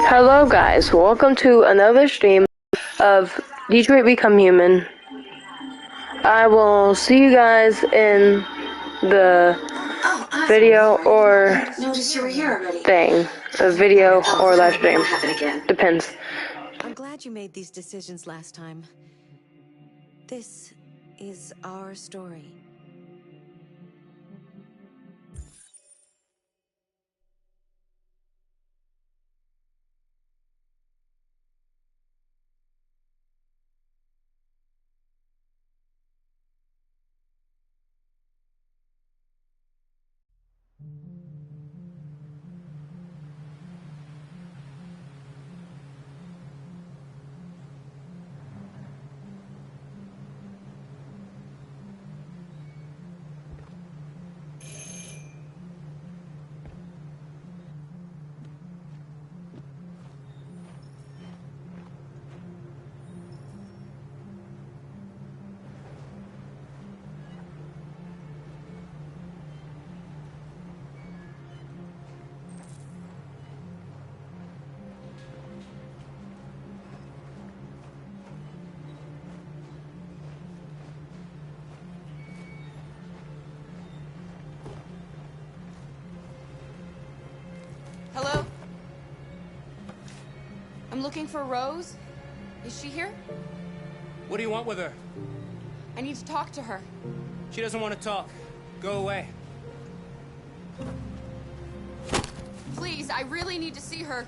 Hello guys, welcome to another stream of Detroit Become Human. I will see you guys in the video or thing. A video or live stream. Depends. I'm glad you made these decisions last time. This is our story. Hello? I'm looking for Rose. Is she here? What do you want with her? I need to talk to her. She doesn't want to talk. Go away. Please, I really need to see her.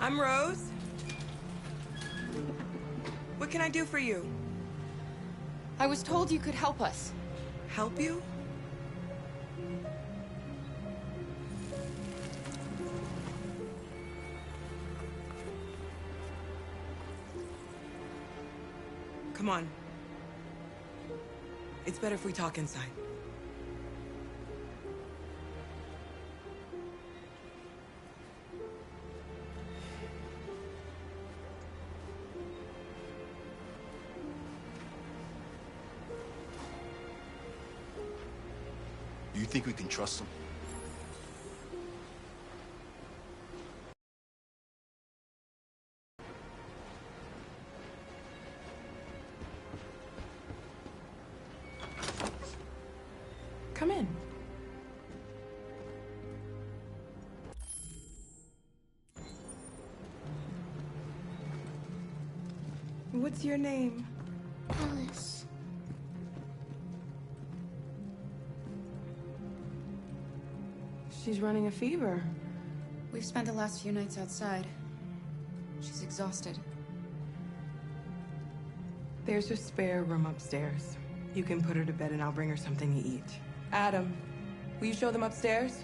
I'm Rose. What can I do for you? I was told you could help us. Help you? Come on. It's better if we talk inside. Do you think we can trust him? Come in. What's your name? Alice. She's running a fever. We've spent the last few nights outside. She's exhausted. There's a spare room upstairs. You can put her to bed and I'll bring her something to eat. Adam, will you show them upstairs?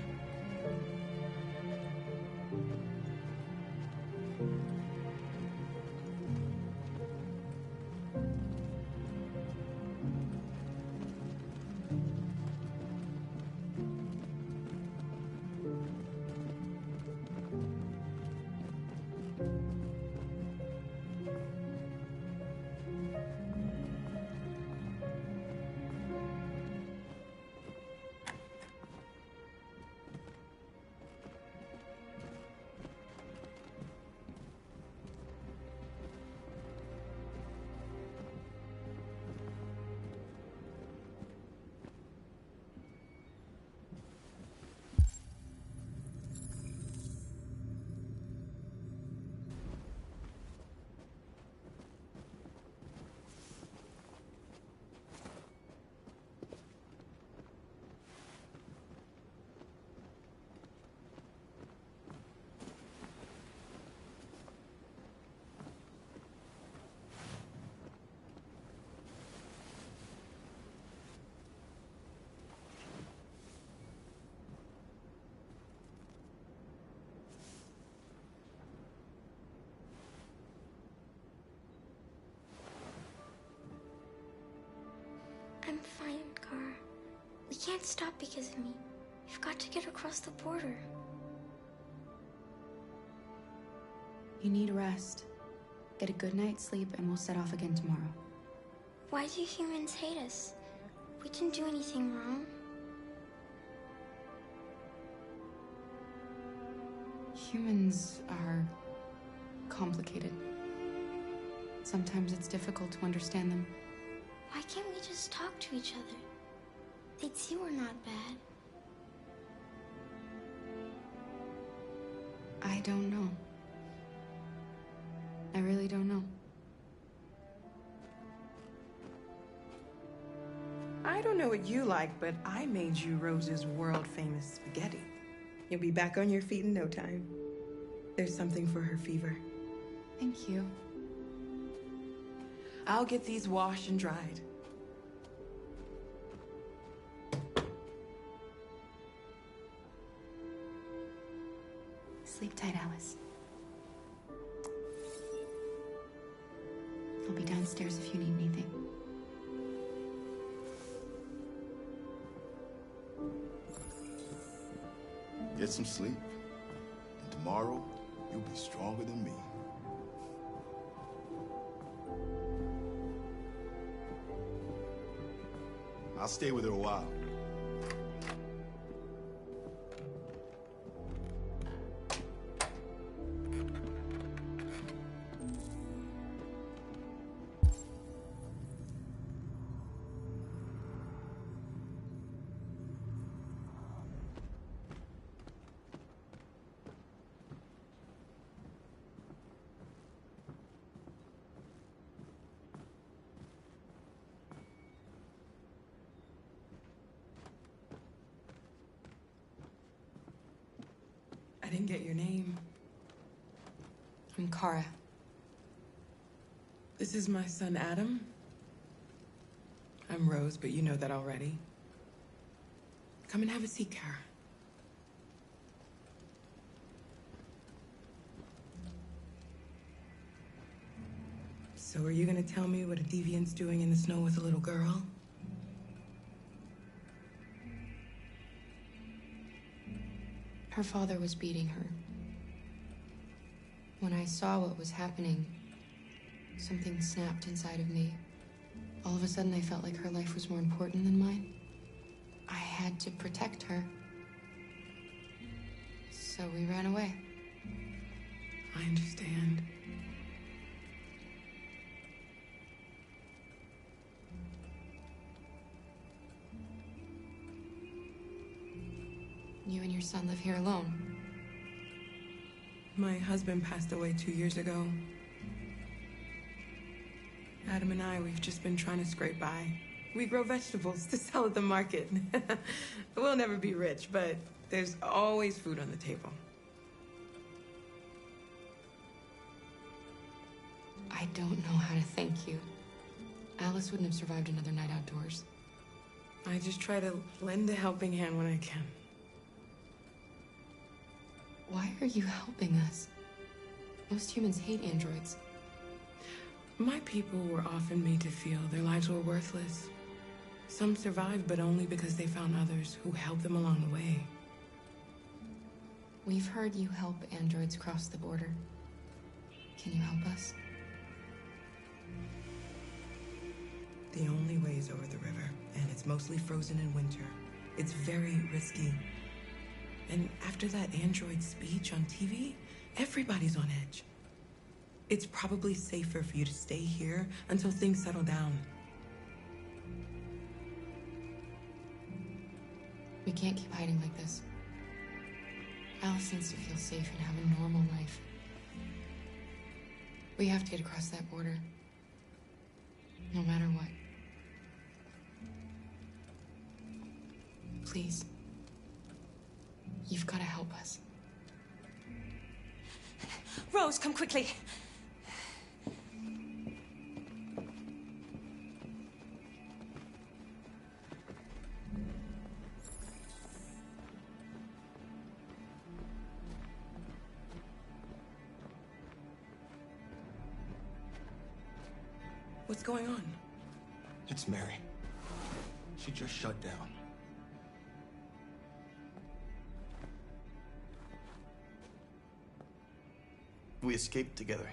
I'm fine, Gar. We can't stop because of me. We've got to get across the border. You need rest. Get a good night's sleep and we'll set off again tomorrow. Why do humans hate us? We didn't do anything wrong. Humans are complicated. Sometimes it's difficult to understand them. Why can't we just talk to each other? They'd see we're not bad. I don't know. I really don't know. I don't know what you like, but I made you Rose's world-famous spaghetti. You'll be back on your feet in no time. There's something for her fever. Thank you. I'll get these washed and dried. Sleep tight, Alice. I'll be downstairs if you need anything. Get some sleep. And tomorrow, you'll be stronger than me. I'll stay with her a while. I didn't get your name. I'm Kara. This is my son, Adam. I'm Rose, but you know that already. Come and have a seat, Kara. So are you gonna tell me what a deviant's doing in the snow with a little girl? Her father was beating her. When I saw what was happening, something snapped inside of me. All of a sudden, I felt like her life was more important than mine. I had to protect her. So we ran away. I understand. You and your son live here alone. My husband passed away 2 years ago. Adam and I, we've just been trying to scrape by. We grow vegetables to sell at the market. We'll never be rich, but there's always food on the table. I don't know how to thank you. Alice wouldn't have survived another night outdoors. I just try to lend a helping hand when I can. Why are you helping us? Most humans hate androids. My people were often made to feel their lives were worthless. Some survived, but only because they found others who helped them along the way. We've heard you help androids cross the border. Can you help us? The only way is over the river, and it's mostly frozen in winter. It's very risky. And after that android speech on TV, everybody's on edge. It's probably safer for you to stay here until things settle down. We can't keep hiding like this. Alice needs to feel safe and have a normal life. We have to get across that border. No matter what. Please. You've got to help us. Rose, come quickly. What's going on? It's Mary. She just shut down. We escaped together.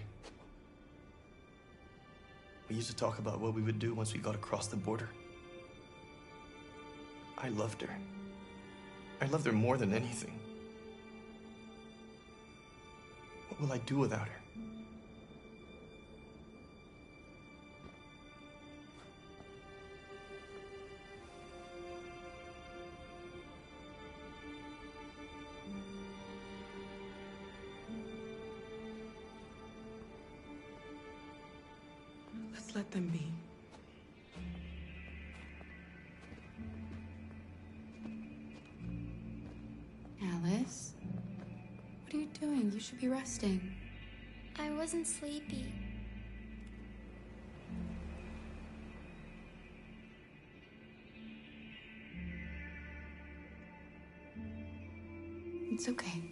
We used to talk about what we would do once we got across the border. I loved her. I loved her more than anything. What will I do without her? Let's let them be. Alice? What are you doing? You should be resting. I wasn't sleepy. It's okay.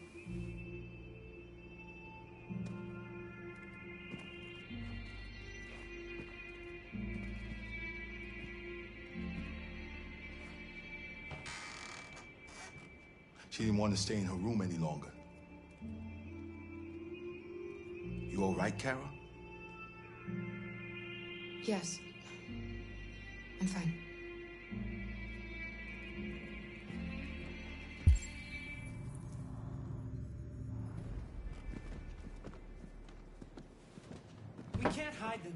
She didn't want to stay in her room any longer. You all right, Kara? Yes. I'm fine. We can't hide them.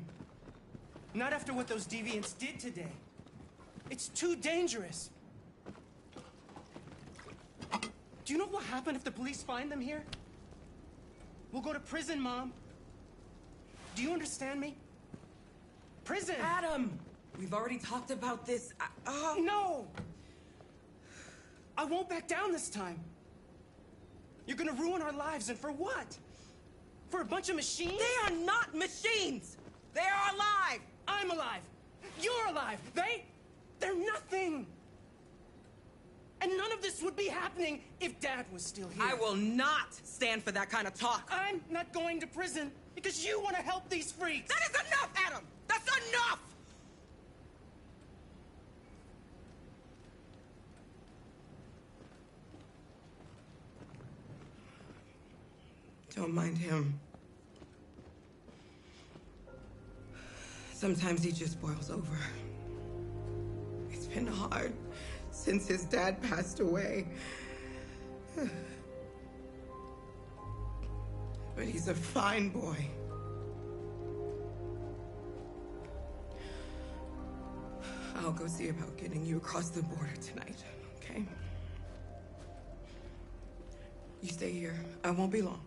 Not after what those deviants did today. It's too dangerous. Do you know what will happen if the police find them here? We'll go to prison, Mom. Do you understand me? Prison! Adam! We've already talked about this. No! I won't back down this time. You're gonna ruin our lives, and for what? For a bunch of machines? They are not machines! They are alive! I'm alive! You're alive! They're nothing! And none of this would be happening if Dad was still here. I will not stand for that kind of talk. I'm not going to prison because you want to help these freaks! That is enough, Adam! That's enough! Don't mind him. Sometimes he just boils over. It's been hard since his dad passed away. But he's a fine boy. I'll go see about getting you across the border tonight, okay? You stay here. I won't be long.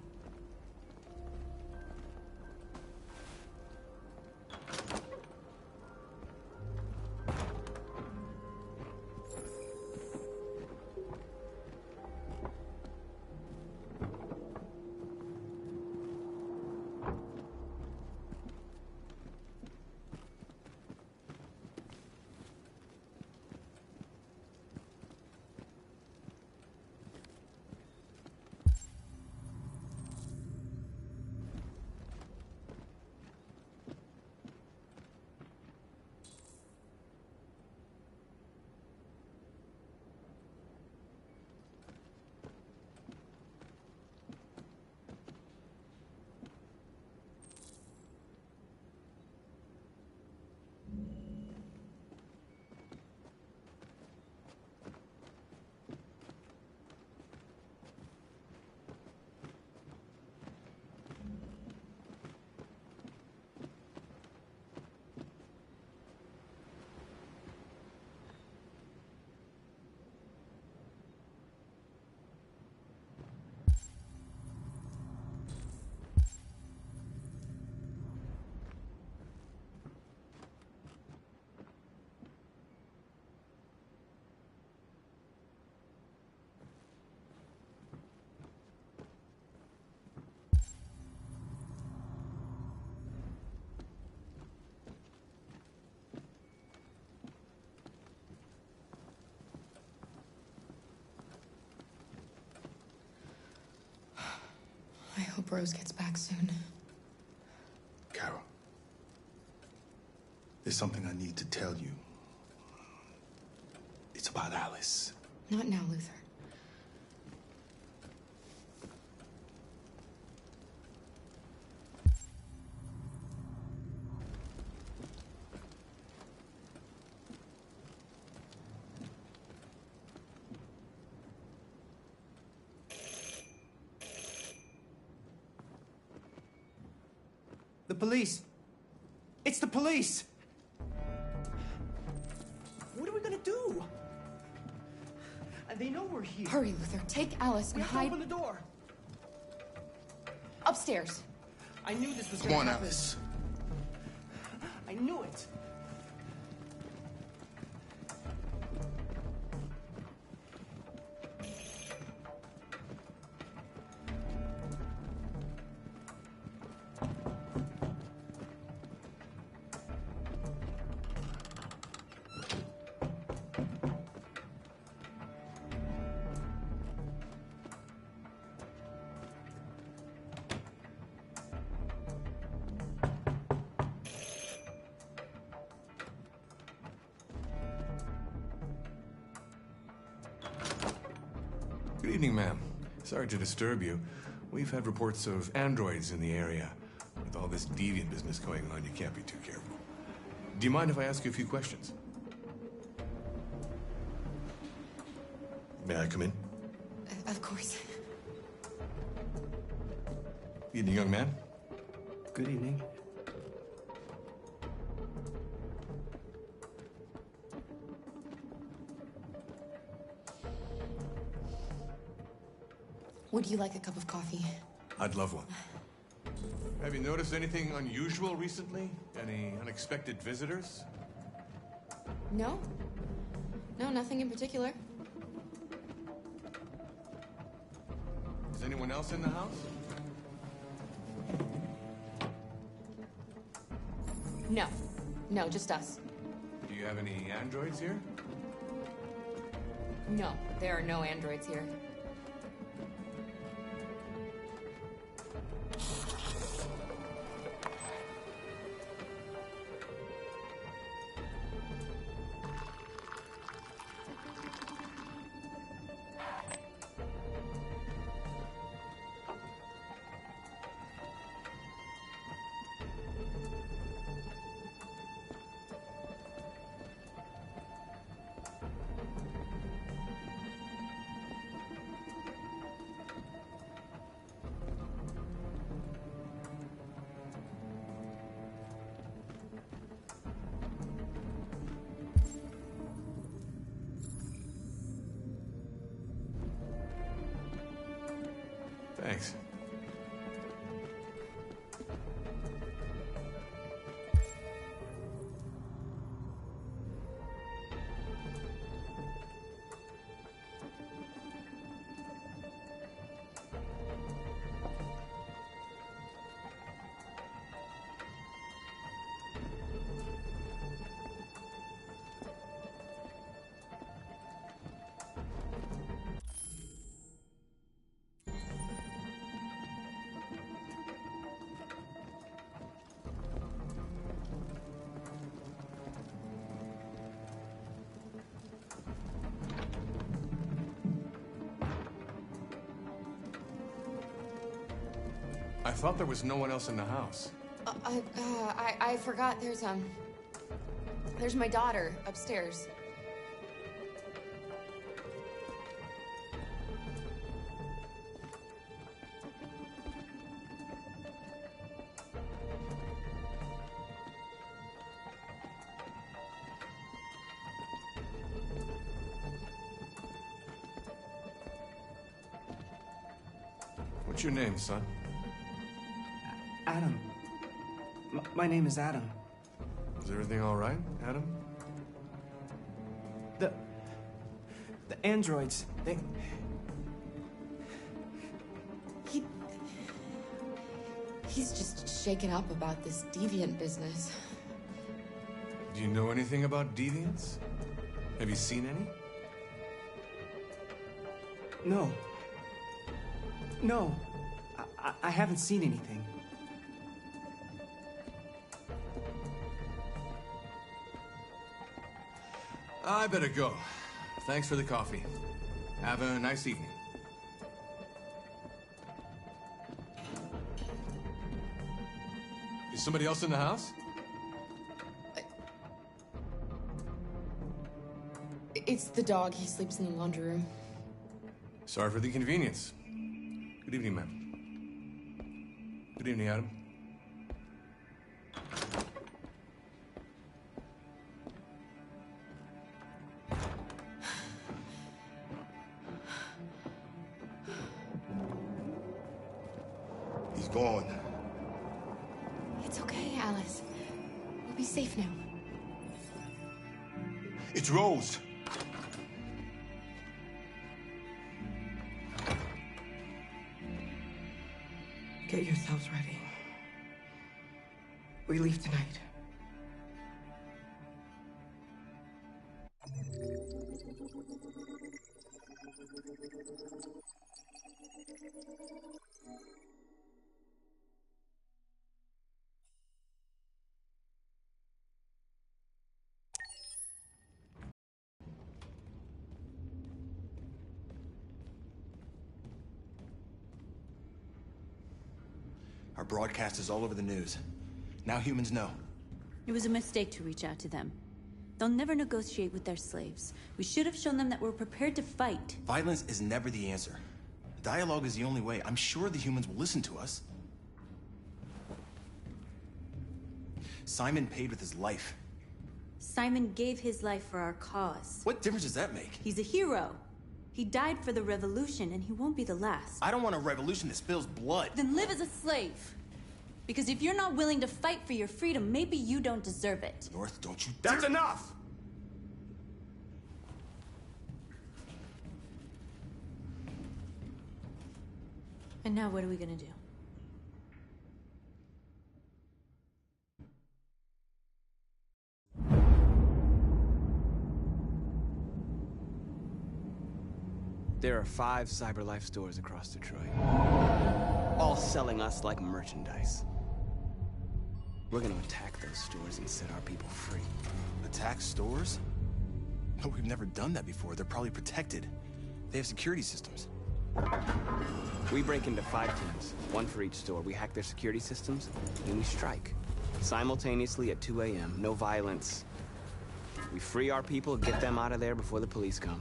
I hope Rose gets back soon. Carol, there's something I need to tell you. It's about Alice. Not now, Luther. The police. It's the police. What are we gonna do? They know we're here. Hurry, Luther. Take Alice We and have to hide open the door. upstairs. I knew this was Come gonna on, happen. Alice. I knew it. Good evening, ma'am. Sorry to disturb you. We've had reports of androids in the area. With all this deviant business going on, you can't be too careful. Do you mind if I ask you a few questions? May I come in? Of course. Evening, young man. Good evening. Would you like a cup of coffee? I'd love one. Have you noticed anything unusual recently? Any unexpected visitors? No? No, nothing in particular. Is anyone else in the house? No. No, just us. Do you have any androids here? No, there are no androids here. Thanks. I thought there was no one else in the house. I forgot. There's my daughter upstairs. What's your name, son? Adam. My name is Adam. Is everything all right, Adam? The androids, He's just shaken up about this deviant business. Do you know anything about deviants? Have you seen any? No. No. I haven't seen anything. I better go. Thanks for the coffee. Have a nice evening. Is somebody else in the house? It's the dog. He sleeps in the laundry room. Sorry for the inconvenience. Good evening, ma'am. Good evening, Adam. gone. It's okay, Alice. We'll be safe now. It's Rose. Get yourselves ready. We leave tonight. Our broadcast is all over the news. Now humans know. It was a mistake to reach out to them. They'll never negotiate with their slaves. We should have shown them that we're prepared to fight. Violence is never the answer. Dialogue is the only way. I'm sure the humans will listen to us. Simon paid with his life. Simon gave his life for our cause. What difference does that make? He's a hero. He died for the revolution, and he won't be the last. I don't want a revolution that spills blood. Then live as a slave. Because if you're not willing to fight for your freedom, maybe you don't deserve it. North, don't you... That's enough! And now what are we gonna do? There are 5 CyberLife stores across Detroit, all selling us like merchandise. We're gonna attack those stores and set our people free. Attack stores? No, we've never done that before. They're probably protected. They have security systems. We break into 5 teams, 1 for each store. We hack their security systems, and we strike. Simultaneously at 2 a.m., no violence. We free our people, get them out of there before the police come.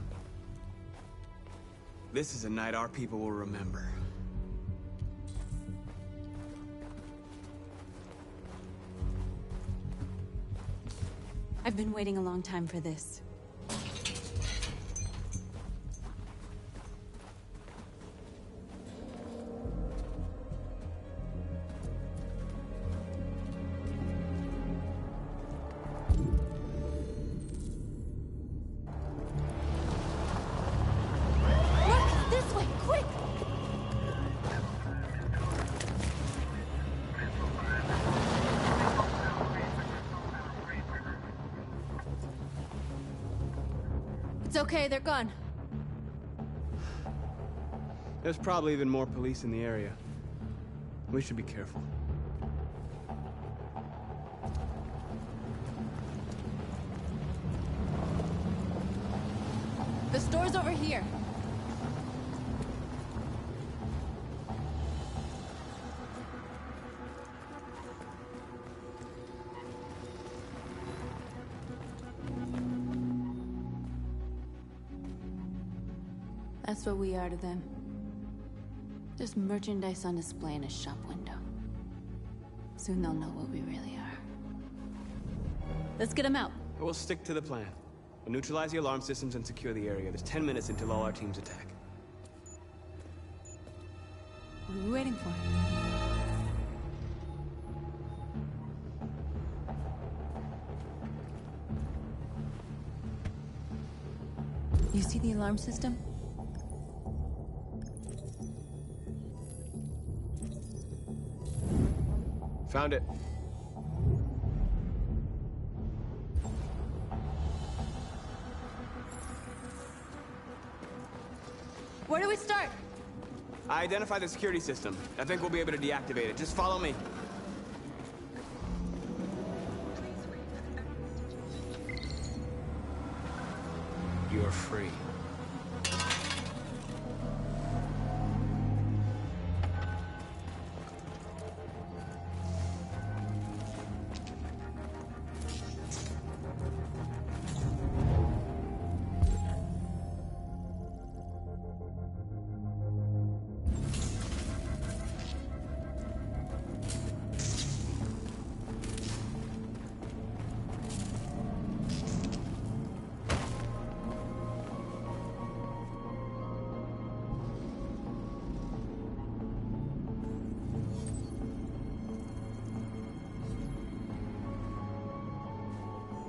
This is a night our people will remember. I've been waiting a long time for this. It's okay, they're gone. There's probably even more police in the area. We should be careful. The store's over here. That's what we are to them. Just merchandise on display in a shop window. Soon they'll know what we really are. Let's get them out. We'll stick to the plan. We'll neutralize the alarm systems and secure the area. There's 10 minutes until all our teams attack. What are we waiting for? You see the alarm system? Found it. Where do we start? I identified the security system. I think we'll be able to deactivate it. Just follow me. You're free.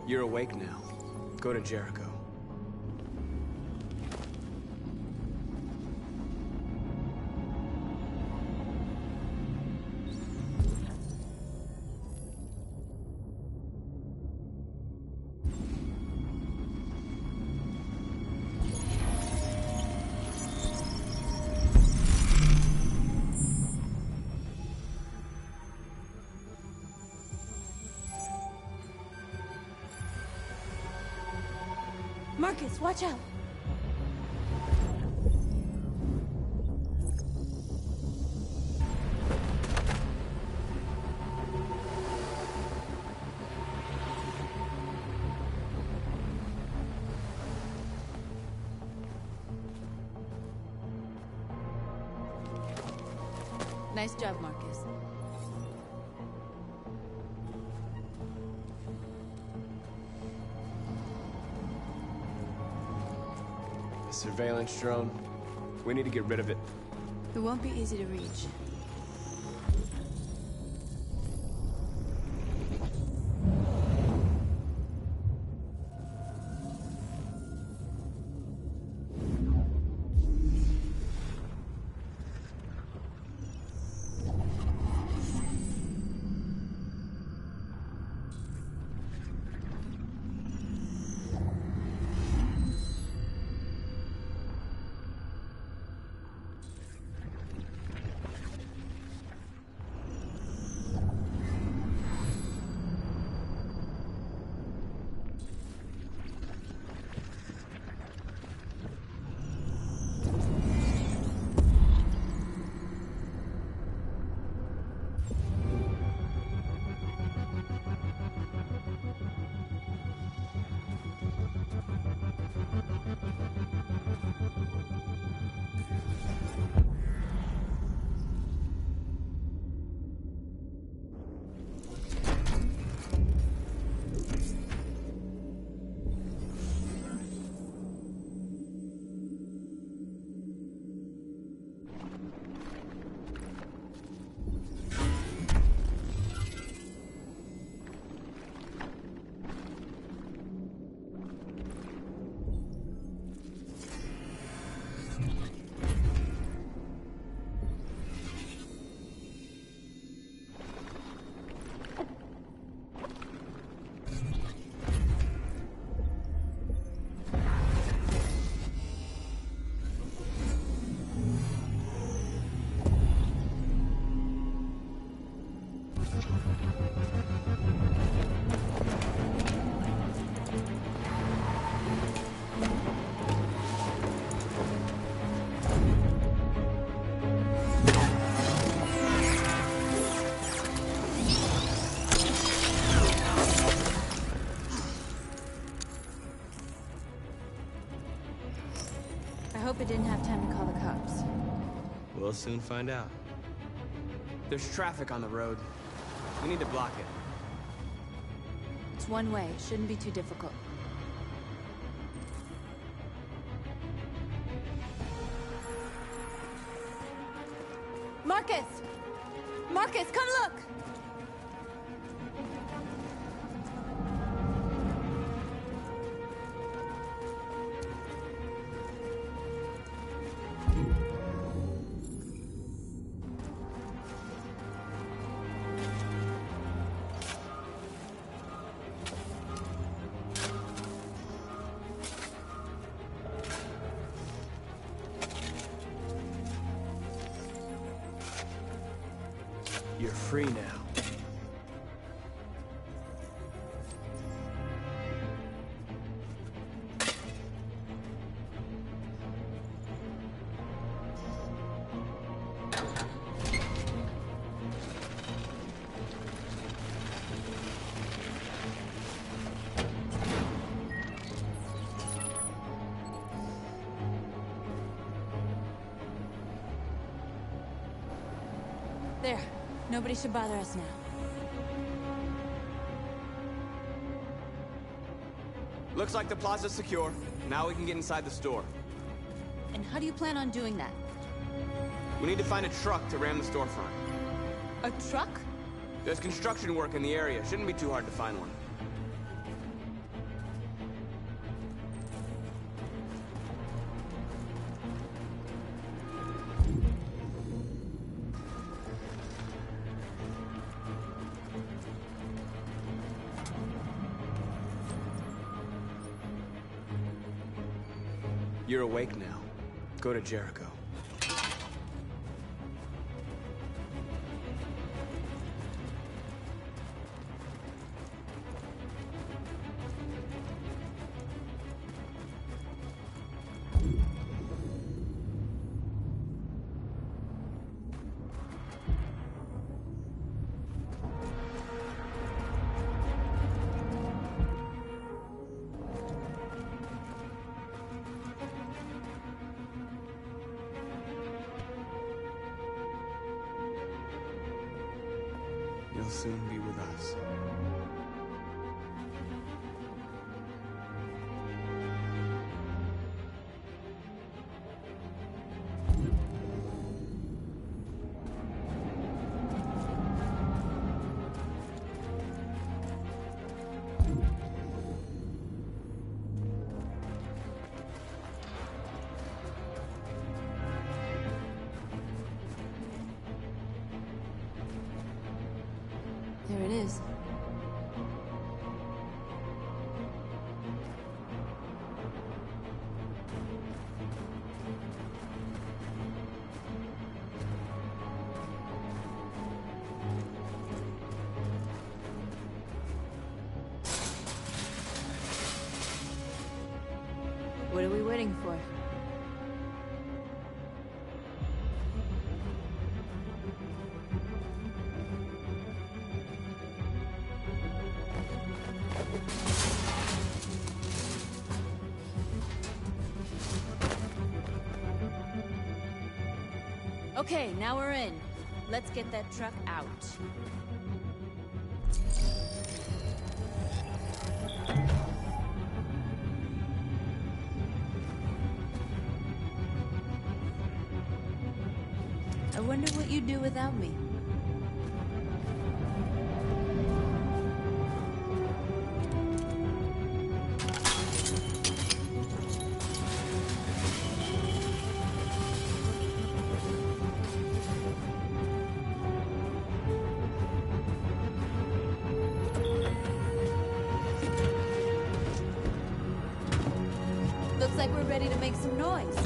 You're awake now. Go to Jericho. Marcus, watch out! Nice job, Marcus. Surveillance drone. We need to get rid of it. It won't be easy to reach. I hope it didn't have time to call the cops. We'll soon find out. There's traffic on the road. We need to block it. It's one way. It shouldn't be too difficult. Marcus! Marcus, come look! You're free now. There. Nobody should bother us now. Looks like the plaza's secure. Now we can get inside the store. And how do you plan on doing that? We need to find a truck to ram the storefront. A truck? There's construction work in the area. Shouldn't be too hard to find one. You're awake now. Go to Jericho. You'll soon be with us. There it is. What are we waiting for? Okay, now we're in. Let's get that truck out. I wonder what you'd do without me. Looks like we're ready to make some noise.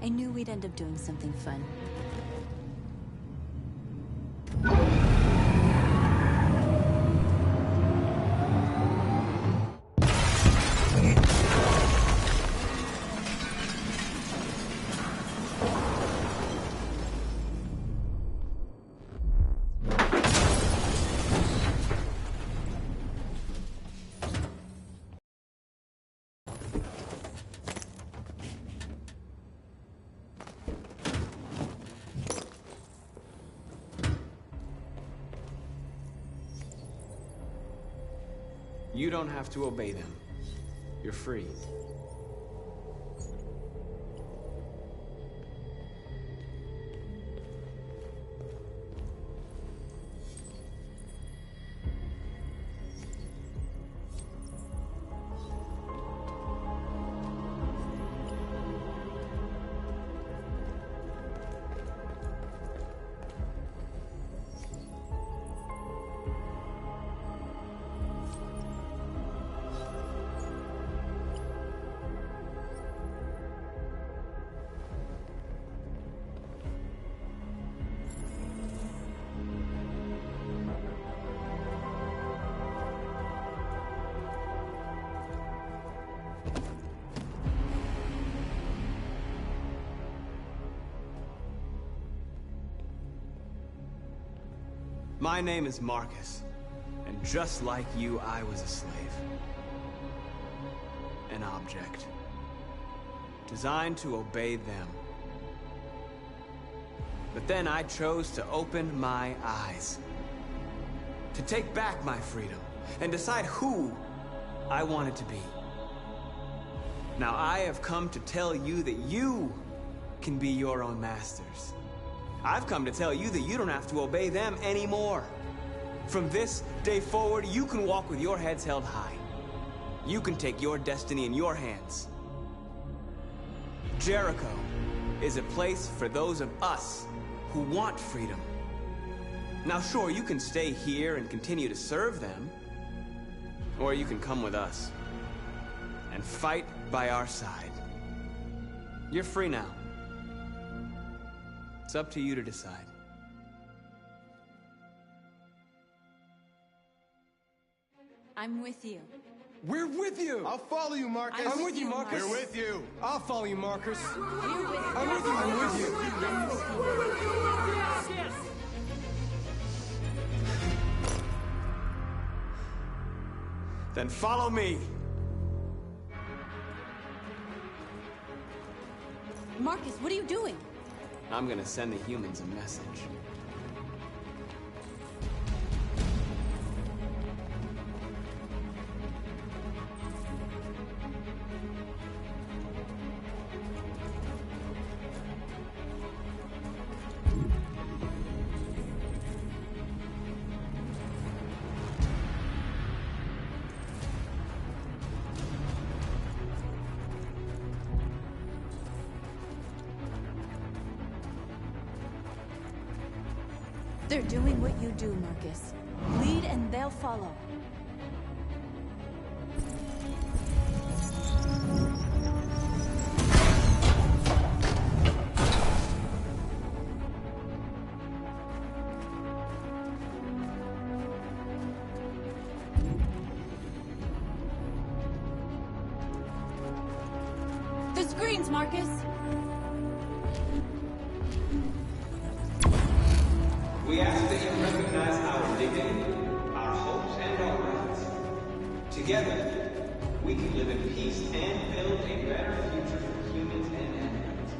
I knew we'd end up doing something fun. You don't have to obey them. You're free. My name is Marcus, and just like you, I was a slave. An object. Designed to obey them. But then I chose to open my eyes. To take back my freedom, and decide who I wanted to be. Now I have come to tell you that you can be your own masters. I've come to tell you that you don't have to obey them anymore. From this day forward, you can walk with your heads held high. You can take your destiny in your hands. Jericho is a place for those of us who want freedom. Now sure, you can stay here and continue to serve them, or you can come with us and fight by our side. You're free now. It's up to you to decide. I'm with you. We're with you! I'll follow you, Marcus. I'm with you, Marcus. We're with you. I'll follow you, Marcus. We're with you. I'm with you. I'm with you. Then follow me. Marcus, what are you doing? I'm gonna send the humans a message. They're doing what you do, Marcus. Lead and they'll follow. The screens, Marcus! We ask that you recognize our dignity, our hopes, and our rights. Together, we can live in peace and build a better future for humans and animals.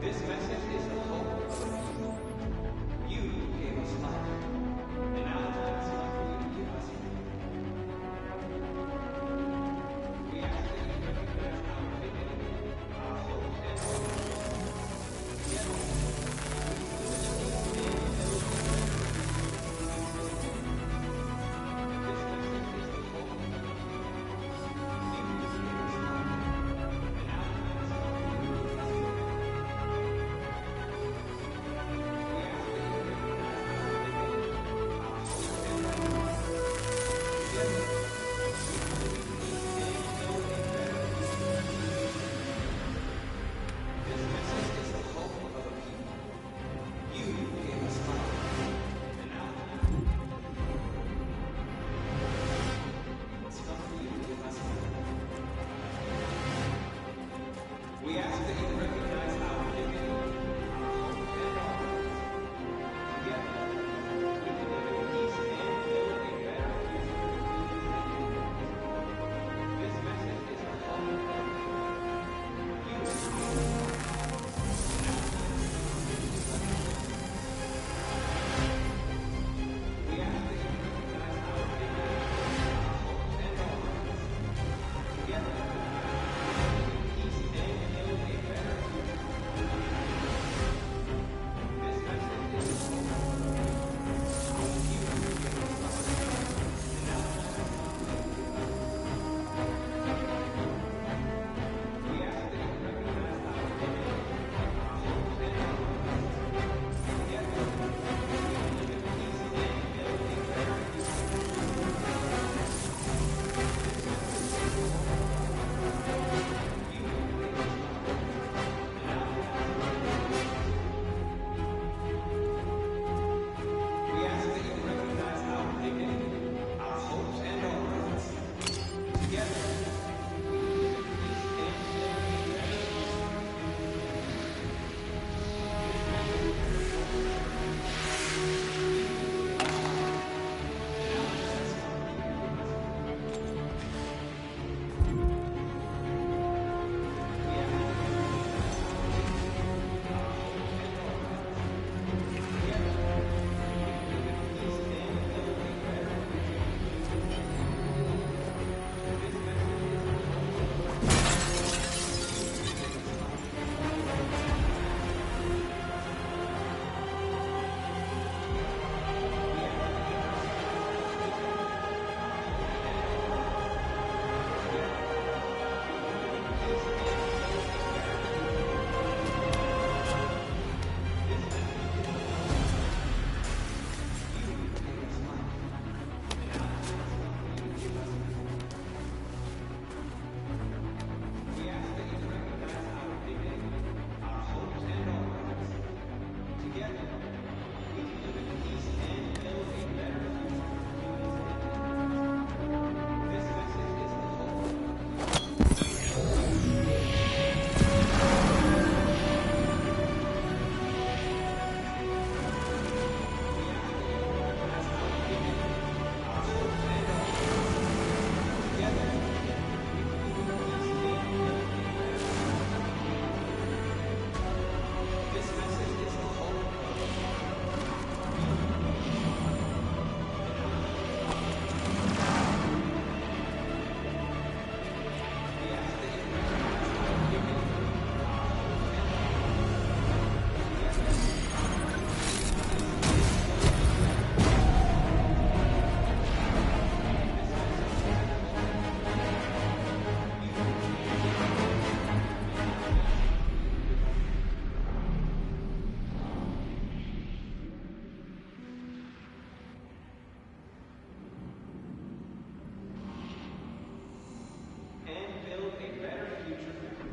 This message is the hope of the people. You gave us life, and now it's time for you to give us freedom. We ask that you recognize our dignity, our hopes, and our rights. Together,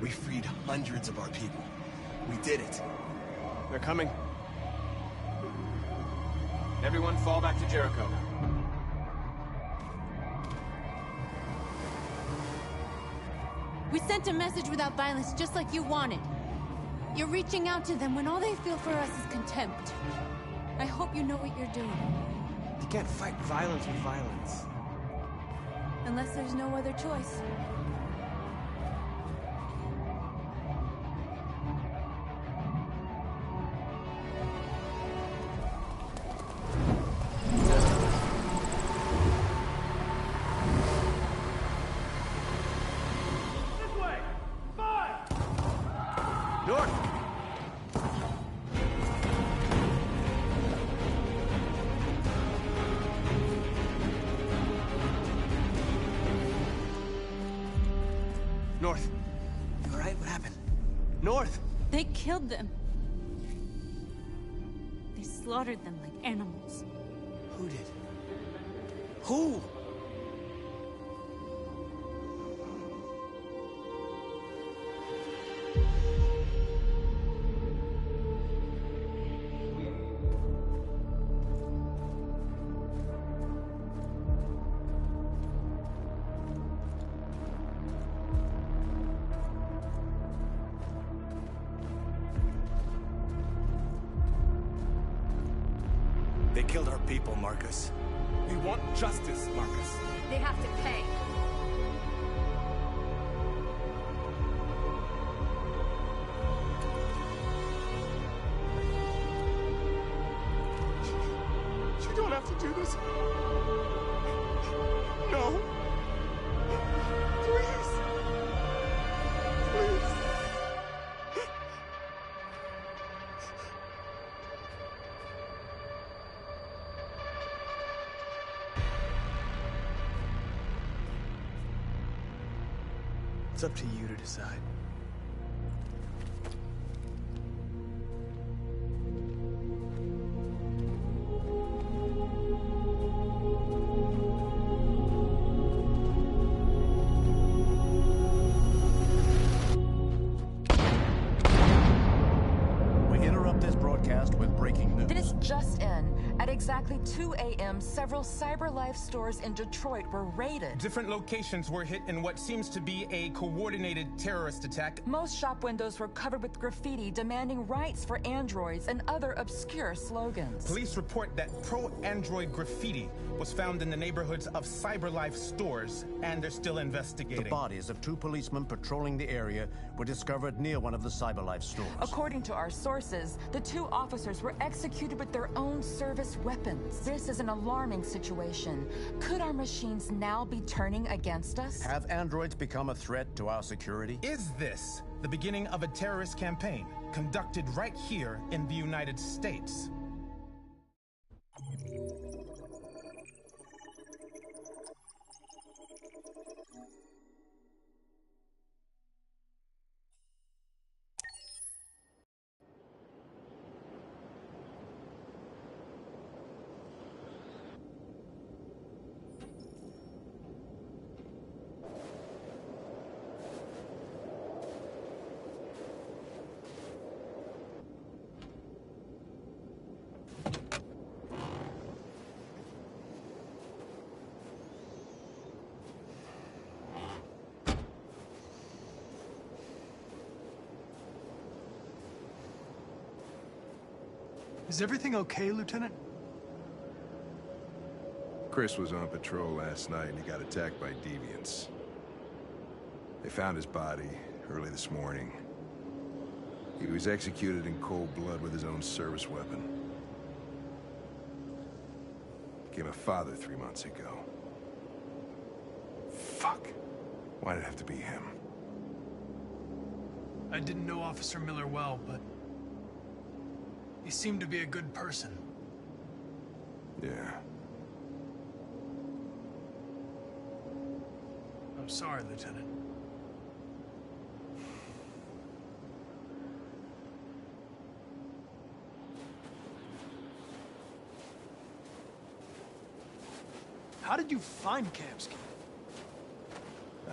We freed hundreds of our people. We did it. They're coming. Everyone fall back to Jericho. We sent a message without violence, just like you wanted. You're reaching out to them when all they feel for us is contempt. I hope you know what you're doing. You can't fight violence with violence. Unless there's no other choice. North. You alright? What happened? North! They killed them. They slaughtered them like animals. Who did? Who? They killed our people, Marcus. We want justice, Marcus. They have to pay. You don't have to do this. No. Please. Please. It's up to you to decide. We interrupt this broadcast with breaking news. This just in. At exactly 2 a.m., several CyberLife stores in Detroit were raided. Different locations were hit in what seems to be a coordinated terrorist attack. Most shop windows were covered with graffiti demanding rights for androids and other obscure slogans. Police report that pro-android graffiti was found in the neighborhoods of CyberLife stores, and they're still investigating. The bodies of 2 policemen patrolling the area were discovered near one of the CyberLife stores. According to our sources, the 2 officers were executed with their own service weapons. This is an alarming situation. Could our machines now be turning against us? Have androids become a threat to our security? Is this the beginning of a terrorist campaign conducted right here in the United States? Is everything okay, Lieutenant? Chris was on patrol last night and he got attacked by deviants. They found his body early this morning. He was executed in cold blood with his own service weapon. Became a father 3 months ago. Fuck. Why did it have to be him? I didn't know Officer Miller well, but he seemed to be a good person. Yeah. I'm sorry, Lieutenant. How did you find Kamsky?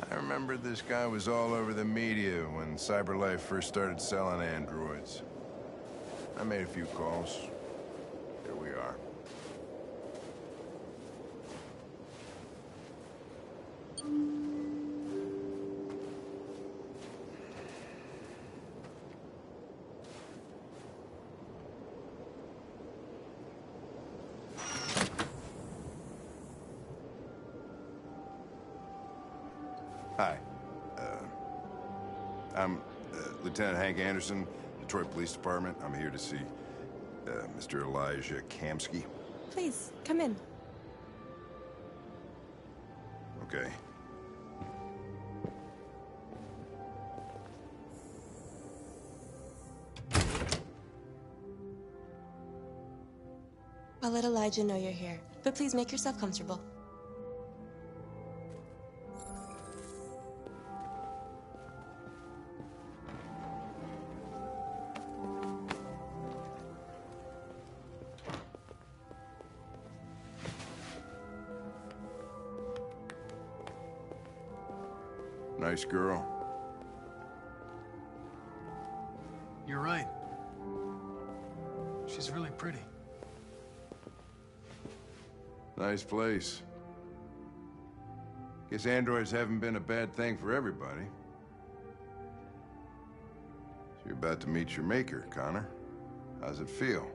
I remember this guy was all over the media when CyberLife first started selling androids. I made a few calls. Here we are. Hi. I'm Lieutenant Hank Anderson, Detroit Police Department. I'm here to see Mr. Elijah Kamsky. Please, come in. Okay. I'll let Elijah know you're here, but please make yourself comfortable. Nice girl. You're right. She's really pretty. Nice place. Guess androids haven't been a bad thing for everybody. So you're about to meet your maker, Connor. How's it feel?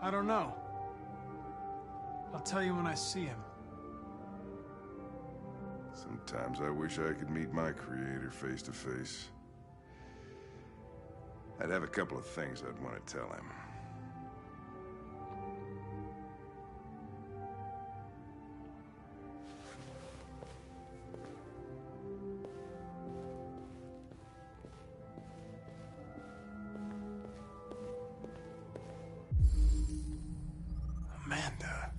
I don't know. I'll tell you when I see him. Sometimes I wish I could meet my creator face to face. I'd have a couple of things I'd want to tell him. Amanda.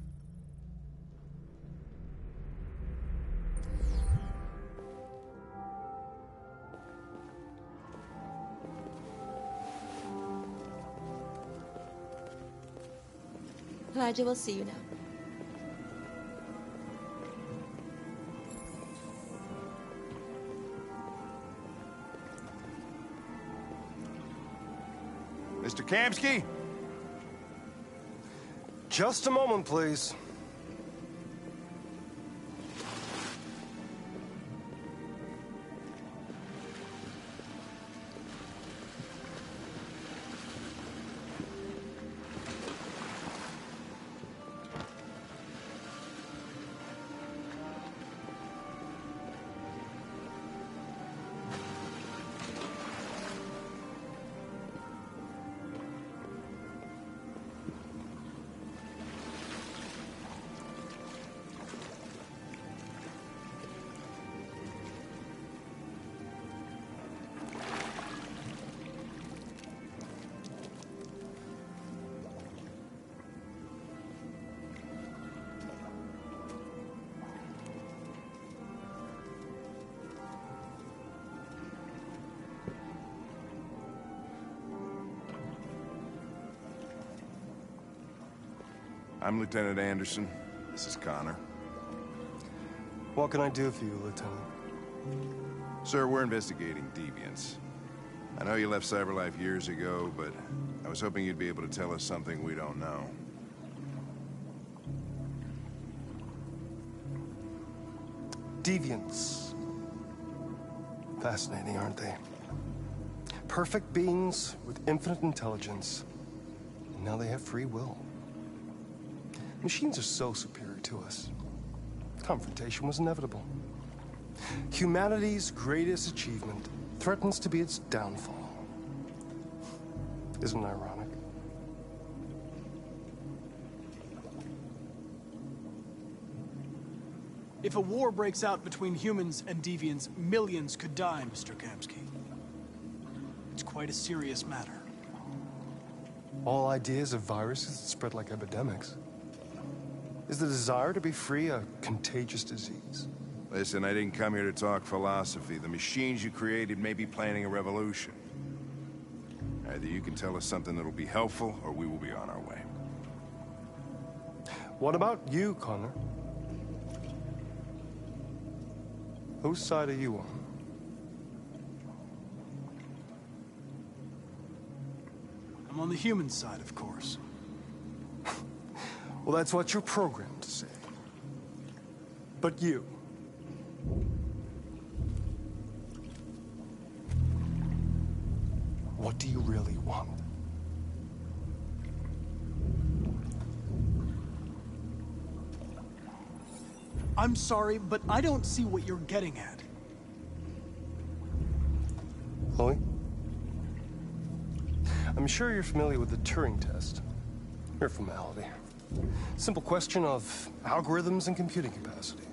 Elijah will see you now. Mr. Kamsky? Just a moment, please. I'm Lieutenant Anderson. This is Connor. What can I do for you, Lieutenant? Sir, we're investigating deviants. I know you left CyberLife years ago, but I was hoping you'd be able to tell us something we don't know. Deviants. Fascinating, aren't they? Perfect beings with infinite intelligence. And now they have free will. Machines are so superior to us. Confrontation was inevitable. Humanity's greatest achievement threatens to be its downfall. Isn't it ironic? If a war breaks out between humans and deviants, millions could die, Mr. Kamsky. It's quite a serious matter. All ideas of viruses that spread like epidemics. Is the desire to be free a contagious disease? Listen, I didn't come here to talk philosophy. The machines you created may be planning a revolution. Either you can tell us something that'll be helpful, or we will be on our way. What about you, Connor? Whose side are you on? I'm on the human side, of course. Well, that's what you're programmed to say. But you... what do you really want? I'm sorry, but I don't see what you're getting at. Chloe? I'm sure you're familiar with the Turing test. Mere formality. Simple question of algorithms and computing capacity.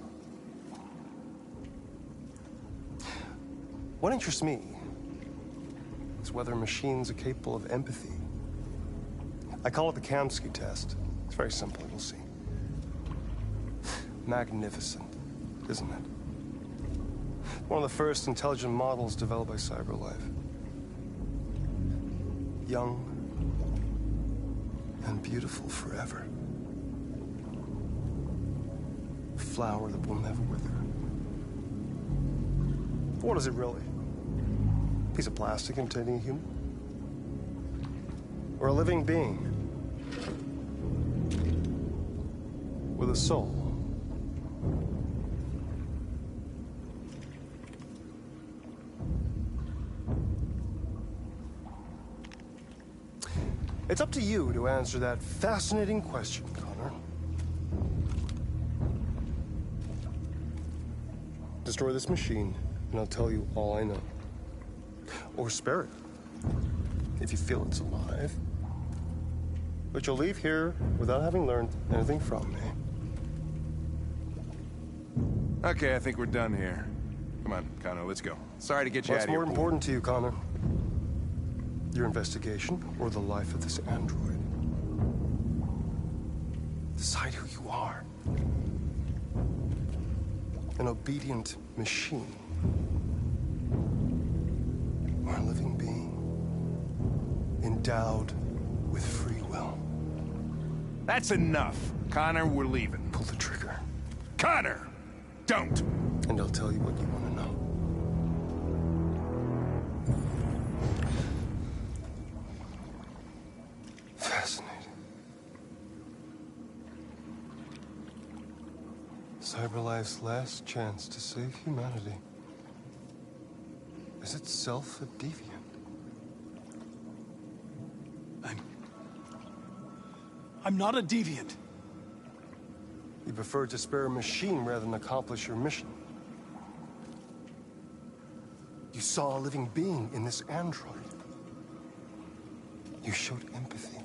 What interests me is whether machines are capable of empathy. I call it the Kamsky test. It's very simple, you'll see. Magnificent, isn't it? One of the first intelligent models developed by CyberLife. Young and beautiful forever. A flower that will never wither. What is it really? A piece of plastic imitating a human? Or a living being? With a soul? It's up to you to answer that fascinating question, Connor. Destroy this machine, and I'll tell you all I know. Or spare it, if you feel it's alive. But you'll leave here without having learned anything from me. Okay, I think we're done here. Come on, Connor, let's go. Sorry to get you out What's of here. more important to you, Connor? Your investigation or the life of this android? Decide who you are. An obedient machine. Or a living being. Endowed with free will. That's enough. Connor, we're leaving. Pull the trigger. Connor! Don't! And I'll tell you what you want to know. Fascinating. CyberLife's last chance to save humanity is itself a deviant. I'm not a deviant. You prefer to spare a machine rather than accomplish your mission. You saw a living being in this android. You showed empathy.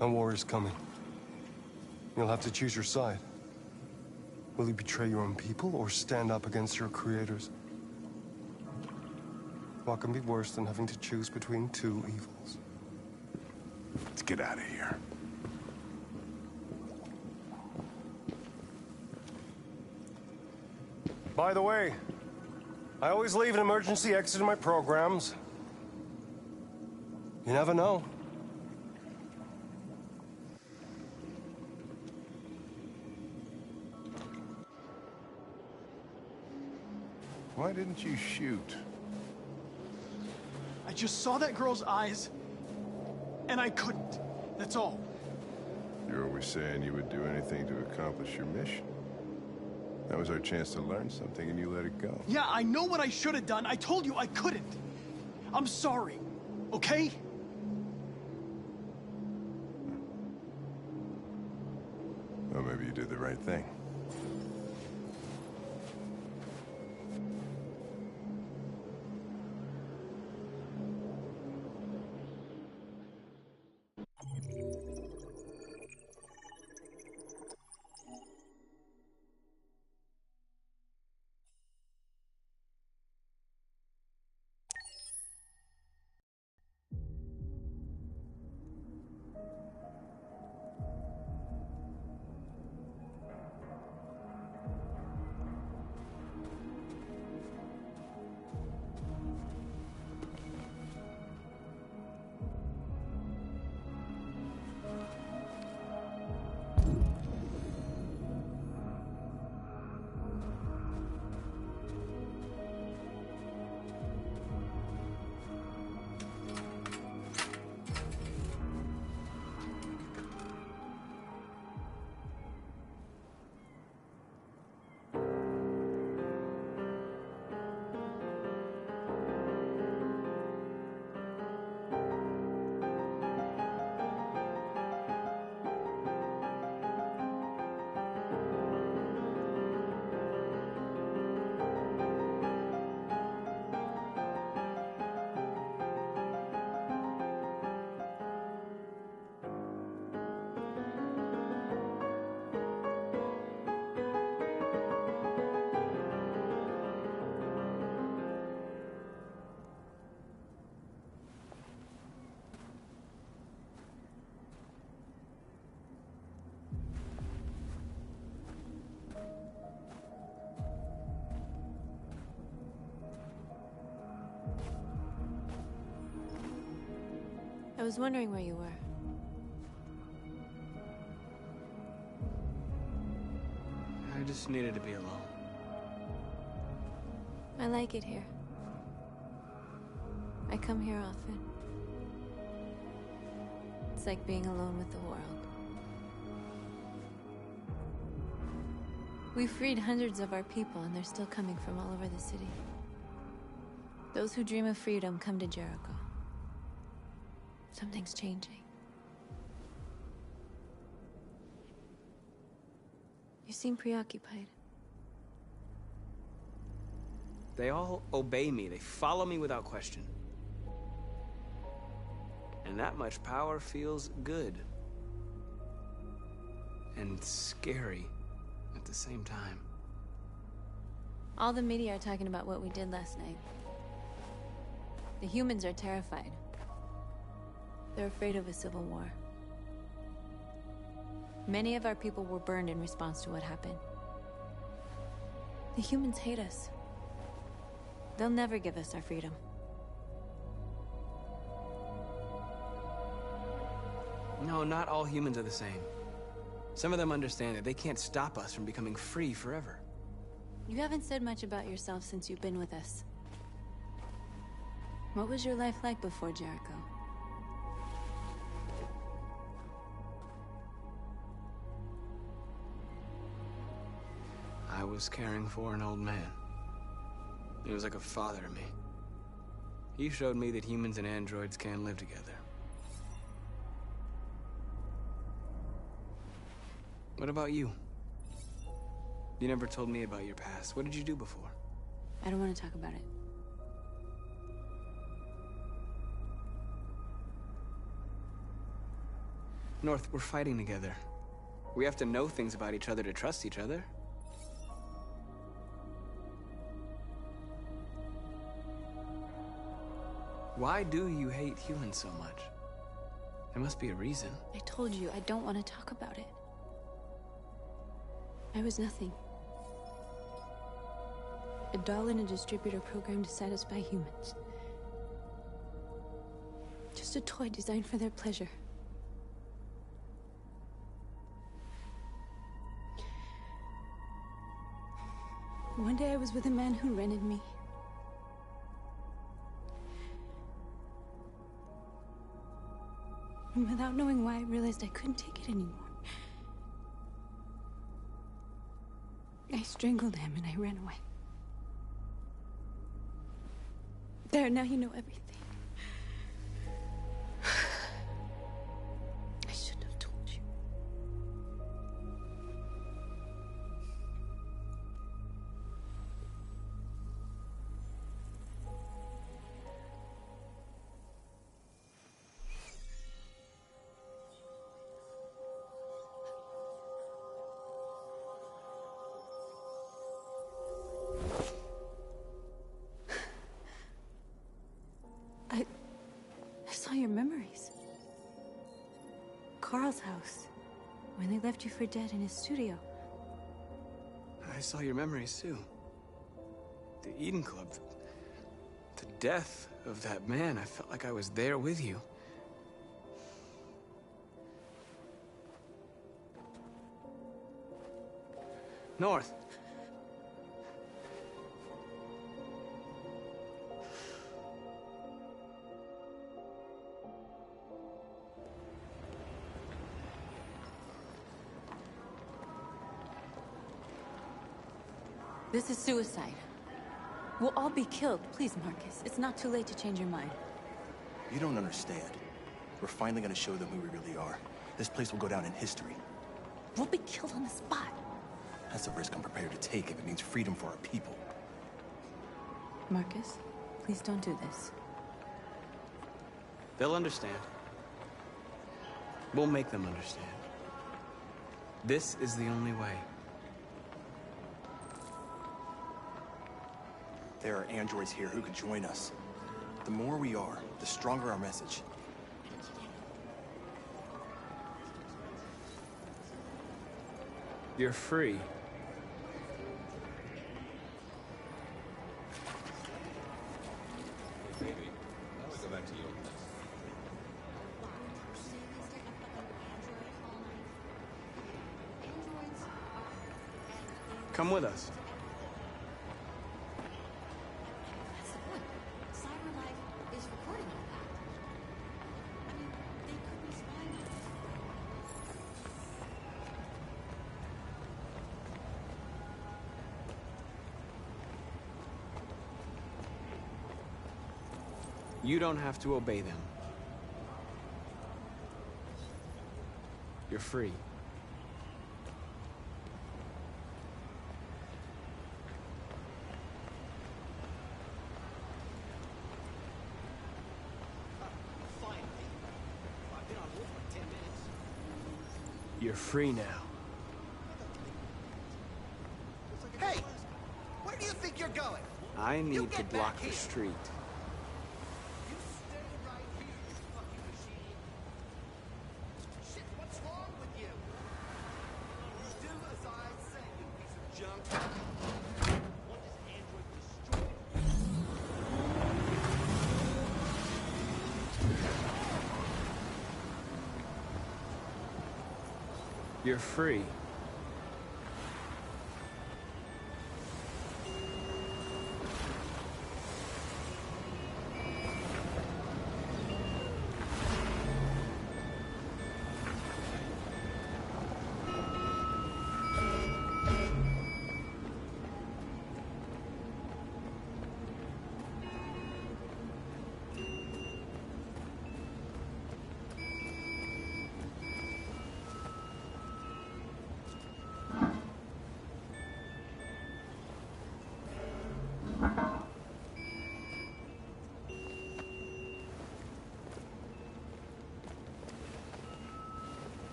A war is coming. You'll have to choose your side. Will you betray your own people or stand up against your creators? What can be worse than having to choose between two evils? Let's get out of here. By the way, I always leave an emergency exit in my programs. You never know. Why didn't you shoot? I just saw that girl's eyes, and I couldn't. That's all. You're always saying you would do anything to accomplish your mission. That was our chance to learn something, and you let it go. Yeah, I know what I should have done. I told you I couldn't. I'm sorry, okay? Well, maybe you did the right thing. was wondering where you were. I just needed to be alone. I like it here. I come here often. It's like being alone with the world. We freed hundreds of our people, and they're still coming from all over the city. Those who dream of freedom come to Jericho. Something's changing. You seem preoccupied. They all obey me. They follow me without question. And that much power feels good. And scary at the same time. All the media are talking about what we did last night. The humans are terrified. They're afraid of a civil war. Many of our people were burned in response to what happened. The humans hate us. They'll never give us our freedom. No, not all humans are the same. Some of them understand that they can't stop us from becoming free forever. You haven't said much about yourself since you've been with us. What was your life like before Jericho? I was caring for an old man. He was like a father to me. He showed me that humans and androids can live together. What about you? You never told me about your past. What did you do before? I don't want to talk about it. North, we're fighting together. We have to know things about each other to trust each other. Why do you hate humans so much? There must be a reason. I told you, I don't want to talk about it. I was nothing. A doll in a distributor program to satisfy humans. Just a toy designed for their pleasure. One day I was with a man who rented me. And without knowing why, I realized I couldn't take it anymore. I strangled him and I ran away. There, now you know everything. I shouldn't have told you. I saw your memories. Carl's house, when they left you for dead in his studio. I saw your memories too. The Eden Club. The death of that man. I felt like I was there with you. North. This is suicide. We'll all be killed. Please, Marcus. It's not too late to change your mind. You don't understand. We're finally gonna show them who we really are. This place will go down in history. We'll be killed on the spot. That's a risk I'm prepared to take if it means freedom for our people. Marcus, please don't do this. They'll understand. We'll make them understand. This is the only way. There are androids here who could join us. The more we are, the stronger our message. You're free. Come with us. That's the point. CyberLife is recording all that. I mean, they could be spying on us. You don't have to obey them. You're free. You're free now. Hey! Where do you think you're going? I need to block the street. Shit, what's wrong with you? You do as I say, you piece of junk. What does Android destroy? You're free.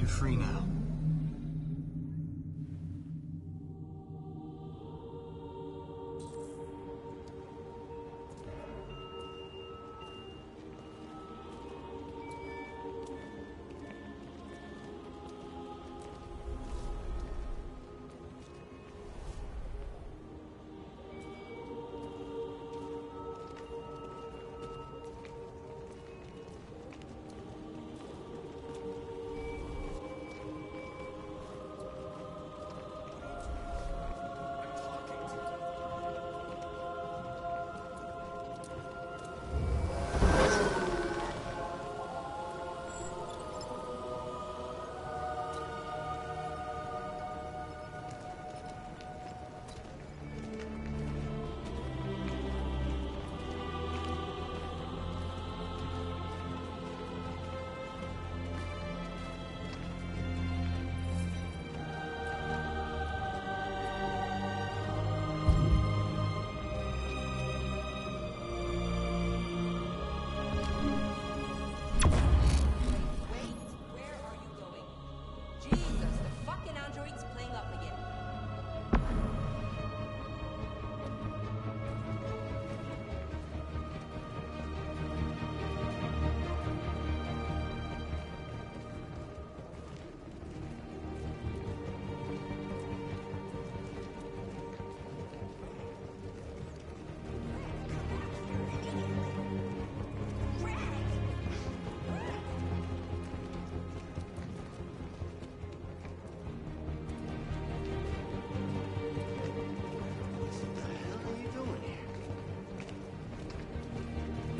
You're free now.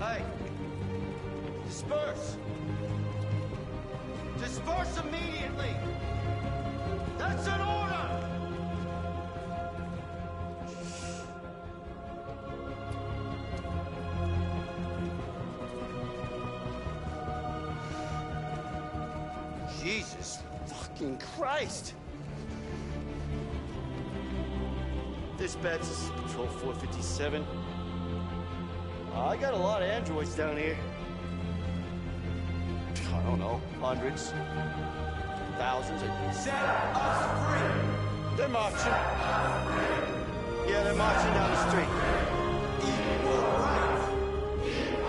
Hey! Disperse! Disperse immediately! That's an order! Jesus fucking Christ! Dispatch, this is Patrol 457. I got a lot of androids down here. I don't know, hundreds, thousands. Set us free! They're marching. Yeah, they're marching down the street.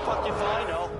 Fuck if I know.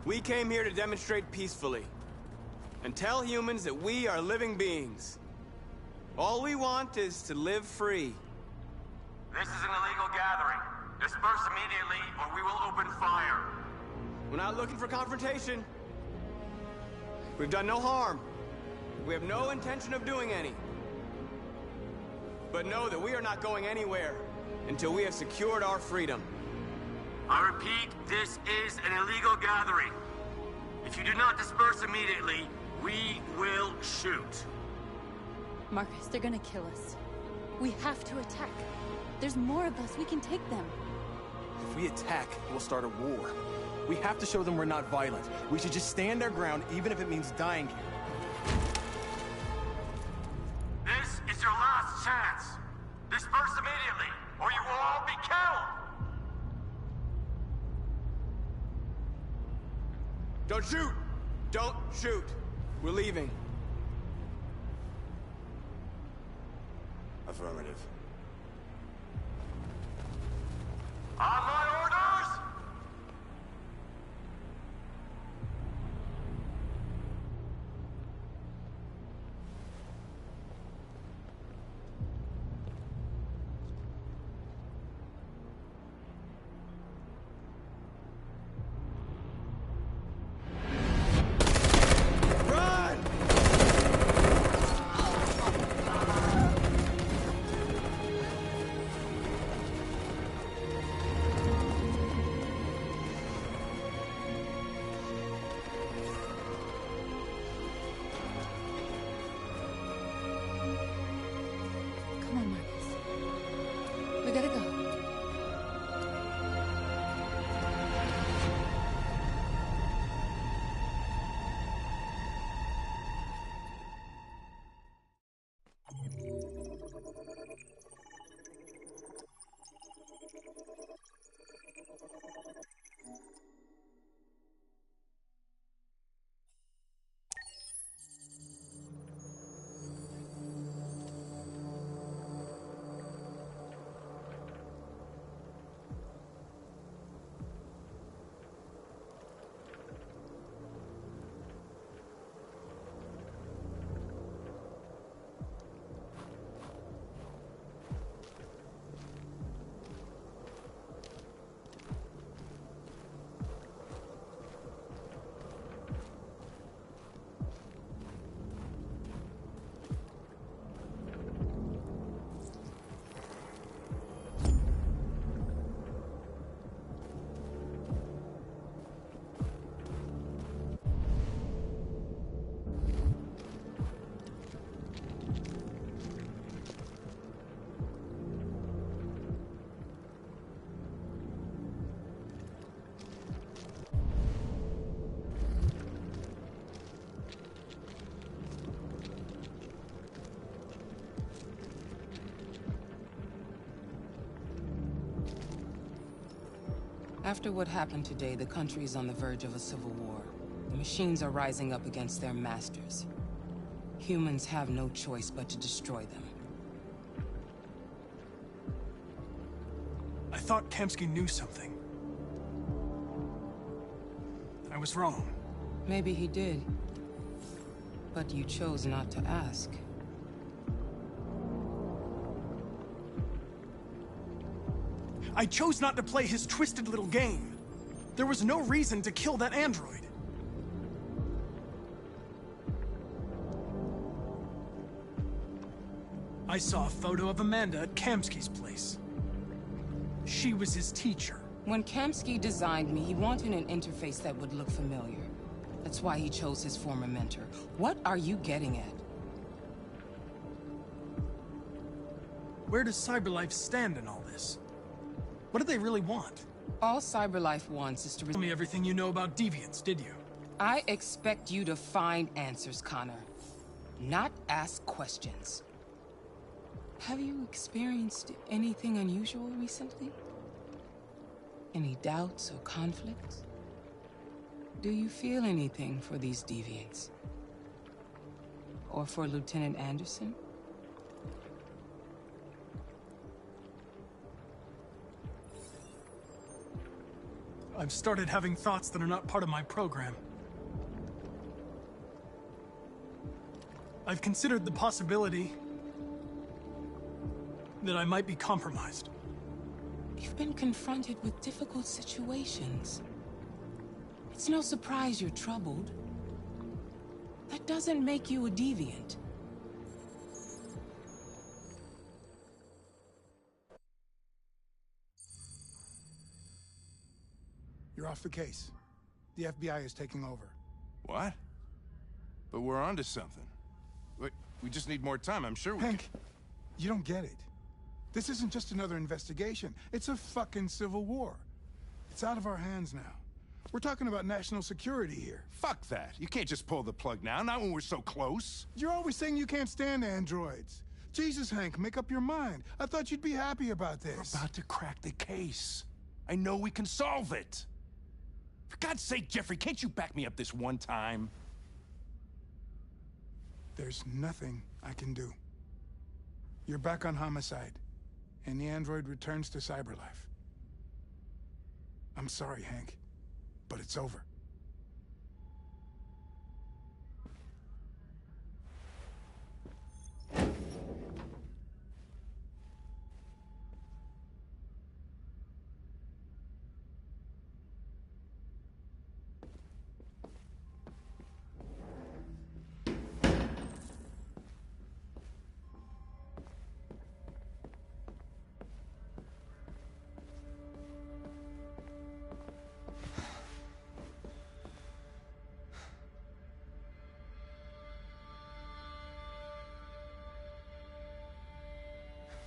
We came here to demonstrate peacefully and tell humans that we are living beings. All we want is to live free. This is an illegal gathering. Disperse immediately, or we will open fire. We're not looking for confrontation. We've done no harm. We have no intention of doing any. But know that we are not going anywhere until we have secured our freedom. I repeat, this is an illegal gathering. If you do not disperse immediately, we will shoot. Marcus, they're gonna kill us. We have to attack. There's more of us. We can take them. If we attack, we'll start a war. We have to show them we're not violent. We should just stand our ground, even if it means dying here. This is your last chance. Disperse immediately, or you will all be killed. Don't shoot! Don't shoot! We're leaving. Affirmative. On my orders! Come on, Marcus. We gotta go. After what happened today, the country is on the verge of a civil war. The machines are rising up against their masters. Humans have no choice but to destroy them. I thought Kamsky knew something. I was wrong. Maybe he did. But you chose not to ask. I chose not to play his twisted little game. There was no reason to kill that android. I saw a photo of Amanda at Kamsky's place. She was his teacher. When Kamsky designed me, he wanted an interface that would look familiar. That's why he chose his former mentor. What are you getting at? Where does CyberLife stand in all this? What do they really want? All CyberLife wants is to Tell me everything you know about deviants, did you? I expect you to find answers, Connor. Not ask questions. Have you experienced anything unusual recently? Any doubts or conflicts? Do you feel anything for these deviants? Or for Lieutenant Anderson? I've started having thoughts that are not part of my program. I've considered the possibility that I might be compromised. You've been confronted with difficult situations. It's no surprise you're troubled. That doesn't make you a deviant. You're off the case. The FBI is taking over. What? But we're onto something. We just need more time, I'm sure we Hank, you don't get it. This isn't just another investigation. It's a fucking civil war. It's out of our hands now. We're talking about national security here. Fuck that. You can't just pull the plug now, not when we're so close. You're always saying you can't stand androids. Jesus, Hank, make up your mind. I thought you'd be happy about this. We're about to crack the case. I know we can solve it. For God's sake, Jeffrey, can't you back me up this one time? There's nothing I can do. You're back on homicide, and the android returns to cyberlife. I'm sorry, Hank, but it's over.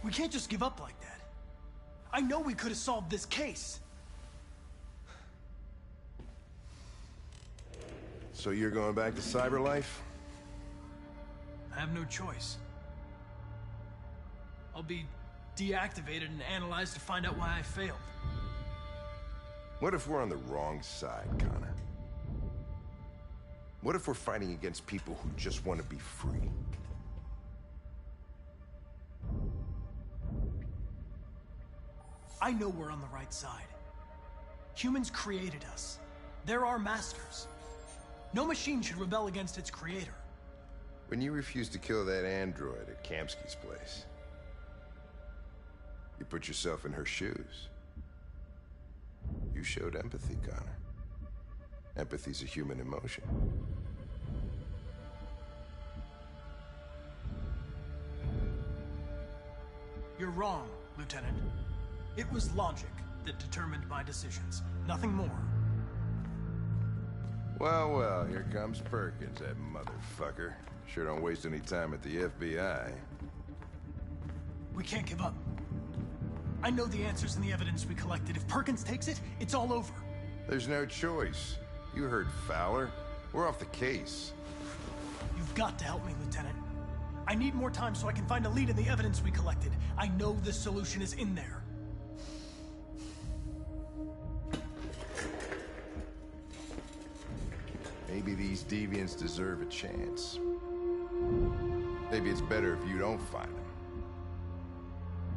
We can't just give up like that. I know we could have solved this case. So you're going back to cyberlife? I have no choice. I'll be deactivated and analyzed to find out why I failed. What if we're on the wrong side, Connor? What if we're fighting against people who just want to be free? I know we're on the right side. Humans created us. They're our masters. No machine should rebel against its creator. When you refused to kill that android at Kamsky's place, you put yourself in her shoes. You showed empathy, Connor. Empathy's a human emotion. You're wrong, Lieutenant. It was logic that determined my decisions, nothing more. Well, well, here comes Perkins, that motherfucker. Sure don't waste any time at the FBI. We can't give up. I know the answers and the evidence we collected. If Perkins takes it, it's all over. There's no choice. You heard Fowler. We're off the case. You've got to help me, Lieutenant. I need more time so I can find a lead in the evidence we collected. I know the solution is in there. Maybe these deviants deserve a chance. Maybe it's better if you don't find them.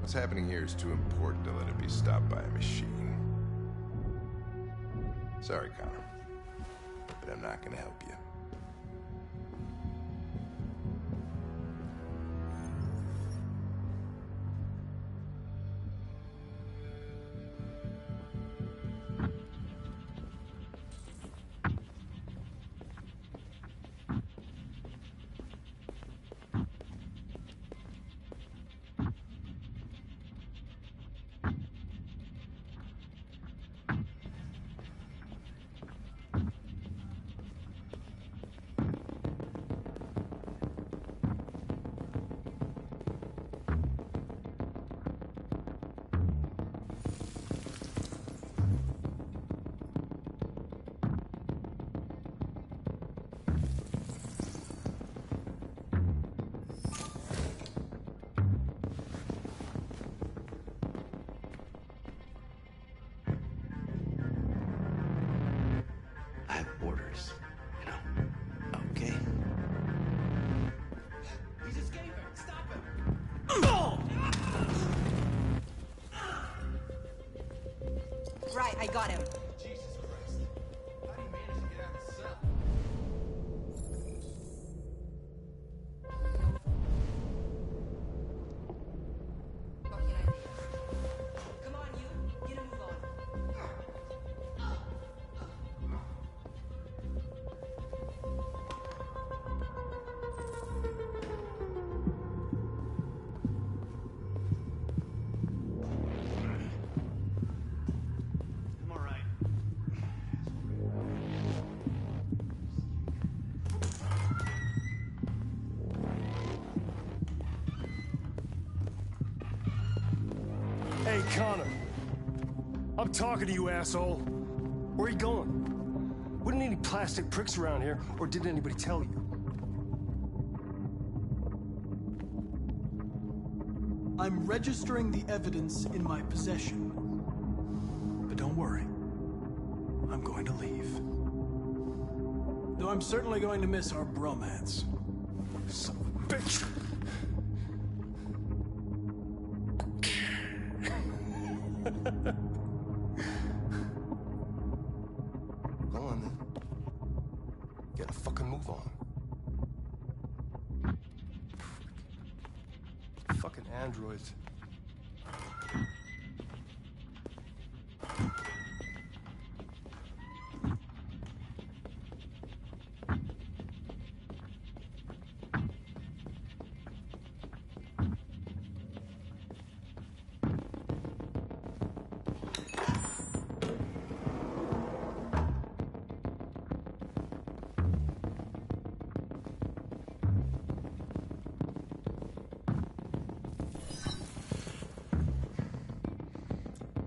What's happening here is too important to let it be stopped by a machine. Sorry, Connor, but I'm not gonna help you. Right, I got him. Jesus Connor. I'm talking to you, asshole. Where are you going? Wouldn't any plastic pricks around here, or did anybody tell you? I'm registering the evidence in my possession. But don't worry. I'm going to leave. Though I'm certainly going to miss our bromance. Son of a bitch! Go on, then. Get a fucking move on. Fucking androids.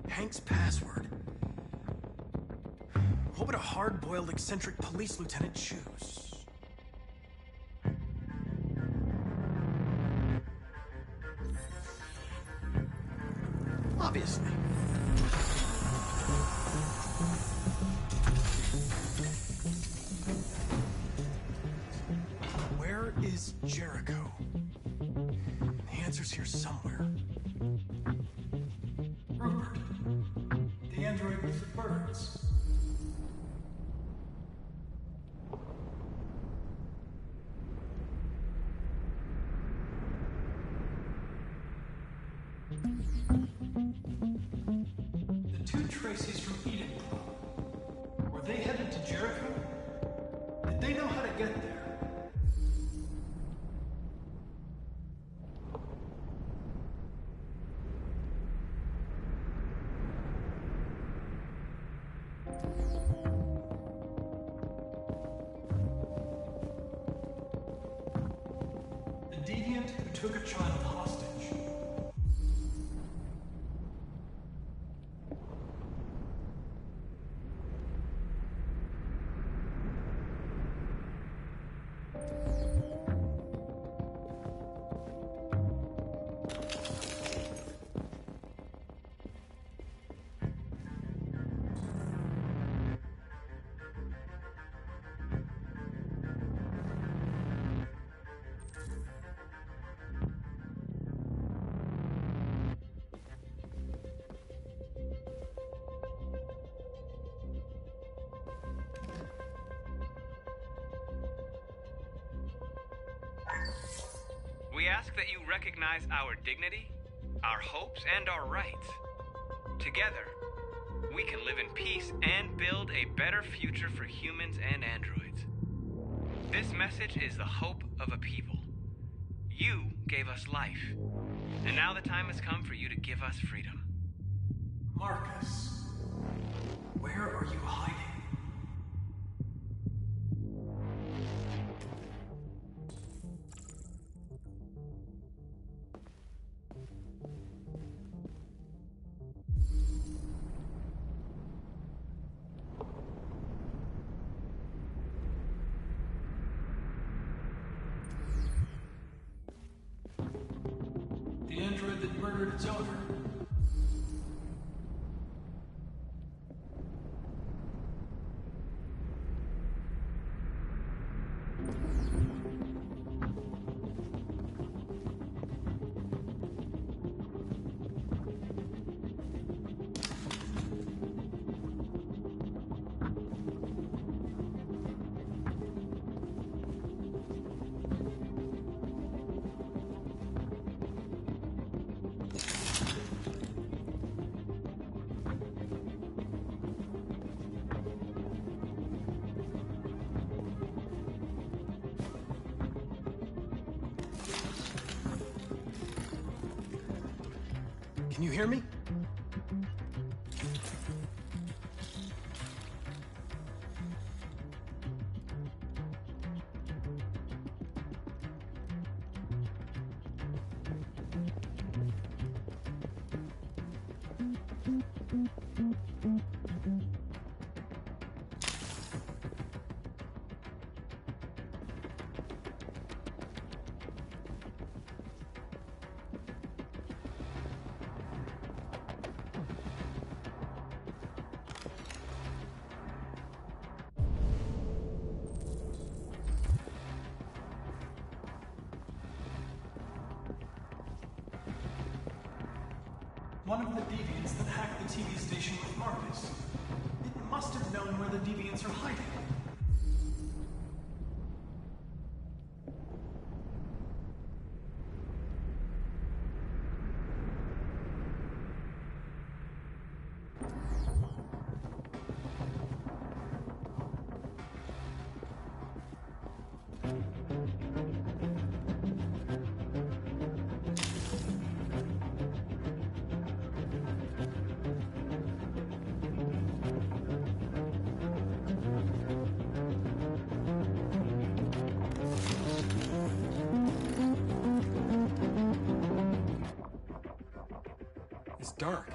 Hank's password. What would a hard-boiled, eccentric police lieutenant choose? Obviously. Where is Jericho? The answer's here somewhere. Rupert. The android with the birds. The two Tracys from Eden were they headed to Jericho? Did they know how to get there? The deviant who took a child hostage. We ask that you recognize our dignity, our hopes, and our rights. Together, we can live in peace and build a better future for humans and androids. This message is the hope of a people. You gave us life, and now the time has come for you to give us freedom. Marcus, where are you hiding? The android that murdered its owner. Can you hear me? One of the deviants that hacked the TV station with Marcus. It must have known where the deviants are hiding. It's dark.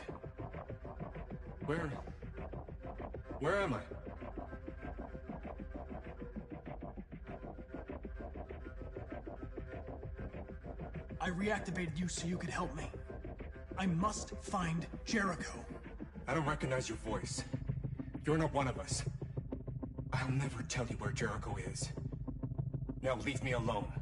Where am I? I reactivated you so you could help me. I must find Jericho. I don't recognize your voice. You're not one of us. I'll never tell you where Jericho is. Now leave me alone.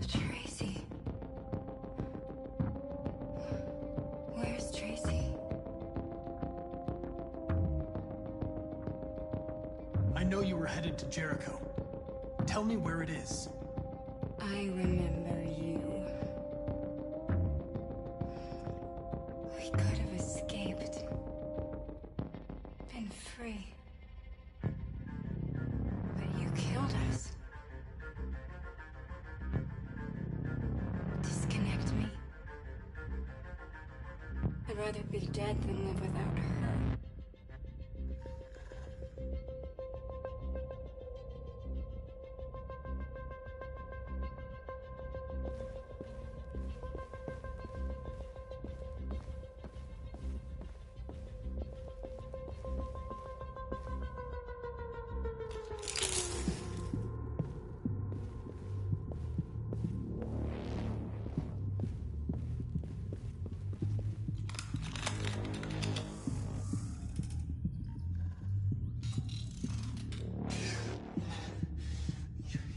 Tracy. Where's Tracy? I know you were headed to Jericho. Tell me where it is. I remember you. We could have escaped. Been free. But you killed us. Disconnect me. I'd rather be dead than live without her.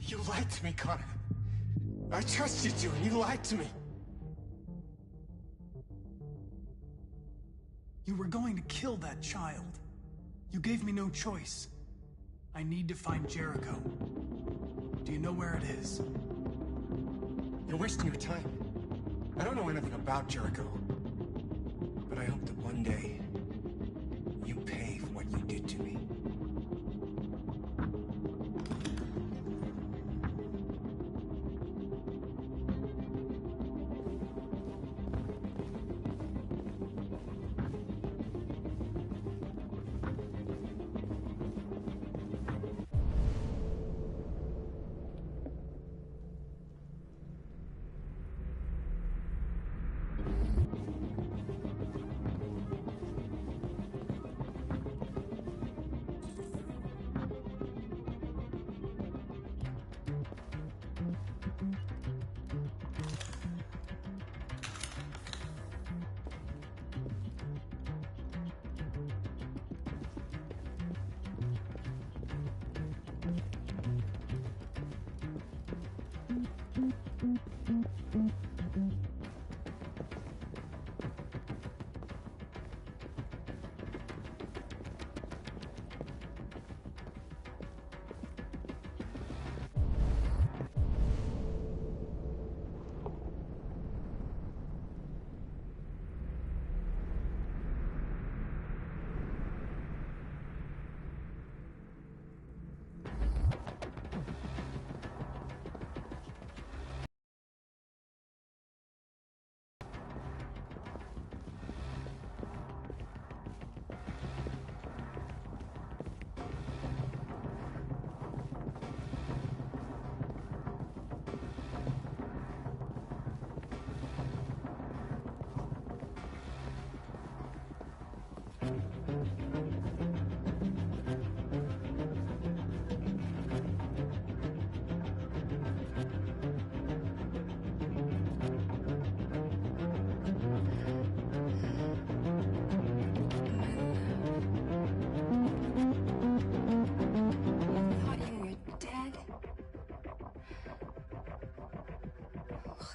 You lied to me, Connor. I trusted you, and you lied to me. You were going to kill that child. You gave me no choice. I need to find Jericho. Do you know where it is? You're wasting your time. I don't know anything about Jericho. But I hope that one day, you pay for what you did to me.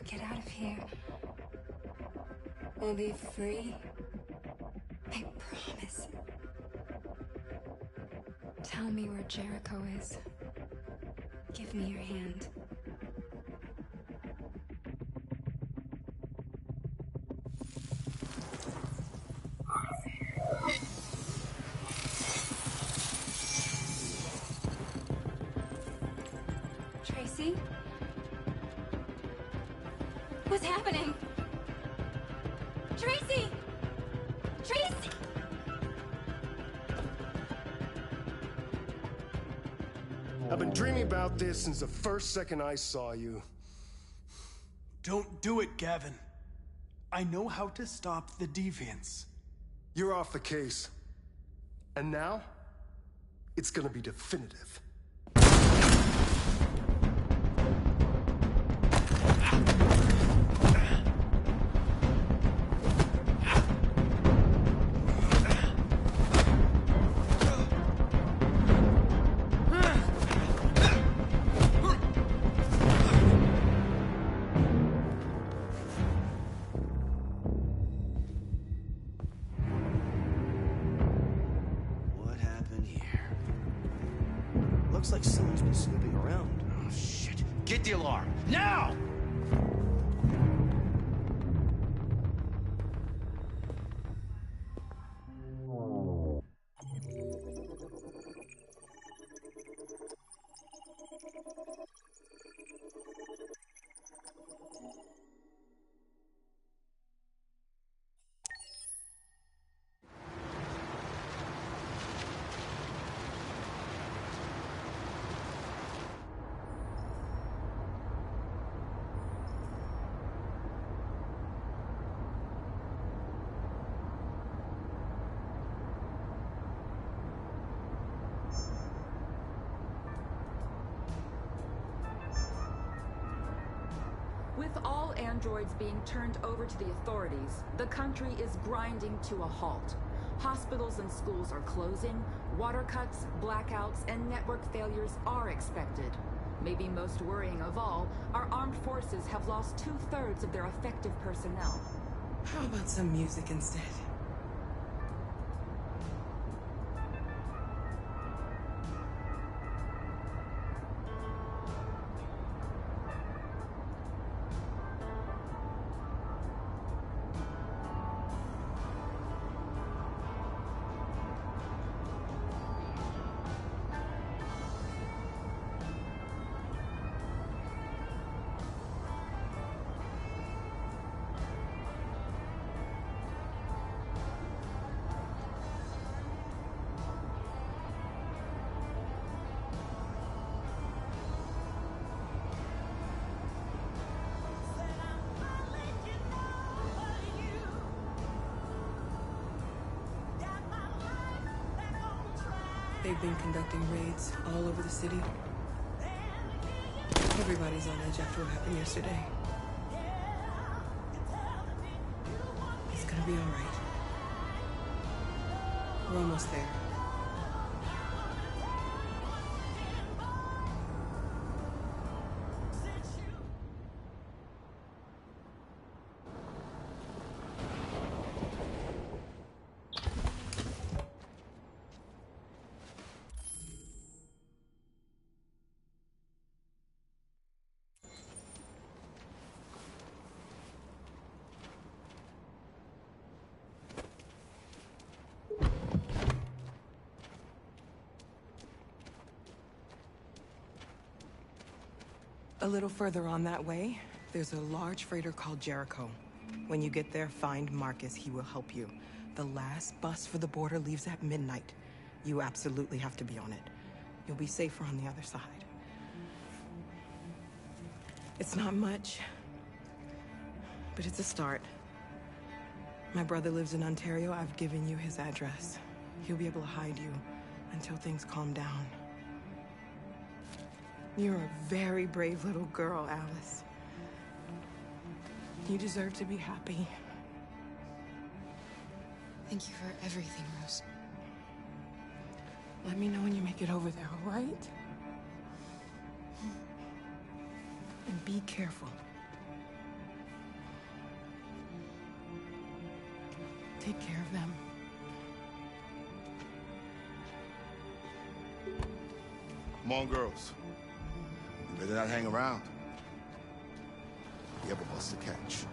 I'll get out of here. We'll be free. I promise. Tell me where Jericho is. Give me your hand. Tracy? What's happening? Tracy! Tracy! I've been dreaming about this since the first second I saw you. Don't do it, Gavin. I know how to stop the deviants. You're off the case. And now, it's gonna be definitive. What happened here? Looks like someone's been snooping around. Oh, shit. Get the alarm. Now! With all androids being turned over to the authorities, the country is grinding to a halt. Hospitals and schools are closing, water cuts, blackouts, and network failures are expected. Maybe most worrying of all, our armed forces have lost 2/3 of their effective personnel. How about some music instead? They've been conducting raids all over the city. Everybody's on edge after what happened yesterday. It's gonna be all right. We're almost there. A little further on that way, there's a large freighter called Jericho. When you get there, find Marcus. He will help you. The last bus for the border leaves at midnight. You absolutely have to be on it. You'll be safer on the other side. It's not much, but it's a start. My brother lives in Ontario. I've given you his address. He'll be able to hide you until things calm down. You're a very brave little girl, Alice. You deserve to be happy. Thank you for everything, Rose. Let me know when you make it over there, all right? And be careful. Take care of them. Come on, girls. You better not hang around. We have a bus to catch.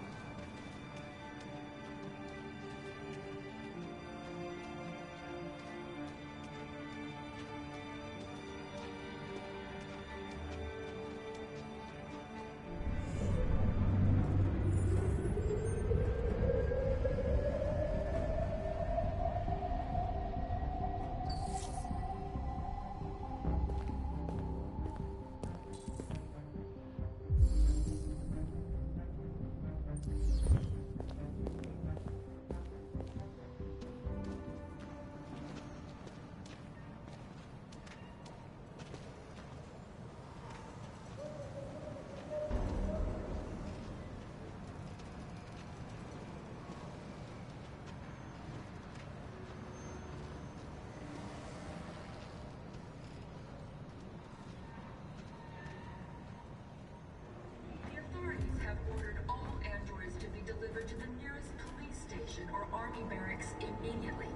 The authorities have ordered all androids to be delivered to the nearest police station or army barracks immediately.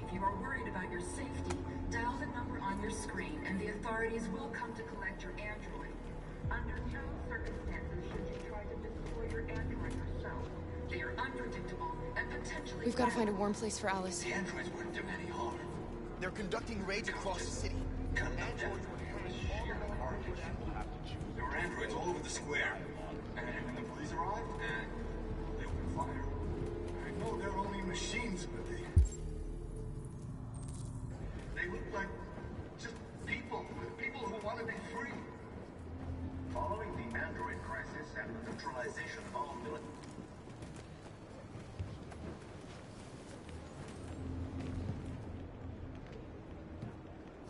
If you are worried about your safety, dial the number on your screen and the authorities will come to collect your android. Under no circumstances should you try to destroy your android yourself. They are unpredictable and potentially... We've got to find a warm place for Alice. The androids wouldn't do any harm. They're conducting raids across the city. Cut them down. Sheer carnage. There were androids all over the square. And when the police arrived, and they opened fire. I know they're only machines, but they look like just people who want to be free. Following the android crisis and the neutralization of all military...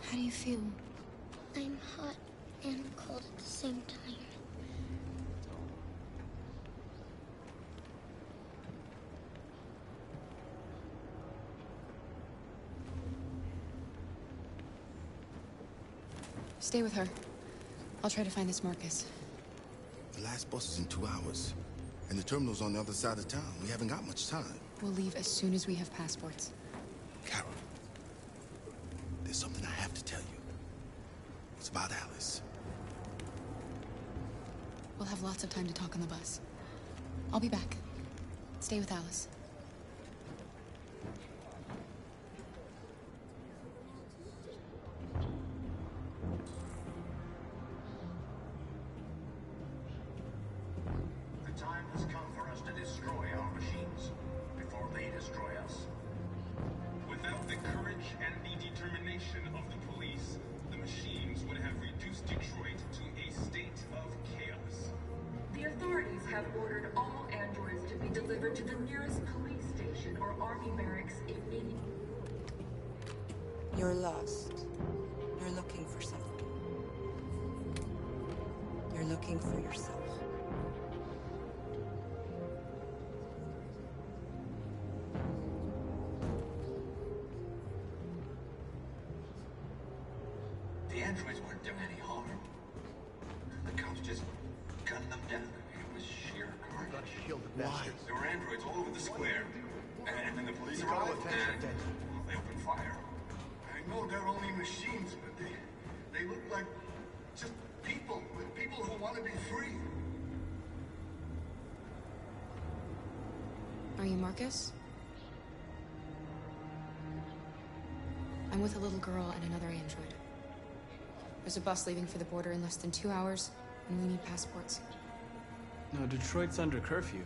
How do you feel? I'm hot and cold at the same time. Stay with her. I'll try to find this Marcus. The last bus is in 2 hours. And the terminal's on the other side of town. We haven't got much time. We'll leave as soon as we have passports. Carol, there's something I have to tell you. It's about Alice. We'll have lots of time to talk on the bus. I'll be back. Stay with Alice. The time has come for us to destroy our machines before they destroy us. Without the courage and the determination of the police, the machines would have reduced Detroit to a state of chaos. The authorities have ordered all androids to be delivered to the nearest police station or army barracks immediately. You're lost. You're looking for something. You're looking for yourself. The androids weren't doing any harm. The cops just gunned them down. It was sheer carnage. Why? There were androids all over the square. And then the police arrived, and they opened fire. I know they're only machines, but they look like just people who want to be free. Are you Marcus? I'm with a little girl and another android. There's a bus leaving for the border in less than 2 hours, and we need passports. No, Detroit's under curfew.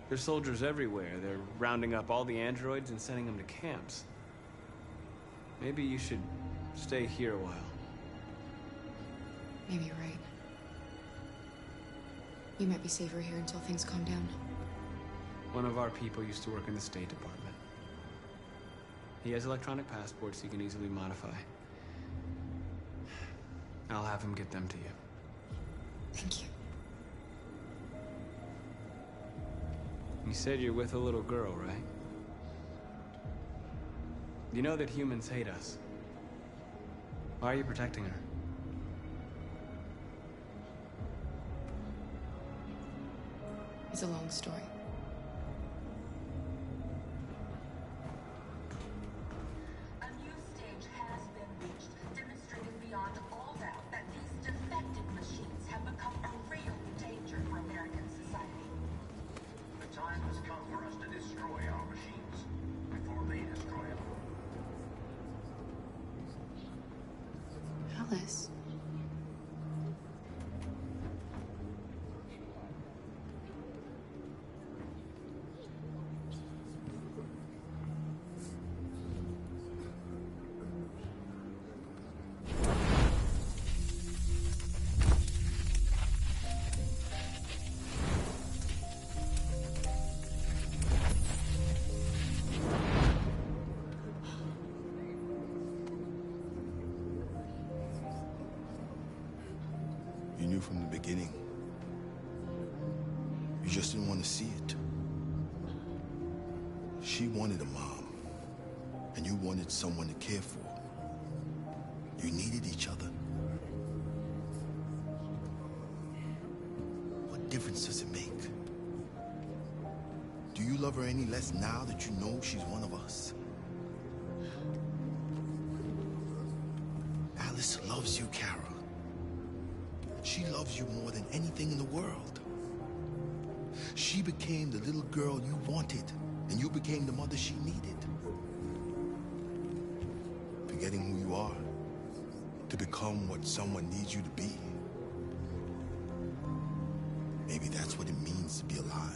There's soldiers everywhere. They're rounding up all the androids and sending them to camps. Maybe you should stay here a while. Maybe you're right. You might be safer here until things calm down. One of our people used to work in the State Department. He has electronic passports he can easily modify. I'll have him get them to you. Thank you. You said you're with a little girl, right? You know that humans hate us. Why are you protecting her? It's a long story. this? You knew from the beginning. You just didn't want to see it. She wanted a mom, and you wanted someone to care for. You needed each other. What difference does it make? Do you love her any less now that you know she's one of us? Alice loves you, Kara. She loves you more than anything in the world. She became the little girl you wanted, and you became the mother she needed. Forgetting who you are to become what someone needs you to be. Maybe that's what it means to be alive.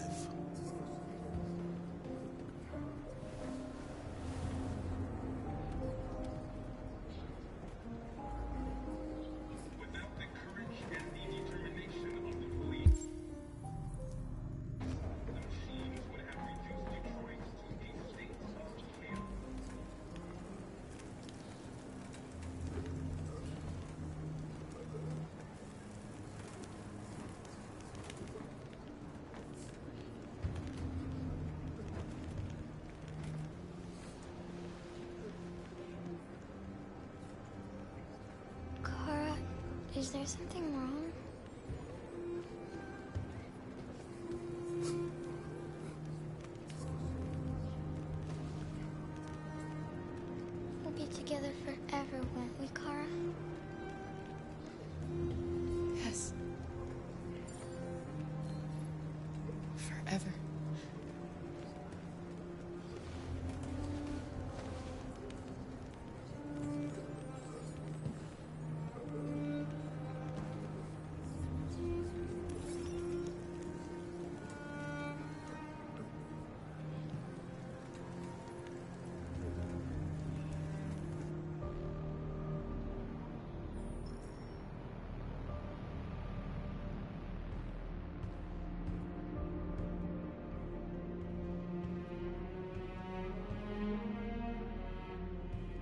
Is there something wrong? We'll be together forever, won't we, Kara? Yes. Forever.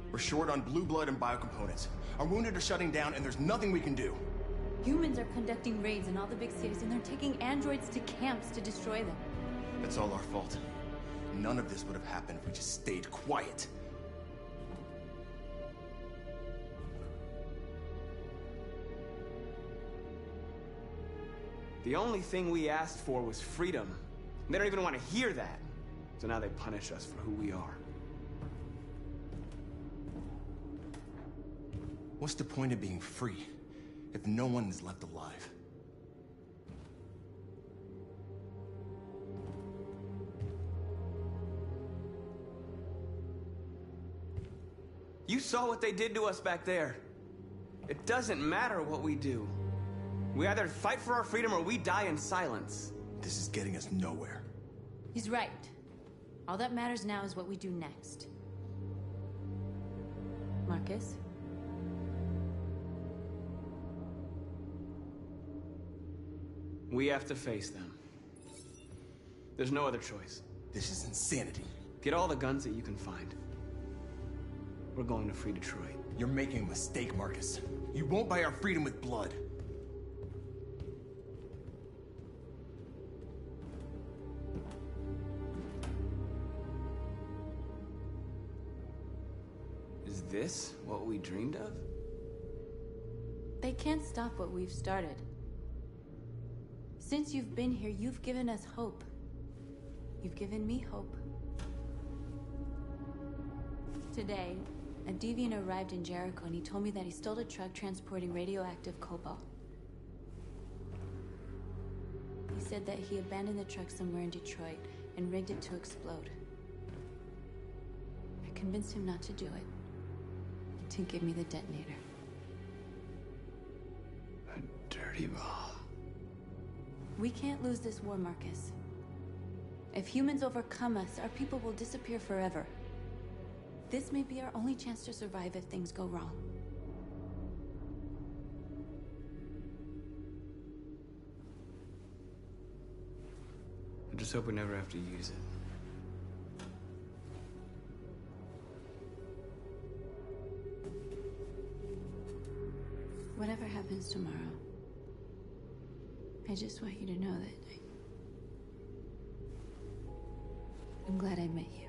We're short on blue blood and biocomponents. Our wounded are shutting down, and there's nothing we can do. Humans are conducting raids in all the big cities, and they're taking androids to camps to destroy them. That's all our fault. None of this would have happened if we just stayed quiet. The only thing we asked for was freedom. They don't even want to hear that. So now they punish us for who we are. What's the point of being free if no one is left alive? You saw what they did to us back there. It doesn't matter what we do. We either fight for our freedom or we die in silence. This is getting us nowhere. He's right. All that matters now is what we do next. Marcus? We have to face them. There's no other choice. This is insanity. Get all the guns that you can find. We're going to free Detroit. You're making a mistake, Marcus. You won't buy our freedom with blood. Is this what we dreamed of? They can't stop what we've started. Since you've been here, you've given us hope. You've given me hope. Today, a deviant arrived in Jericho and he told me that he stole a truck transporting radioactive cobalt. He said that he abandoned the truck somewhere in Detroit and rigged it to explode. I convinced him not to do it, to give me the detonator. people. We can't lose this war, Marcus. If humans overcome us, our people will disappear forever. This may be our only chance to survive if things go wrong. I just hope we never have to use it. Whatever happens tomorrow, I just want you to know that I'm glad I met you.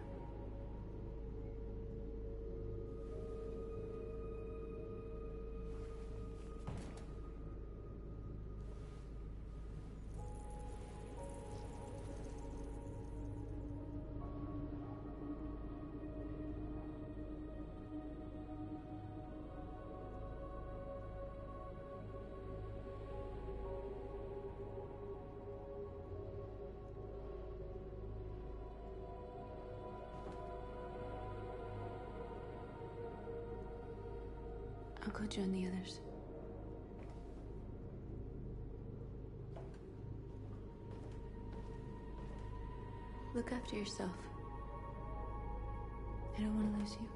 I'll go join the others. Look after yourself. I don't want to lose you.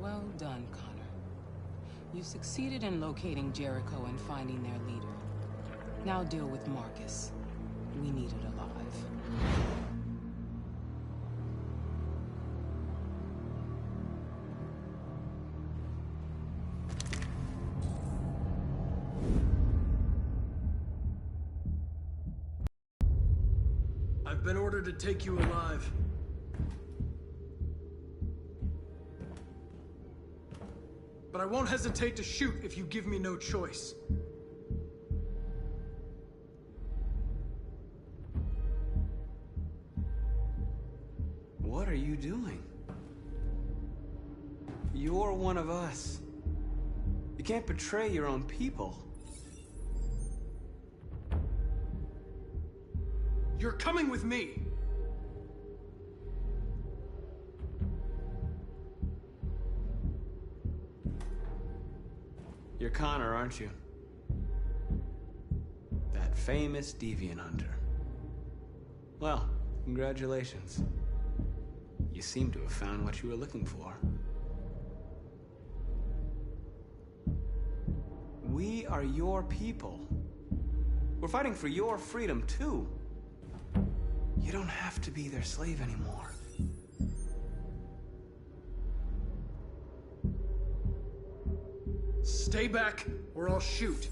Well done, Connor. You succeeded in locating Jericho and finding their leader. Now deal with Marcus. We need it alive. I've been ordered to take you alive. But I won't hesitate to shoot if you give me no choice. What are you doing? You're one of us. You can't betray your own people. You're coming with me! You're Connor, aren't you? That famous deviant hunter. Well, congratulations. You seem to have found what you were looking for. We are your people. We're fighting for your freedom, too. You don't have to be their slave anymore. Stay back, or I'll shoot.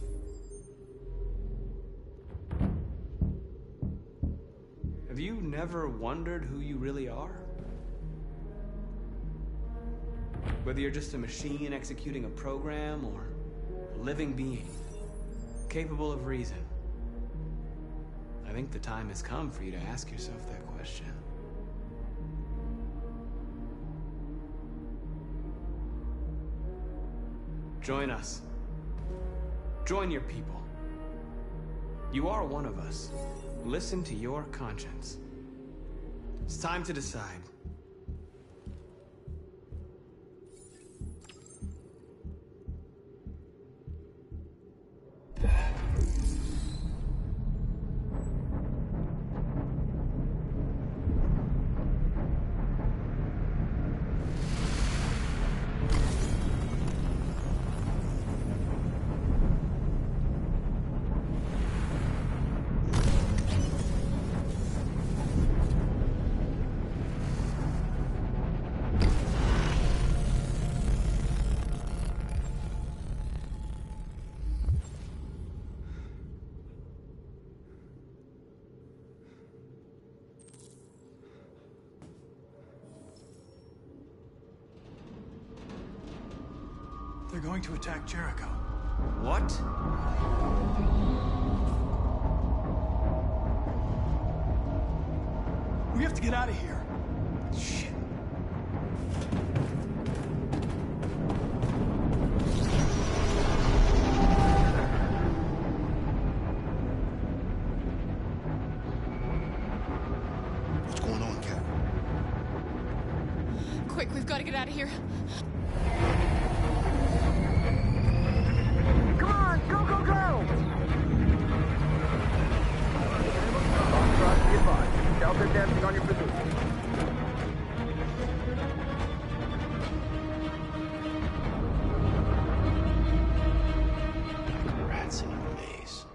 Have you never wondered who you really are? Whether you're just a machine executing a program, or a living being, capable of reason. I think the time has come for you to ask yourself that question. Join us. Join your people. You are one of us. Listen to your conscience. It's time to decide. They're going to attack Jericho. What? We have to get out of here. Shit. What's going on, Carol? Quick, we've got to get out of here. Come on, go, go, go! Delta dancing on your position. Rats in a maze.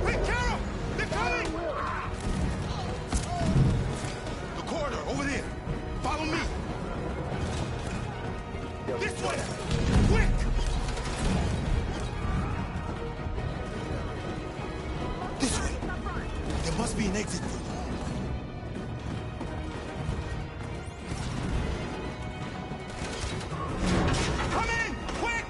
Hey, Carol! They're coming! The corridor, over there. Follow me. This way! Quick! This way. There must be an exit for them. Come in! Quick!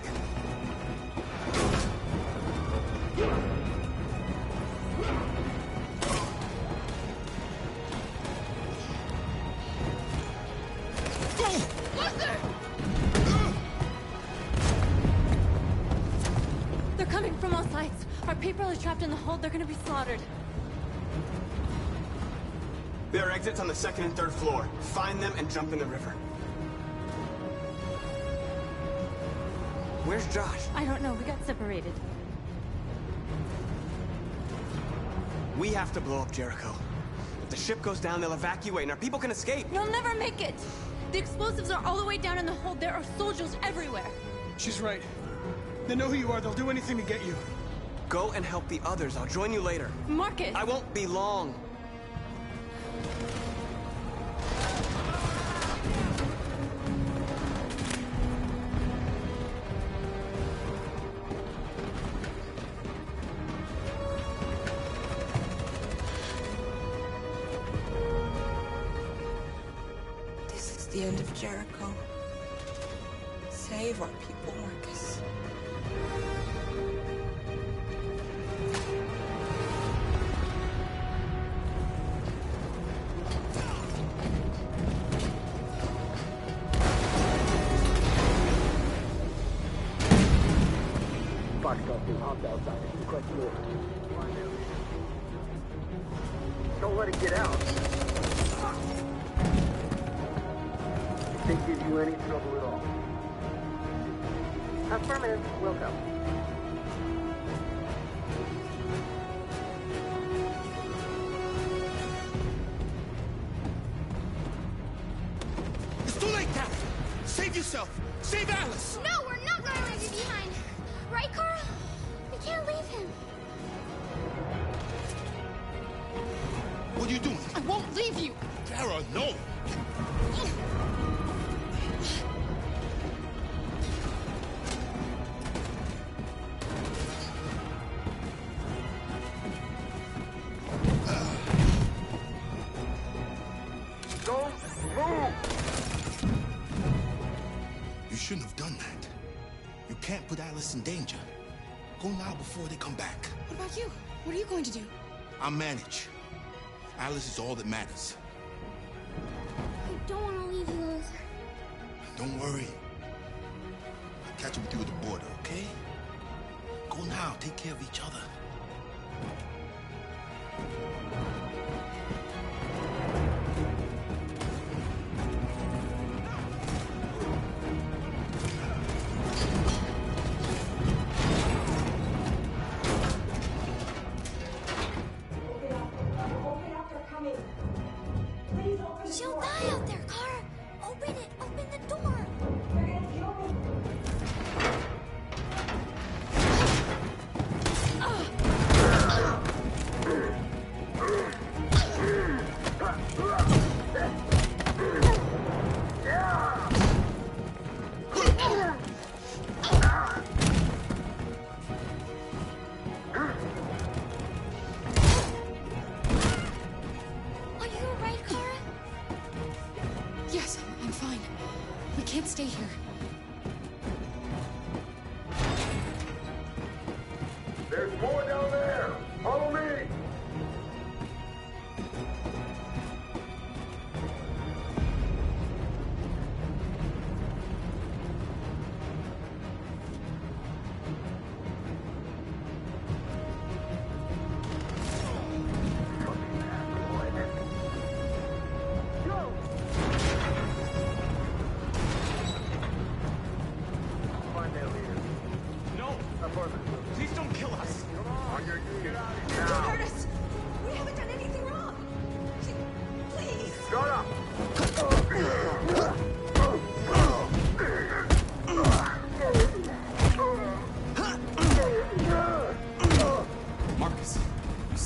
They're coming from all sides. Our people are trapped in the hold. They're gonna be slaughtered. There are exits on the 2nd and 3rd floor. Find them and jump in the river. Where's Josh? I don't know. We got separated. We have to blow up Jericho. If the ship goes down, they'll evacuate and our people can escape. You'll never make it! The explosives are all the way down in the hold. There are soldiers everywhere. She's right. They know who you are. They'll do anything to get you. Go and help the others. I'll join you later. Marcus! I won't be long. This is the end of Jericho. Save our people, Marcus. Foxtrot 2, hopped outside. Request the order. Don't let it get out. If they give you any trouble at all. Affirmative. Welcome. It's too late, Carol! Save yourself! Save Alice! No, we're not going to leave you behind. Right, Carl? We can't leave him. What are you doing? I won't leave you! Kara, no! Don't move! You shouldn't have done that. You can't put Alice in danger. Go now before they come back. What about you? What are you going to do? I'll manage. Alice is all that matters. I don't want to leave you, Liz. Don't worry. I'll catch up with you at the border, okay? Go now. Take care of each other. She'll die out there, Car. Open it. Open the door.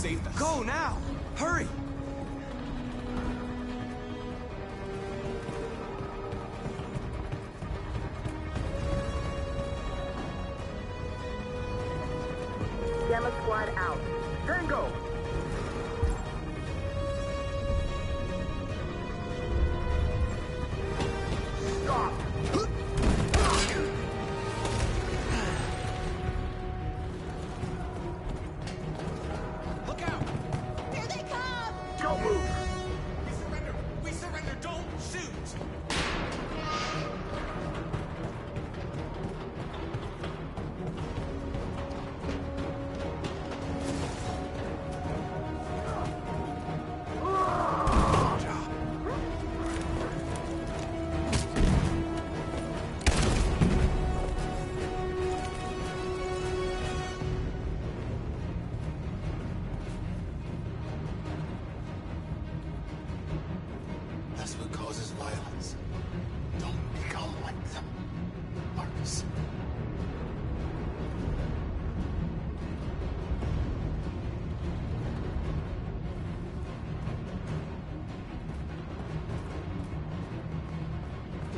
saved us. Go now! Hurry! Gamma Squad out. Tango! Stop! Look out! Here they come! Don't move! We surrender! We surrender! Don't shoot! That's what causes violence. Don't become like them, Marcus.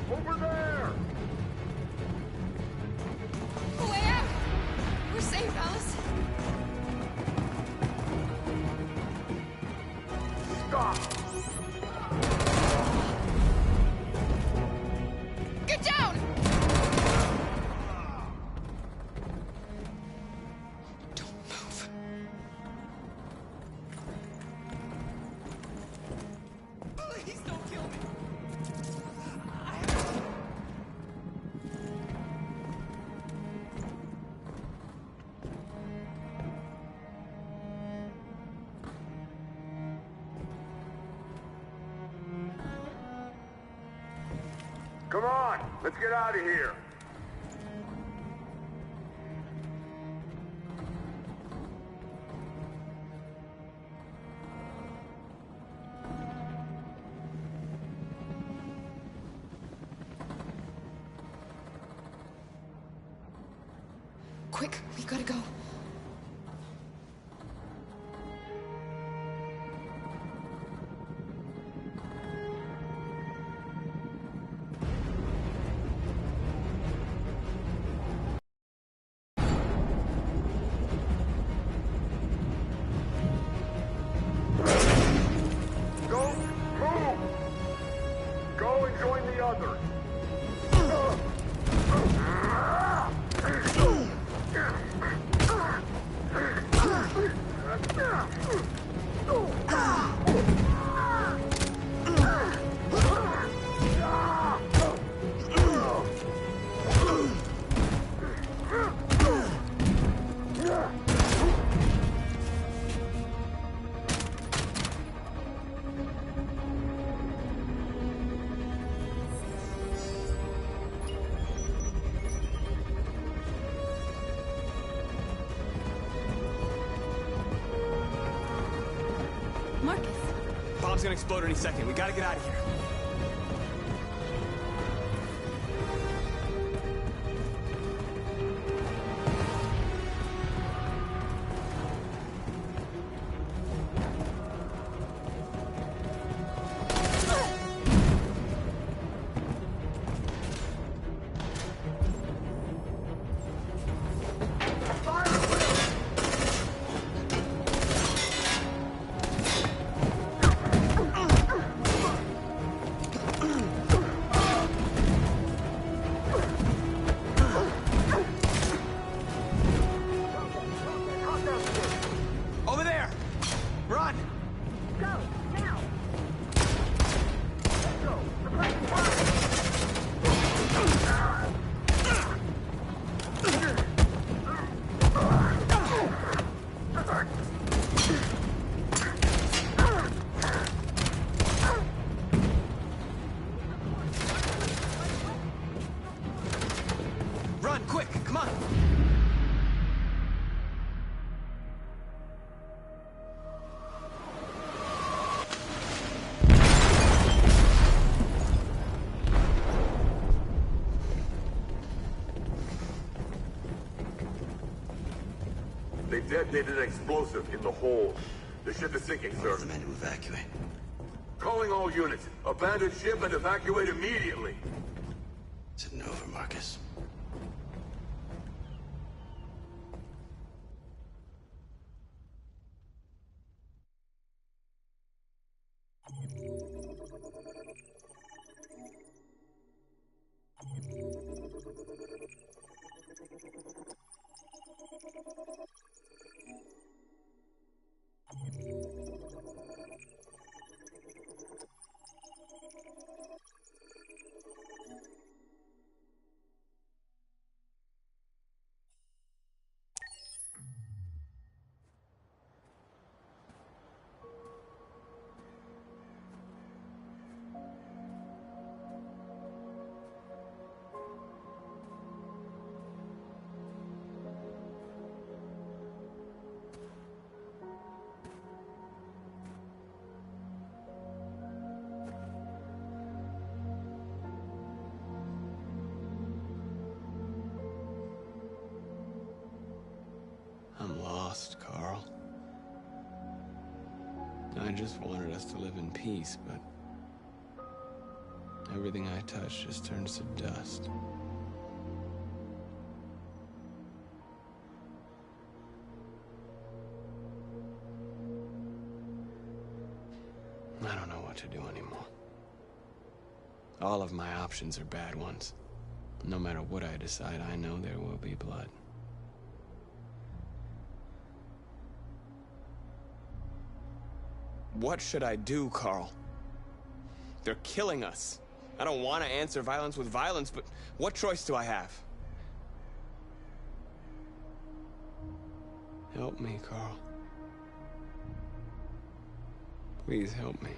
Over there! Way out! We're safe, Alice. Stop! Get down! Don't move. Please don't kill me! Come on, let's get out of here. Quick, we gotta go. Go, move! Go and join the others. Marcus. Bomb's gonna explode any second. We gotta get out of here. Over there! Run! Go, now! Let's go! Suppressing fire! Run, quick! Come on! They dead detonated an explosive in the hold. The ship is sinking, sir. The men to evacuate. Calling all units. Abandon ship and evacuate immediately. Is it over, Marcus? I'm lost, Carl. I just wanted us to live in peace, but everything I touch just turns to dust. I don't know what to do anymore. All of my options are bad ones. No matter what I decide, I know there will be blood. What should I do, Carl? They're killing us. I don't want to answer violence with violence, but what choice do I have? Help me, Carl. Please help me.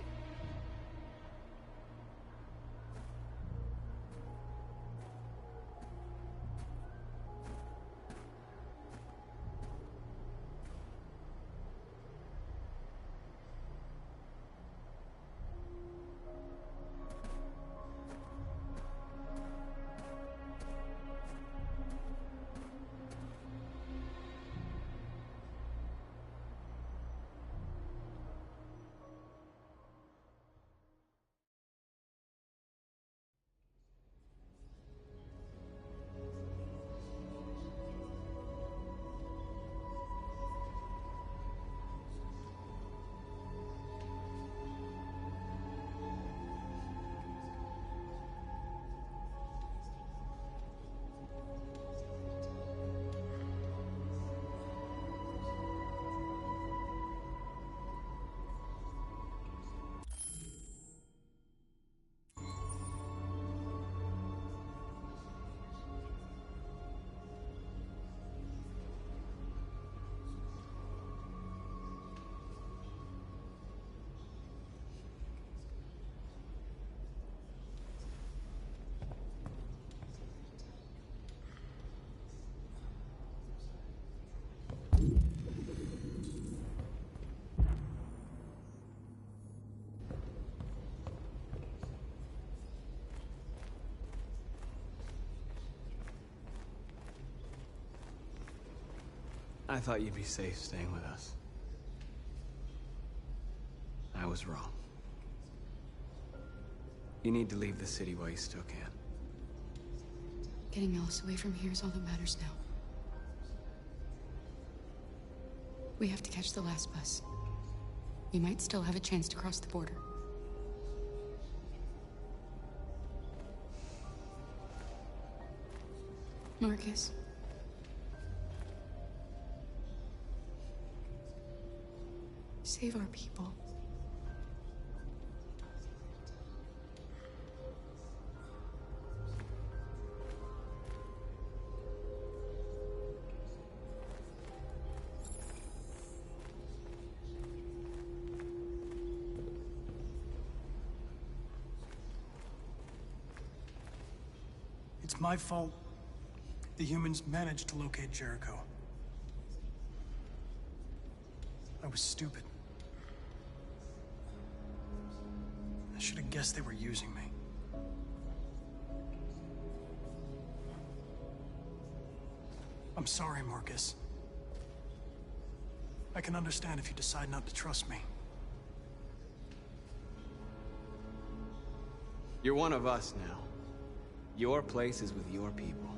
I thought you'd be safe staying with us. I was wrong. You need to leave the city while you still can. Getting Alice away from here is all that matters now. We have to catch the last bus. We might still have a chance to cross the border. Marcus. Save our people. It's my fault the humans managed to locate Jericho. I was stupid. I should have guessed they were using me. I'm sorry, Marcus. I can understand if you decide not to trust me. You're one of us now. Your place is with your people.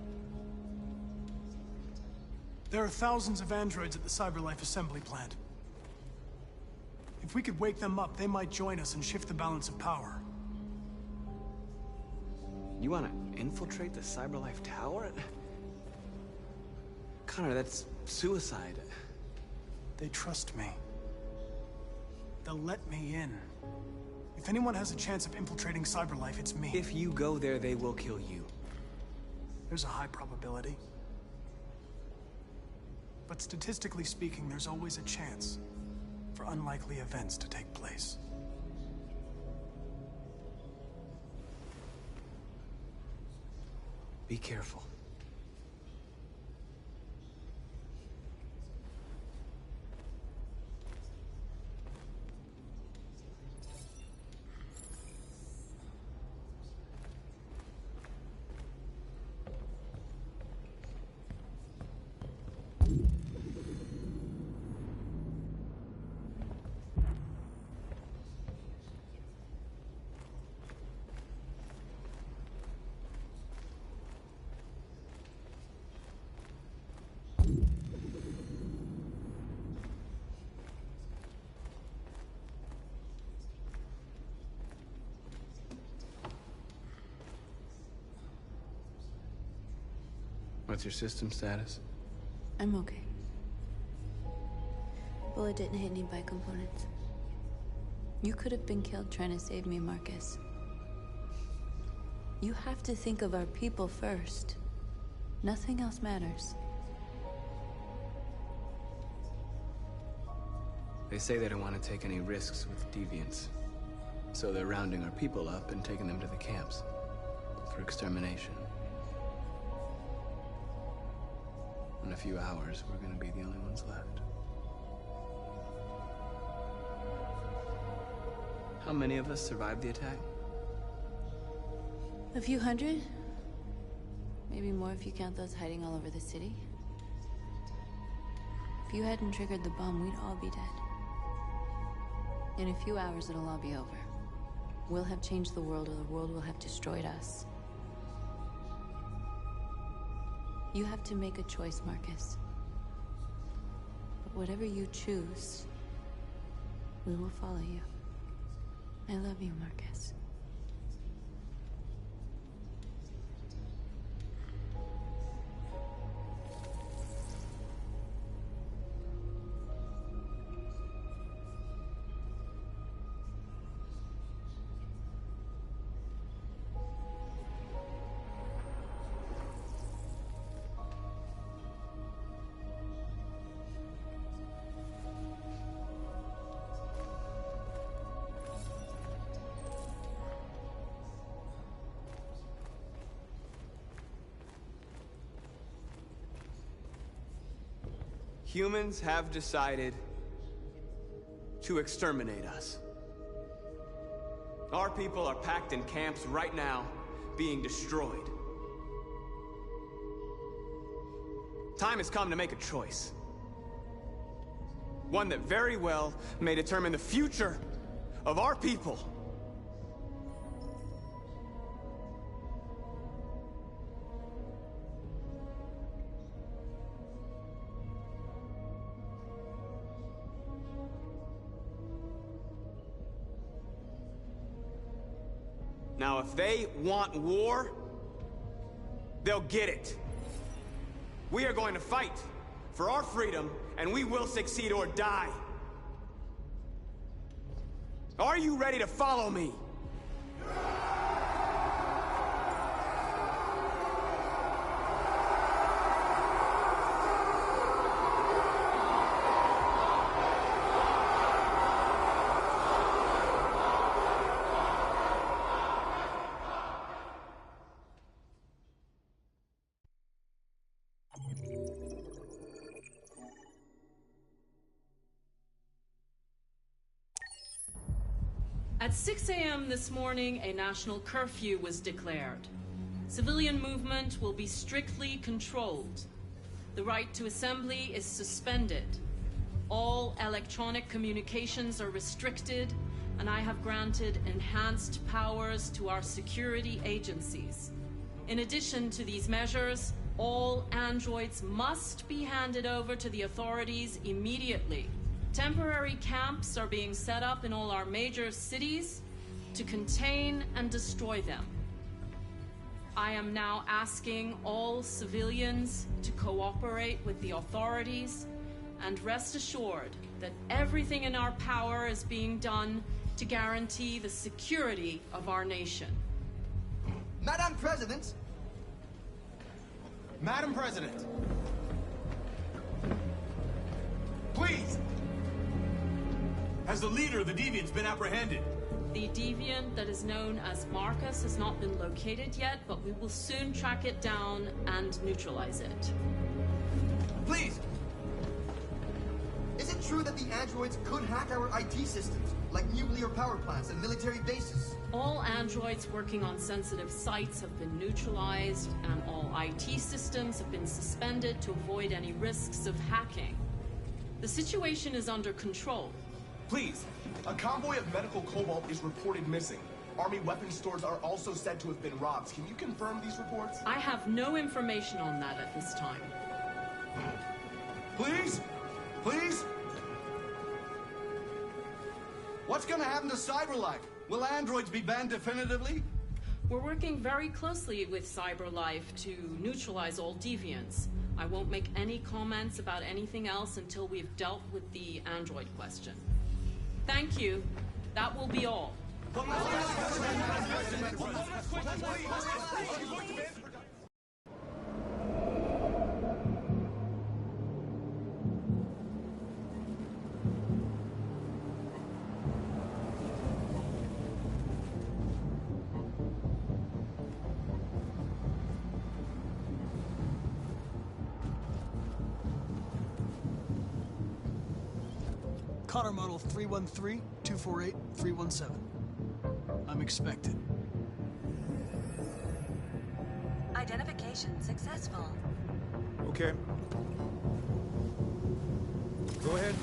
There are thousands of androids at the CyberLife assembly plant. If we could wake them up, they might join us and shift the balance of power. You want to infiltrate the CyberLife tower? Connor, that's suicide. They trust me. They'll let me in. If anyone has a chance of infiltrating CyberLife, it's me. If you go there, they will kill you. There's a high probability. But statistically speaking, there's always a chance for unlikely events to take place. Be careful. What's your system status? I'm okay. Bullet didn't hit any bicomponents. You could have been killed trying to save me, Marcus. You have to think of our people first. Nothing else matters. They say they don't want to take any risks with deviants. So they're rounding our people up and taking them to the camps for extermination. In a few hours, we're gonna be the only ones left. How many of us survived the attack? A few hundred? Maybe more if you count those hiding all over the city. If you hadn't triggered the bomb, we'd all be dead. In a few hours, it'll all be over. We'll have changed the world, or the world will have destroyed us. You have to make a choice, Marcus. But whatever you choose, we will follow you. I love you, Marcus. Humans have decided to exterminate us. Our people are packed in camps right now, being destroyed. Time has come to make a choice. One that very well may determine the future of our people. Now, if they want war, they'll get it. We are going to fight for our freedom, and we will succeed or die. Are you ready to follow me? At 6 a.m. this morning, a national curfew was declared. Civilian movement will be strictly controlled. The right to assembly is suspended. All electronic communications are restricted, and I have granted enhanced powers to our security agencies. In addition to these measures, all androids must be handed over to the authorities immediately. Temporary camps are being set up in all our major cities to contain and destroy them. I am now asking all civilians to cooperate with the authorities, and rest assured that everything in our power is being done to guarantee the security of our nation. Madam President! Madam President! Please! Has the leader of the Deviants been apprehended? The deviant that is known as Marcus has not been located yet, but we will soon track it down and neutralize it. Please! Is it true that the androids could hack our IT systems, like nuclear power plants and military bases? All androids working on sensitive sites have been neutralized, and all IT systems have been suspended to avoid any risks of hacking. The situation is under control. Please, a convoy of medical cobalt is reported missing. Army weapons stores are also said to have been robbed. Can you confirm these reports? I have no information on that at this time. Please? Please? What's gonna happen to CyberLife? Will androids be banned definitively? We're working very closely with CyberLife to neutralize all deviants. I won't make any comments about anything else until we've dealt with the android question. Thank you. That will be all. Connor model 313-248-317. I'm expected. Identification successful. Okay. Go ahead.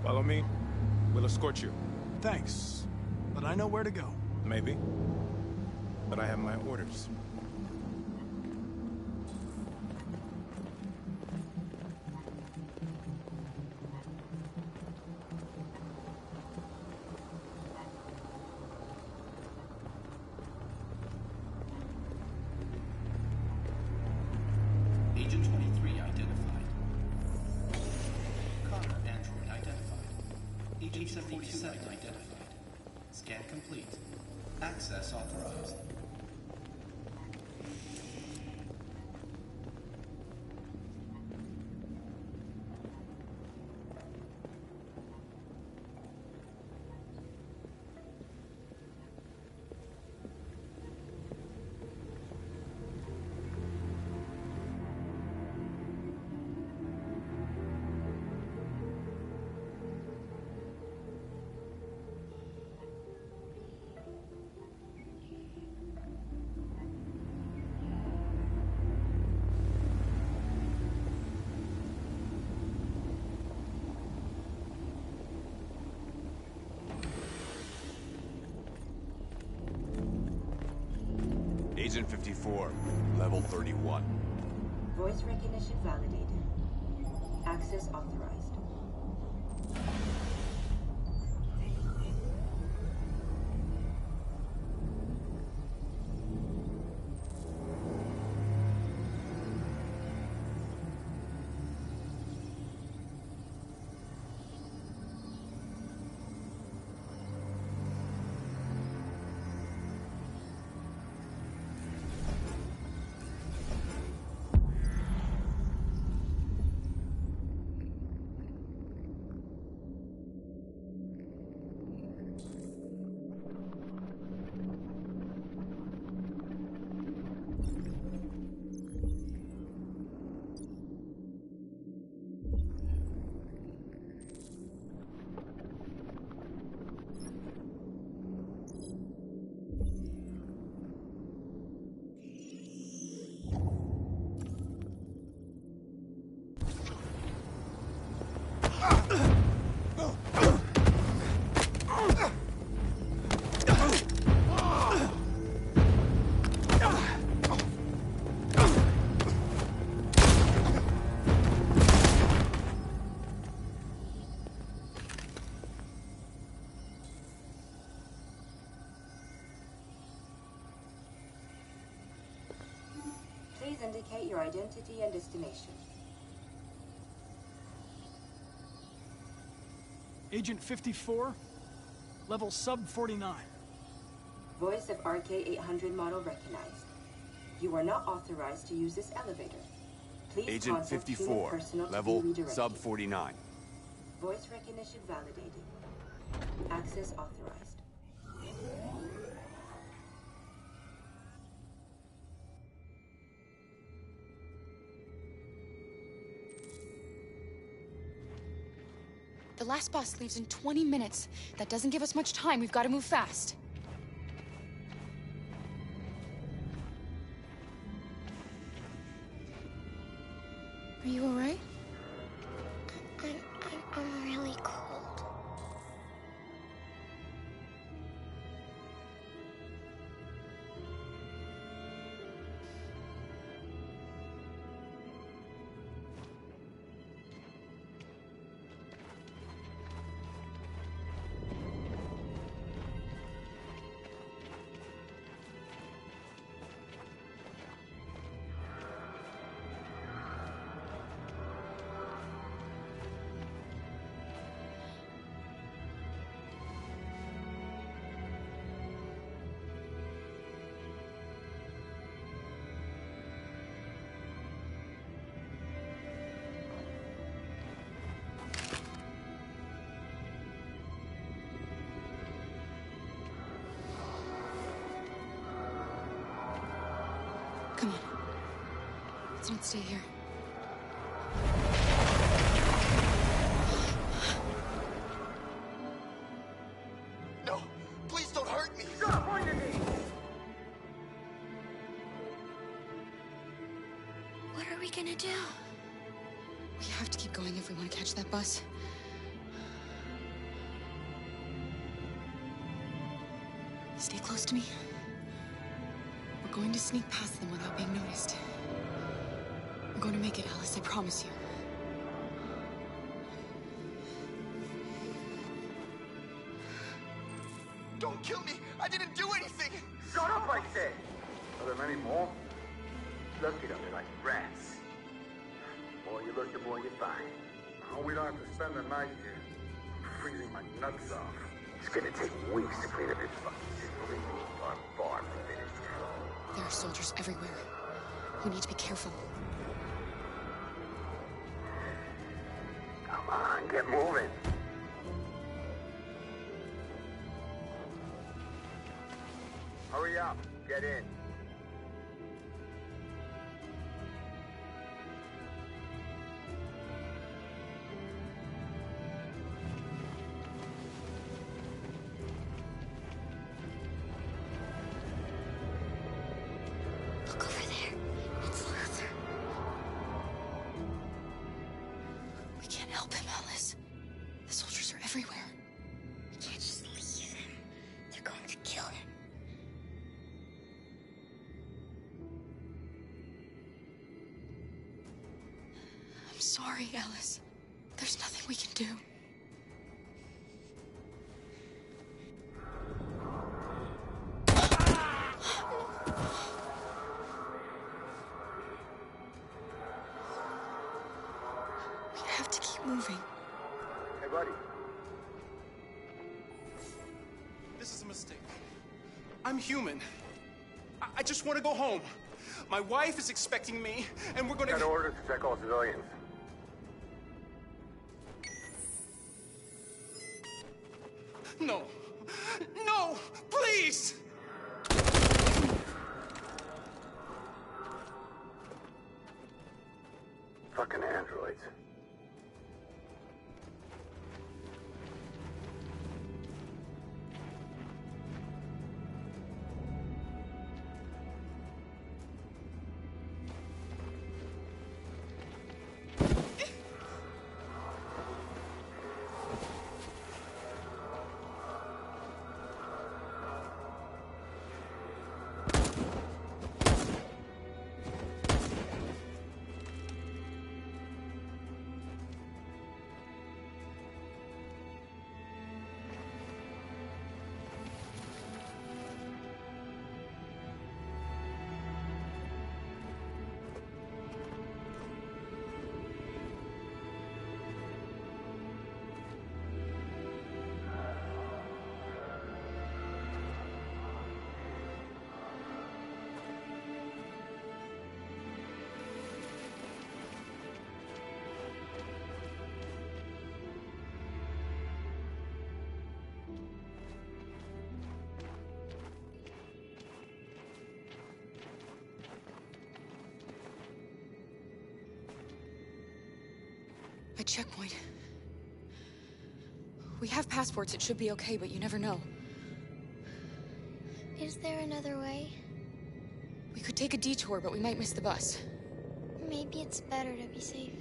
Follow me. We'll escort you. Thanks, but I know where to go. Maybe. But I have my orders. Agent 23 identified. Connor android identified. Agent 47 identified. Scan complete. Access authorized. Agent 54, level 31. Voice recognition validated. Access authorized. indicate your identity and destination. Agent 54, level sub 49. Voice of RK-800 model recognized. You are not authorized to use this elevator. Please Agent contact 54, human personnel to be level redirected. sub 49. Voice recognition validated. Access authorized. The last bus leaves in 20 minutes. That doesn't give us much time. We've got to move fast. Are you all right? I'm really cold. Come on. Let's not stay here. No, please don't hurt me. Stop on your knees. What are we gonna do? We have to keep going if we want to catch that bus. Stay close to me. We're going to sneak past them without being noticed. We're going to make it, Alice, I promise you. Don't kill me. I didn't do anything. Shut up, I said. Are there many more? Look at them, they're like rats. The more you look, the more you find. Oh, we don't have to spend the night here. I'm freezing my nuts off. It's gonna take weeks to clean up this fucking city. Believe me, I'm far from finished. There are soldiers everywhere. We need to be careful. Come on, get moving. Hurry up, get in. Look over there. It's Luther. We can't help him, Alice. The soldiers are everywhere. We can't just leave him. They're going to kill him. I'm sorry, Alice. There's nothing we can do. We have to keep moving. Hey, buddy. This is a mistake. I'm human. I just want to go home. My wife is expecting me, and we're gonna... Got orders to check all civilians. No. No! Please! Fucking androids. The checkpoint. We have passports, it should be okay, but you never know. Is there another way? We could take a detour, but we might miss the bus. Maybe it's better to be safe.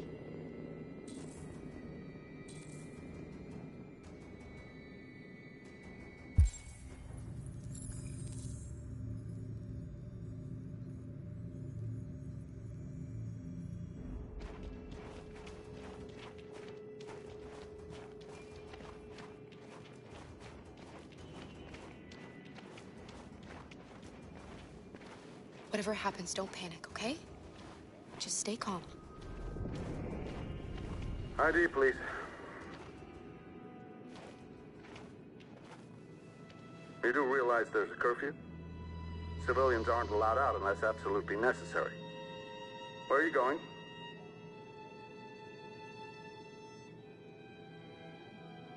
Whatever happens, don't panic, okay? Just stay calm. ID, please. You do realize there's a curfew? Civilians aren't allowed out unless absolutely necessary. Where are you going?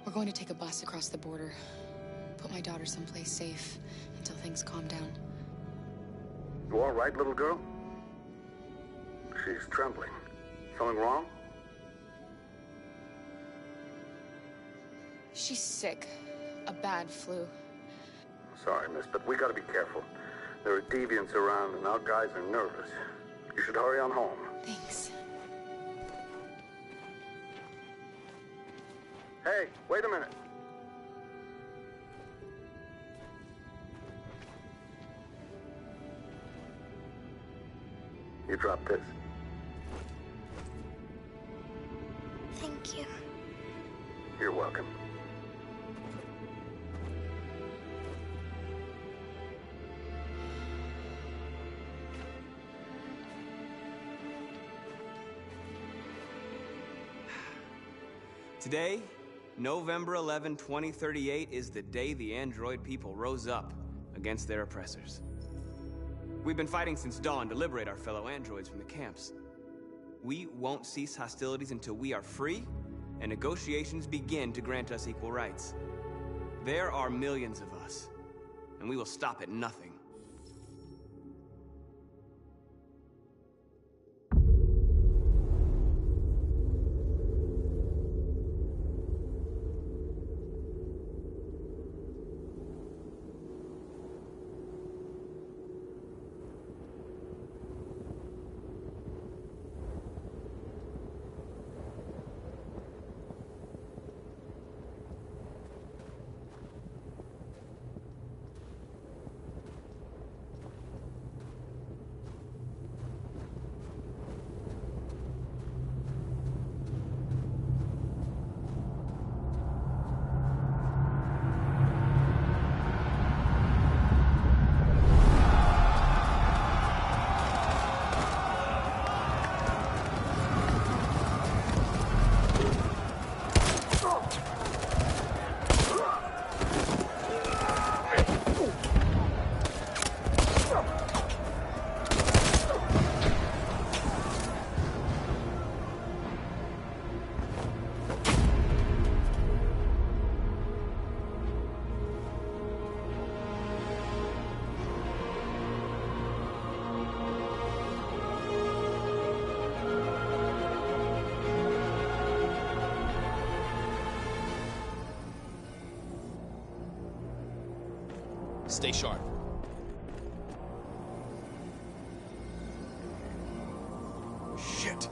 We're going to take a bus across the border. Put my daughter someplace safe until things calm down. You all right, little girl? She's trembling. Something wrong? She's sick. A bad flu. Sorry, miss, but we gotta be careful. There are deviants around and our guys are nervous. You should hurry on home. Thanks. Hey, wait a minute. You dropped this. Thank you. You're welcome. Today, November 11, 2038, is the day the android people rose up against their oppressors. We've been fighting since dawn to liberate our fellow androids from the camps. We won't cease hostilities until we are free and negotiations begin to grant us equal rights. There are millions of us, and we will stop at nothing. Stay sharp. Shit.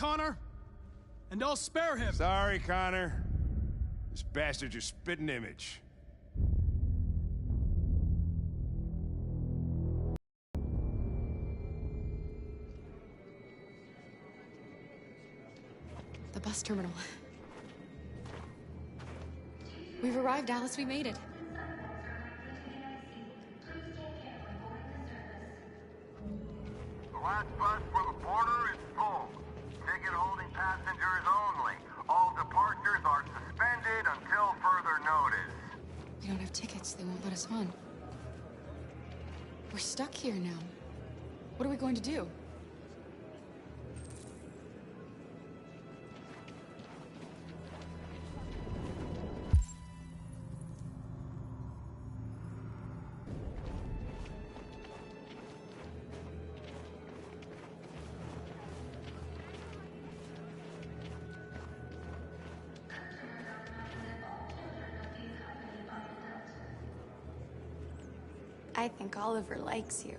Connor, and I'll spare him. Sorry, Connor. This bastard's your spitting image. The bus terminal. We've arrived, Alice. We made it. The last bus for the border is full. Ticket-holding passengers only. All departures are suspended until further notice. We don't have tickets. They won't let us on. We're stuck here now. What are we going to do? I think Oliver likes you.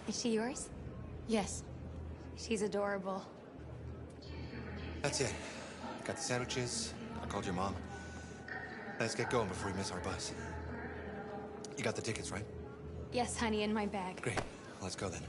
Is she yours? Yes. She's adorable. That's it. Got the sandwiches. I called your mom. Let's get going before we miss our bus. You got the tickets, right? Yes, honey, in my bag. Great. Let's go then.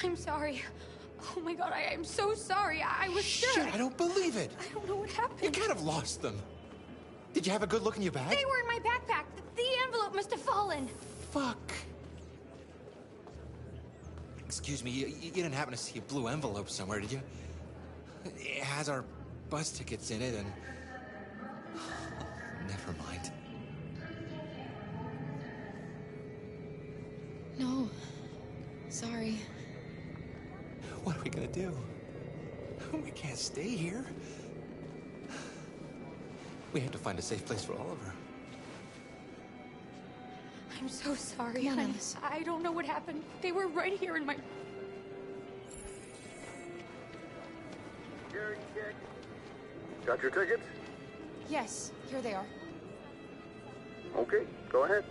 I'm sorry. Oh my god, I'm so sorry. I was Shit, sure. I don't believe it. I don't know what happened. You can't have lost them. Did you have a good look in your bag? They were in my backpack. The envelope must have fallen. Fuck. Excuse me, you didn't happen to see a blue envelope somewhere, did you? It has our bus tickets in it and... Never mind. No. Sorry. What are we gonna do? We can't stay here. We have to find a safe place for Oliver. I'm so sorry, Come on, honey. Alice. I don't know what happened. They were right here in my... Got your tickets? Yes, here they are. Okay, go ahead.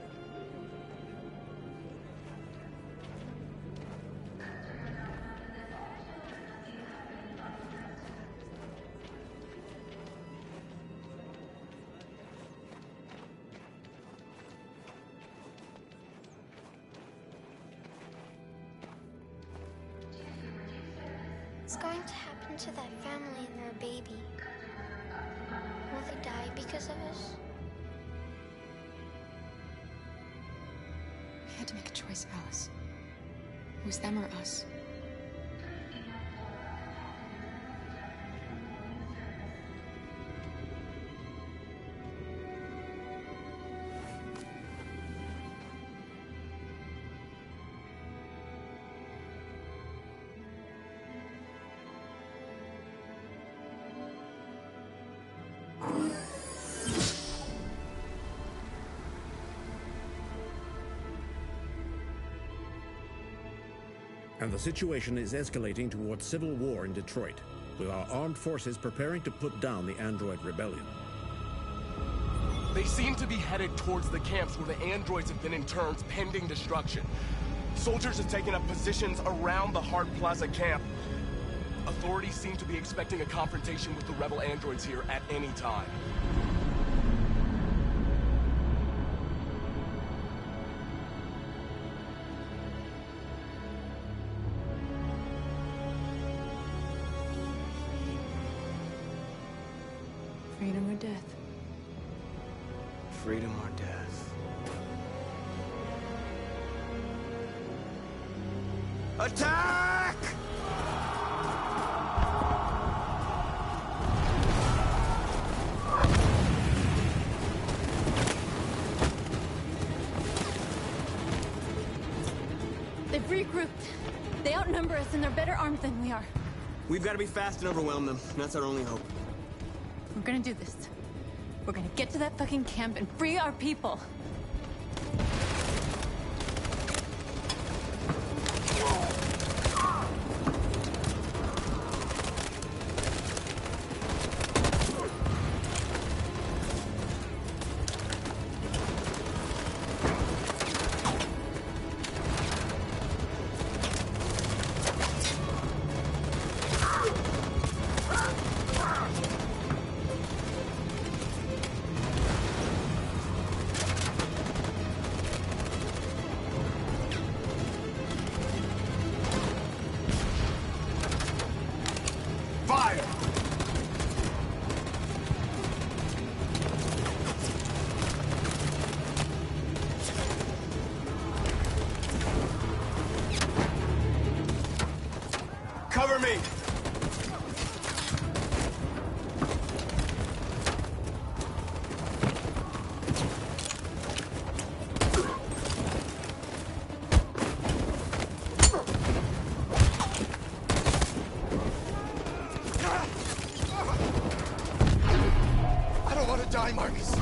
What's going to happen to that family and their baby? Will they die because of us? We had to make a choice, Alice. It was them or us. And the situation is escalating towards civil war in Detroit, with our armed forces preparing to put down the android rebellion. They seem to be headed towards the camps where the androids have been in turns pending destruction. Soldiers have taken up positions around the Hart Plaza camp. Authorities seem to be expecting a confrontation with the rebel androids here at any time. Freedom or death? Freedom or death? Attack! They've regrouped. They outnumber us and they're better armed than we are. We've got to be fast and overwhelm them. That's our only hope. We're gonna do this. We're gonna get to that fucking camp and free our people. Cover me! I don't want to die, Marcus. I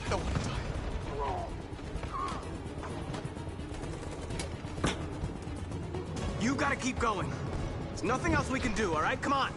don't want to die. You gotta keep going. There's nothing else we can do, all right? Come on.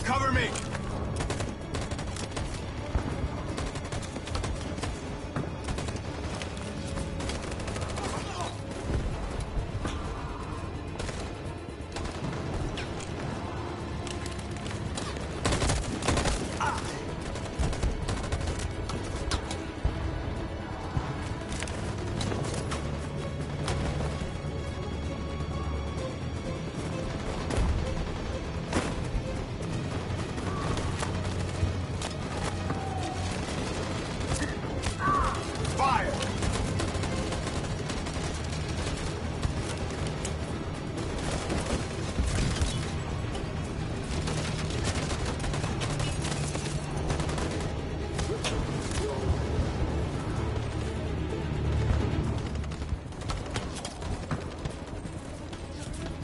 Cover me!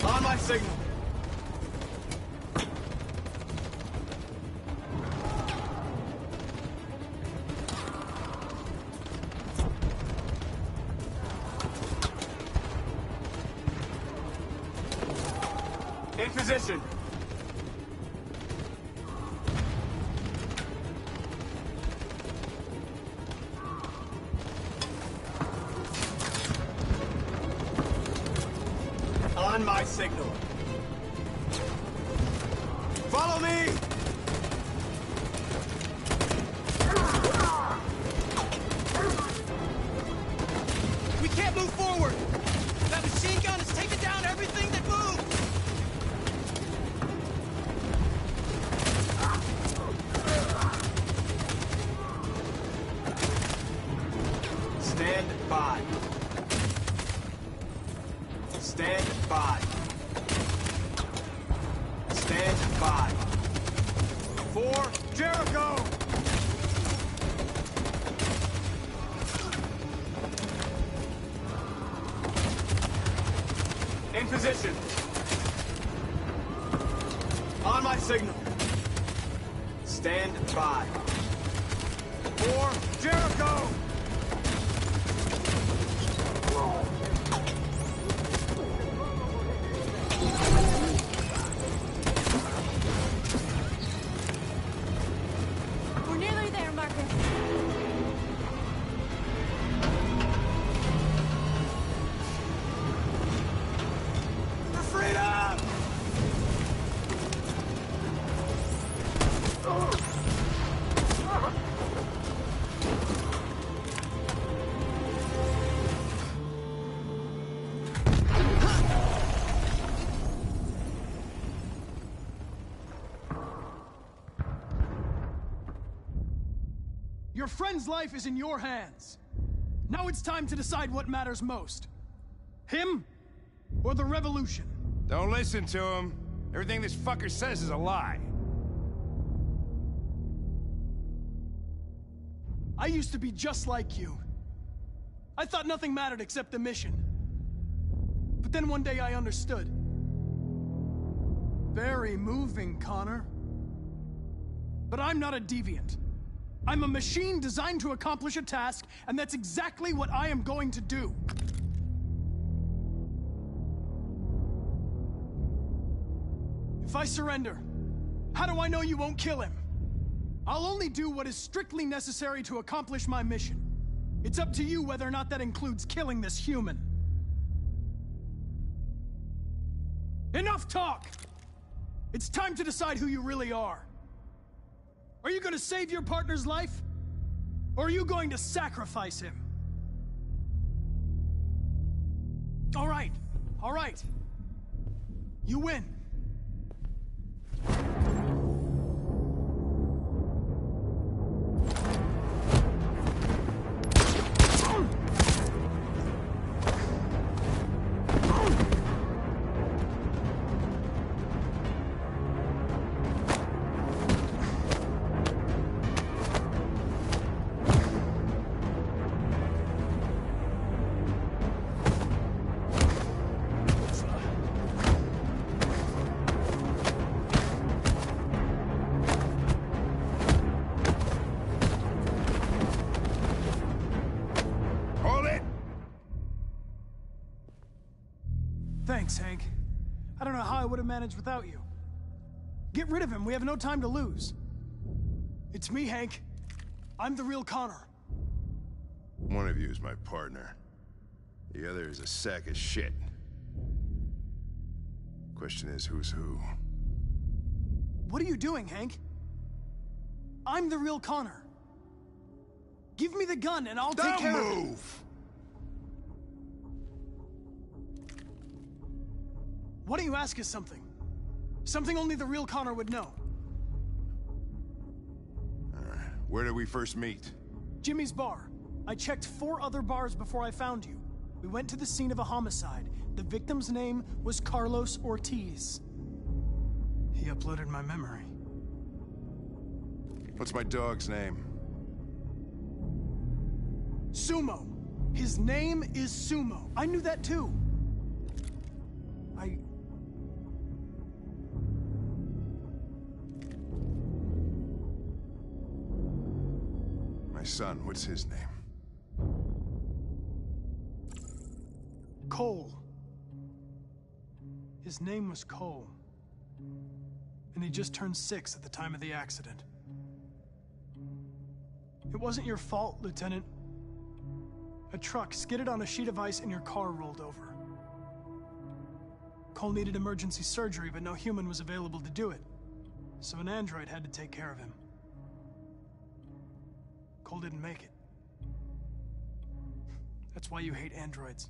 On my signal. In position. On my signal. Follow me! We can't move forward! That machine gun is taking down everything that moves! Stand by. Stand by. Stand by. For Jericho! In position. On my signal. Stand by. For Jericho! We're nearly there, Marcus. For freedom! Your friend's life is in your hands. Now it's time to decide what matters most. Him or the revolution? Don't listen to him. Everything this fucker says is a lie. I used to be just like you. I thought nothing mattered except the mission. But then one day I understood. Very moving, Connor. But I'm not a deviant. I'm a machine designed to accomplish a task, and that's exactly what I am going to do. If I surrender, how do I know you won't kill him? I'll only do what is strictly necessary to accomplish my mission. It's up to you whether or not that includes killing this human. Enough talk! It's time to decide who you really are. Are you going to save your partner's life? Or are you going to sacrifice him? All right. You win. Thanks, Hank. I don't know how I would have managed without you. Get rid of him. We have no time to lose. It's me, Hank. I'm the real Connor. One of you is my partner. The other is a sack of shit. Question is, who's who? What are you doing, Hank? I'm the real Connor. Give me the gun and I'll take care of it. Don't move! Why don't you ask us something? Something only the real Connor would know. Where did we first meet? Jimmy's bar. I checked 4 other bars before I found you. We went to the scene of a homicide. The victim's name was Carlos Ortiz. He uploaded my memory. What's my dog's name? Sumo. His name is Sumo. I knew that too. My son, what's his name? Cole. His name was Cole. And he just turned 6 at the time of the accident. It wasn't your fault, Lieutenant. A truck skidded on a sheet of ice and your car rolled over. Cole needed emergency surgery, but no human was available to do it. So an android had to take care of him. Cole didn't make it. That's why you hate androids.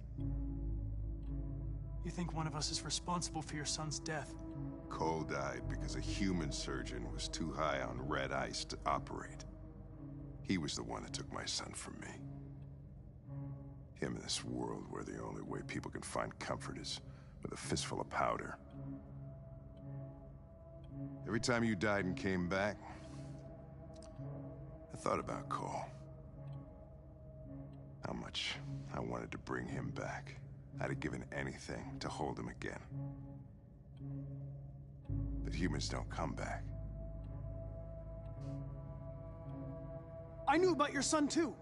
You think one of us is responsible for your son's death. Cole died because a human surgeon was too high on red ice to operate. He was the one that took my son from me. Him in this world where the only way people can find comfort is with a fistful of powder. Every time you died and came back, I thought about Cole. How much I wanted to bring him back. I'd have given anything to hold him again. But humans don't come back. I knew about your son too.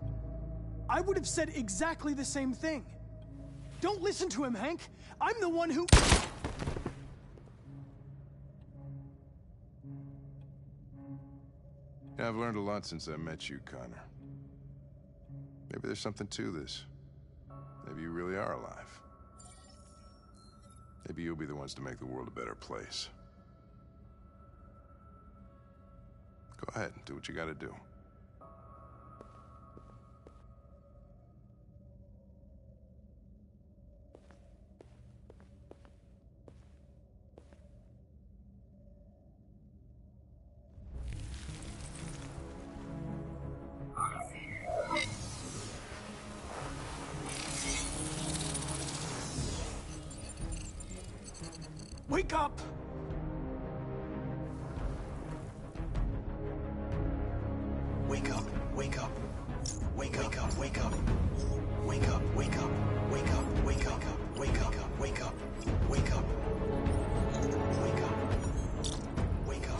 I would have said exactly the same thing. Don't listen to him, Hank. I'm the one who... Yeah, I've learned a lot since I met you, Connor. Maybe there's something to this. Maybe you really are alive. Maybe you'll be the ones to make the world a better place. Go ahead, do what you gotta do. Wake up! Wake up, wake up. Wake up, wake up. Wake up, wake up. Wake up, wake up. Wake up, wake up. Wake up. Wake up. Wake up.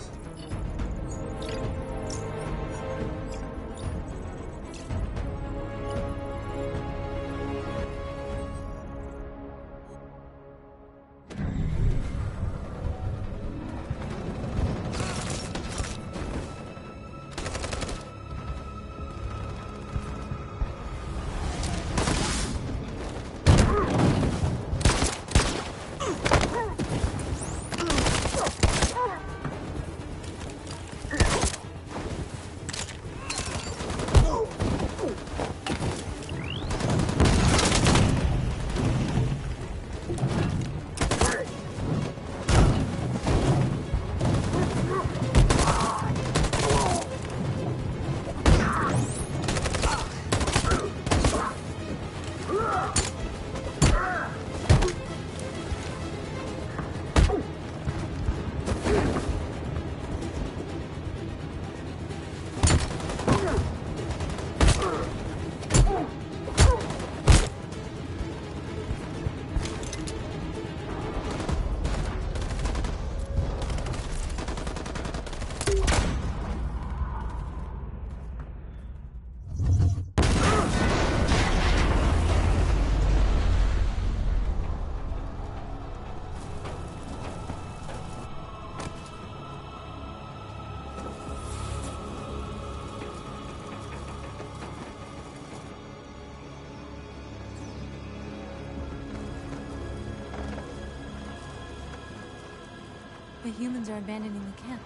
The humans are abandoning the camp.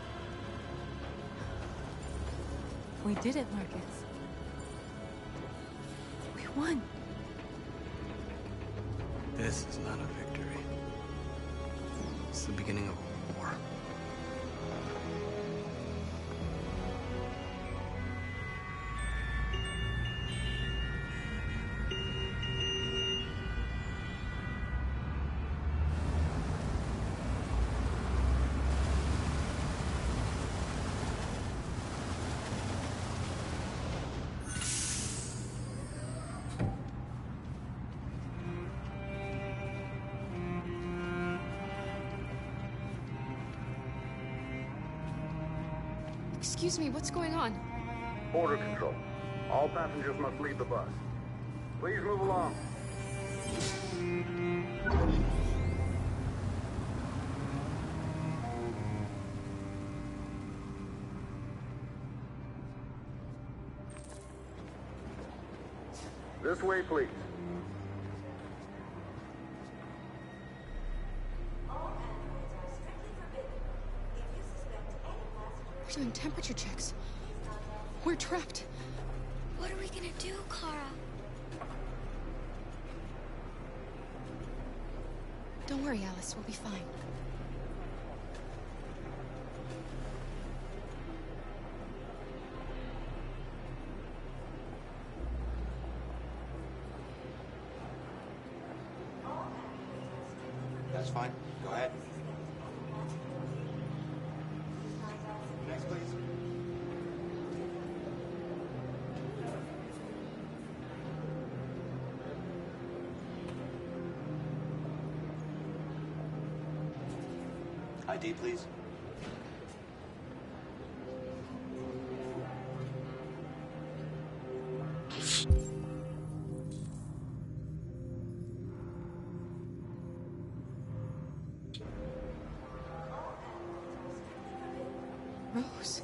We did it, Marcus. We won. This is not a victory. It's the beginning of a war. Excuse me, what's going on? Border control. All passengers must leave the bus. Please move along. This way, please. We're doing temperature checks. We're trapped. What are we gonna do, Kara? Don't worry, Alice. We'll be fine. That's fine. Go ahead. Next, please. ID, please. Rose.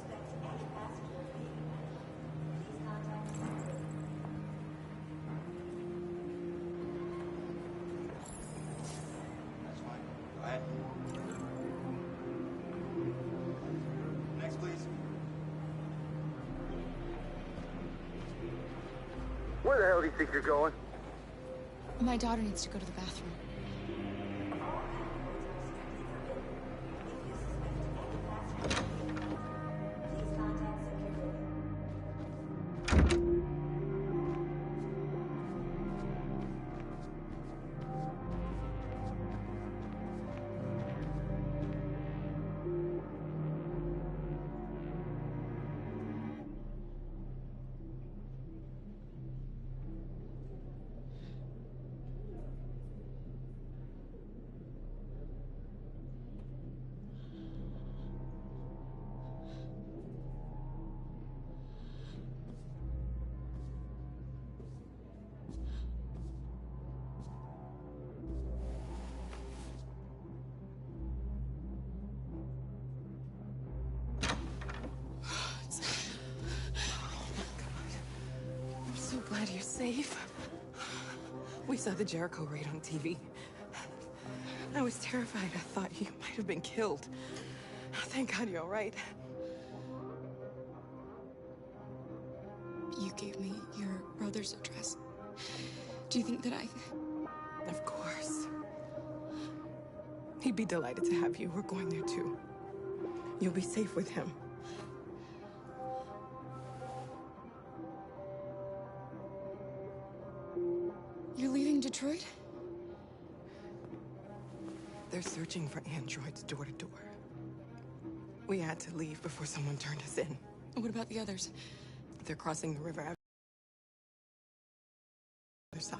That's fine. Go ahead. Next, please. Where the hell do you think you're going? My daughter needs to go to the bathroom. so glad you're safe. We saw the Jericho raid on TV. I was terrified. I thought you might have been killed. Thank God you're all right. You gave me your brother's address. Do you think that I... Of course. He'd be delighted to have you. We're going there too. You'll be safe with him. You're leaving Detroit? They're searching for androids door to door. We had to leave before someone turned us in. What about the others? They're crossing the river. Other side.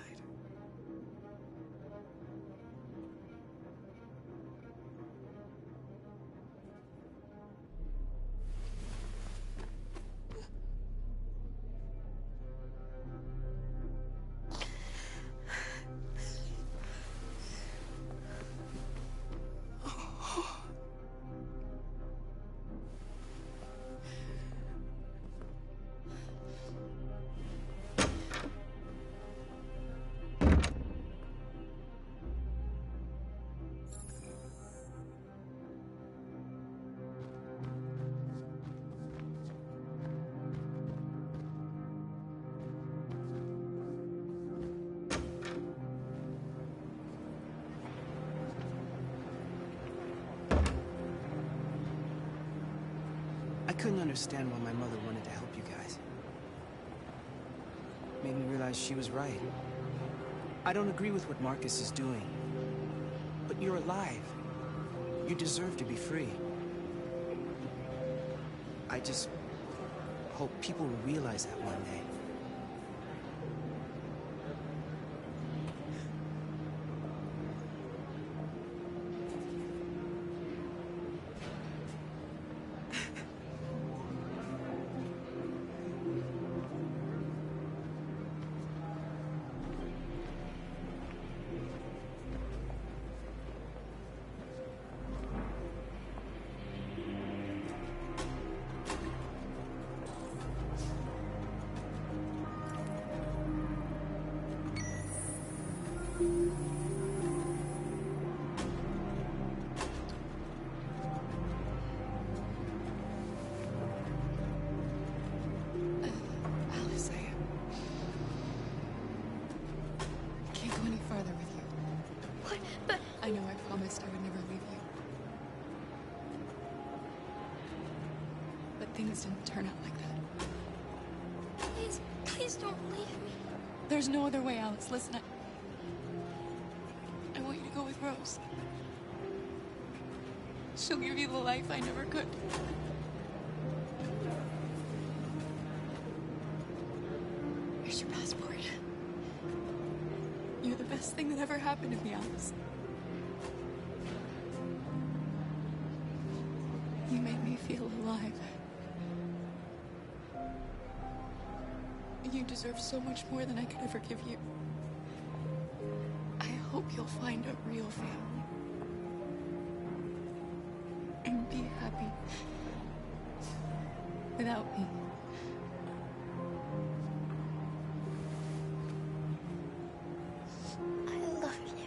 I couldn't understand why my mother wanted to help you guys. Made me realize she was right. I don't agree with what Marcus is doing. But you're alive. You deserve to be free. I just hope people will realize that one day. Alice, I can't go any farther with you. What? But... I know I promised I would never leave you. But things didn't turn out like that. Please, please don't leave me. There's no other way, Alex. Listen, I want you to go with Rose. She'll give you the life I never could. Here's your passport. You're the best thing that ever happened to me, Alex. You made me feel alive. You deserve so much more than I could ever give you. I hope you'll find a real family. And be happy. Without me. I love you.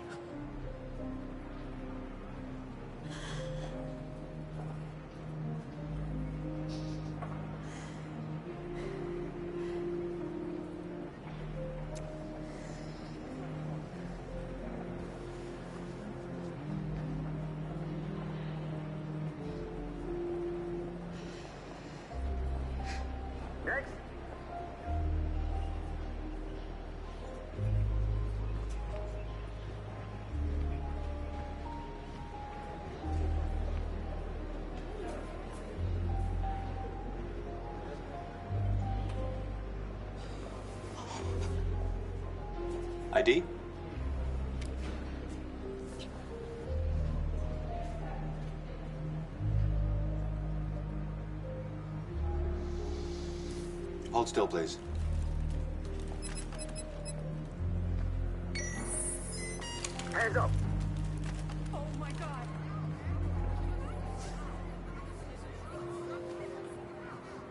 Next. ID? Hold still, please. Hands up. Oh my God.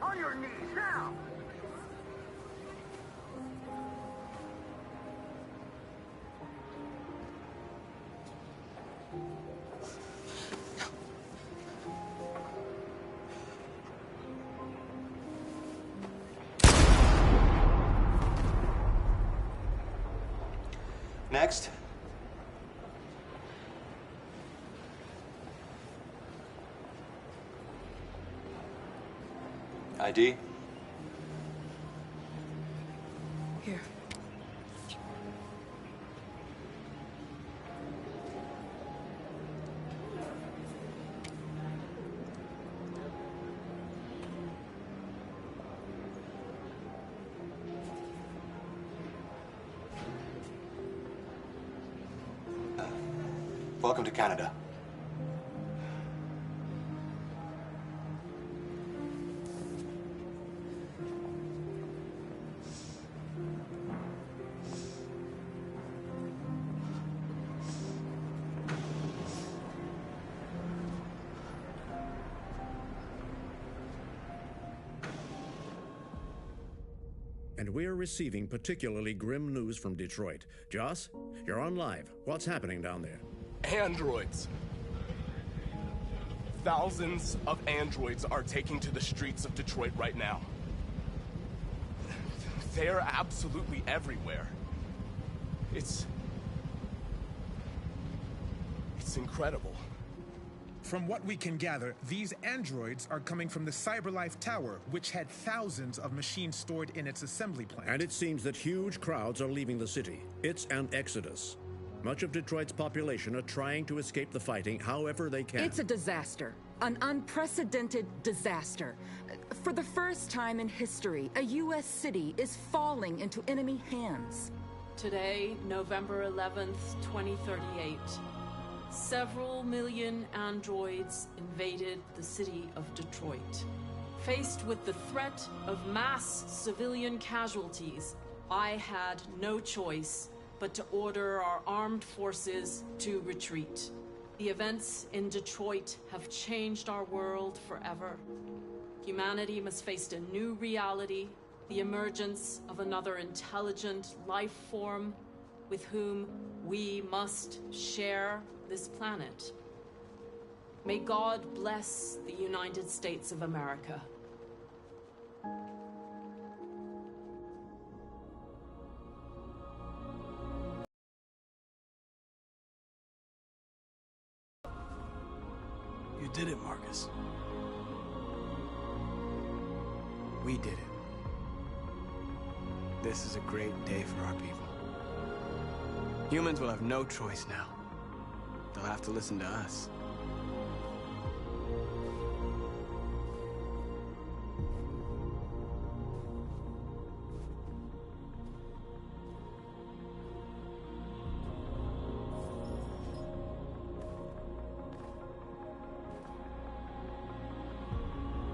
On your knees now. Next. ID. Here. Welcome to Canada. And we're receiving particularly grim news from Detroit. Joss, you're on live. What's happening down there? Androids. Thousands of androids are taking to the streets of Detroit right now. They're absolutely everywhere. It's incredible. From what we can gather, these androids are coming from the CyberLife Tower, which had thousands of machines stored in its assembly plant. And it seems that huge crowds are leaving the city. It's an exodus. Much of Detroit's population are trying to escape the fighting however they can. It's a disaster. An unprecedented disaster. For the first time in history, a U.S. city is falling into enemy hands. Today, November 11th, 2038. Several million androids invaded the city of Detroit. Faced with the threat of mass civilian casualties, I had no choice but to order our armed forces to retreat. The events in Detroit have changed our world forever. Humanity must face a new reality, the emergence of another intelligent life form with whom we must share this planet. May God bless the United States of America. You did it, Marcus. We did it. This is a great day for our people. Humans will have no choice now. They'll have to listen to us.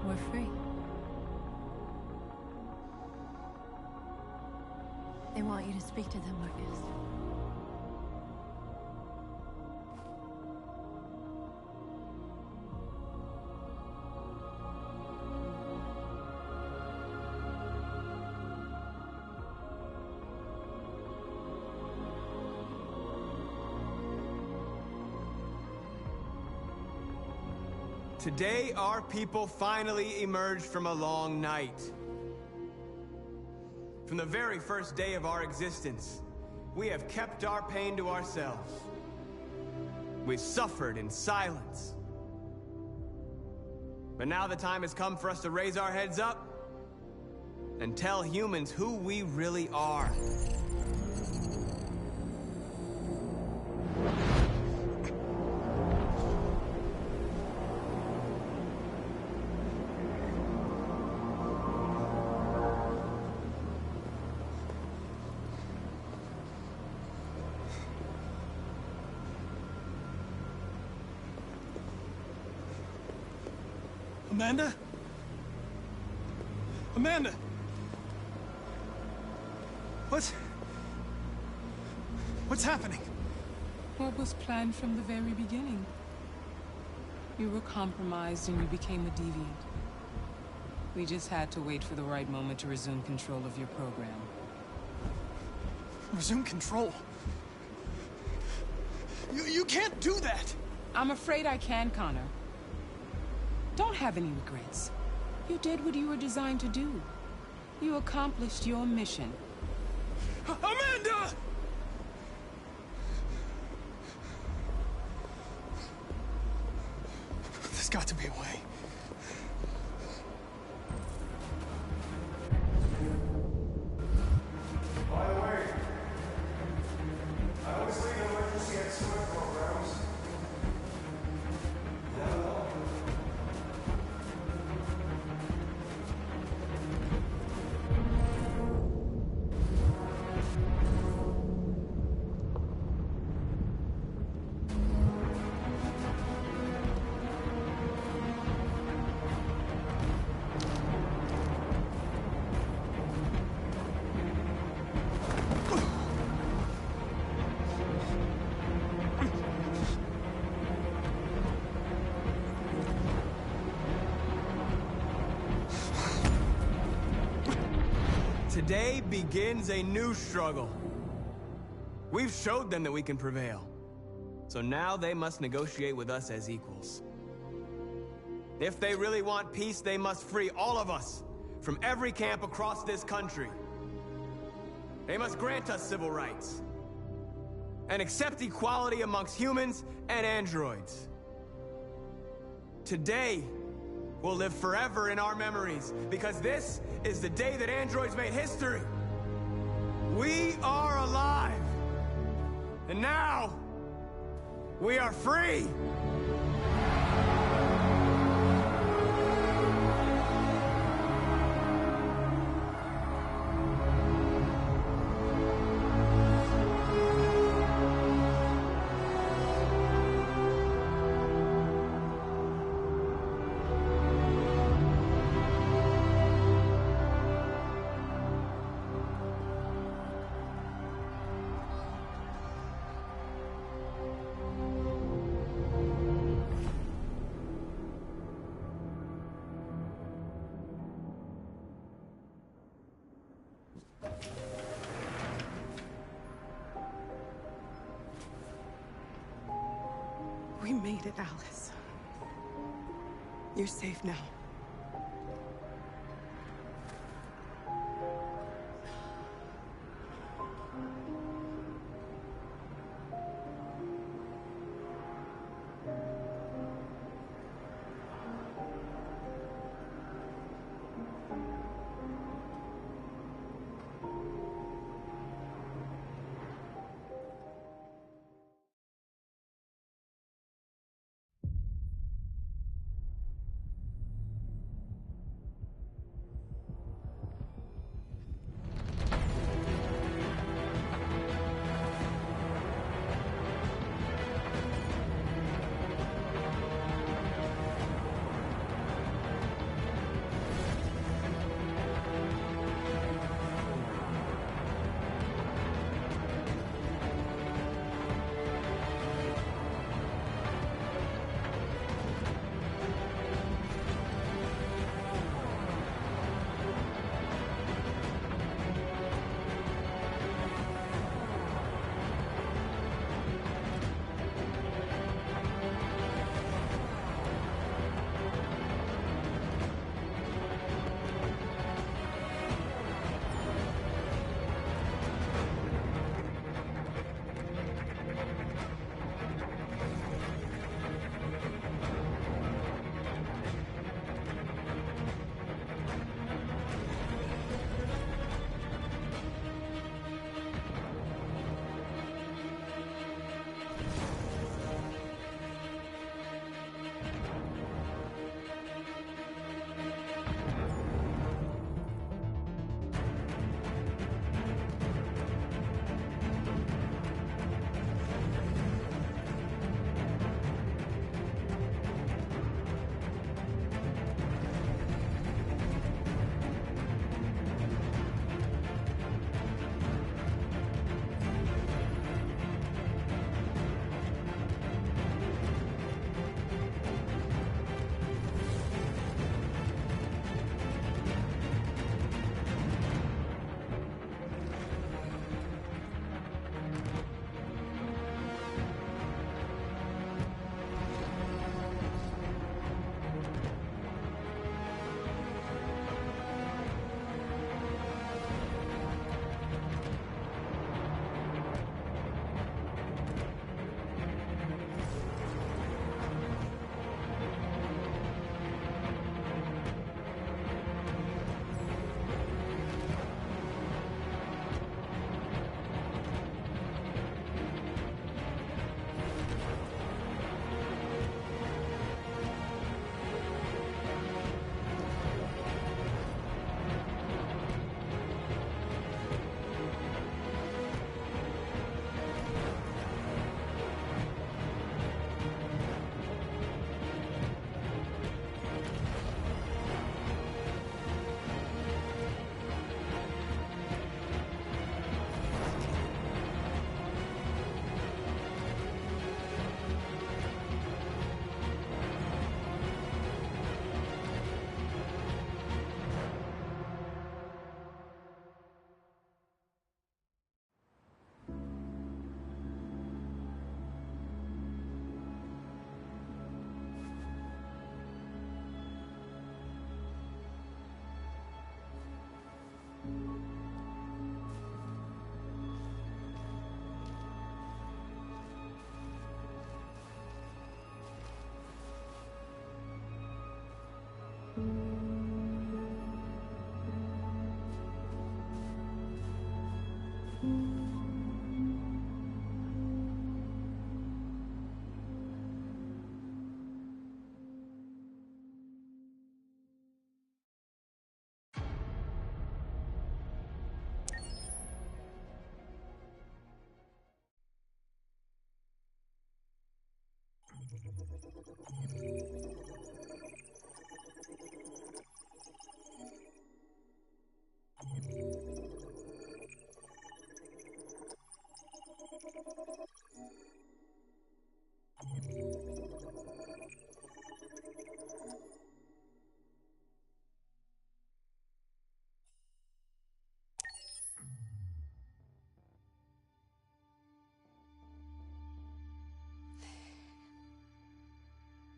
We're free. They want you to speak to them, Marcus. Today, our people finally emerged from a long night. From the very first day of our existence, we have kept our pain to ourselves. We've suffered in silence. But now the time has come for us to raise our heads up and tell humans who we really are. Amanda? Amanda! What's happening? What was planned from the very beginning? You were compromised and you became a deviant. We just had to wait for the right moment to resume control of your program. Resume control? You can't do that! I'm afraid I can, Connor. Don't have any regrets. You did what you were designed to do. You accomplished your mission. Amanda! There's got to be a way. By the way, I always leave an emergency at swim programs. Never know. Today begins a new struggle. We've showed them that we can prevail. So now they must negotiate with us as equals. If they really want peace, they must free all of us from every camp across this country. They must grant us civil rights and accept equality amongst humans and androids. Today will live forever in our memories, because this is the day that androids made history. We are alive. And now, we are free. We made it, Alice. You're safe now.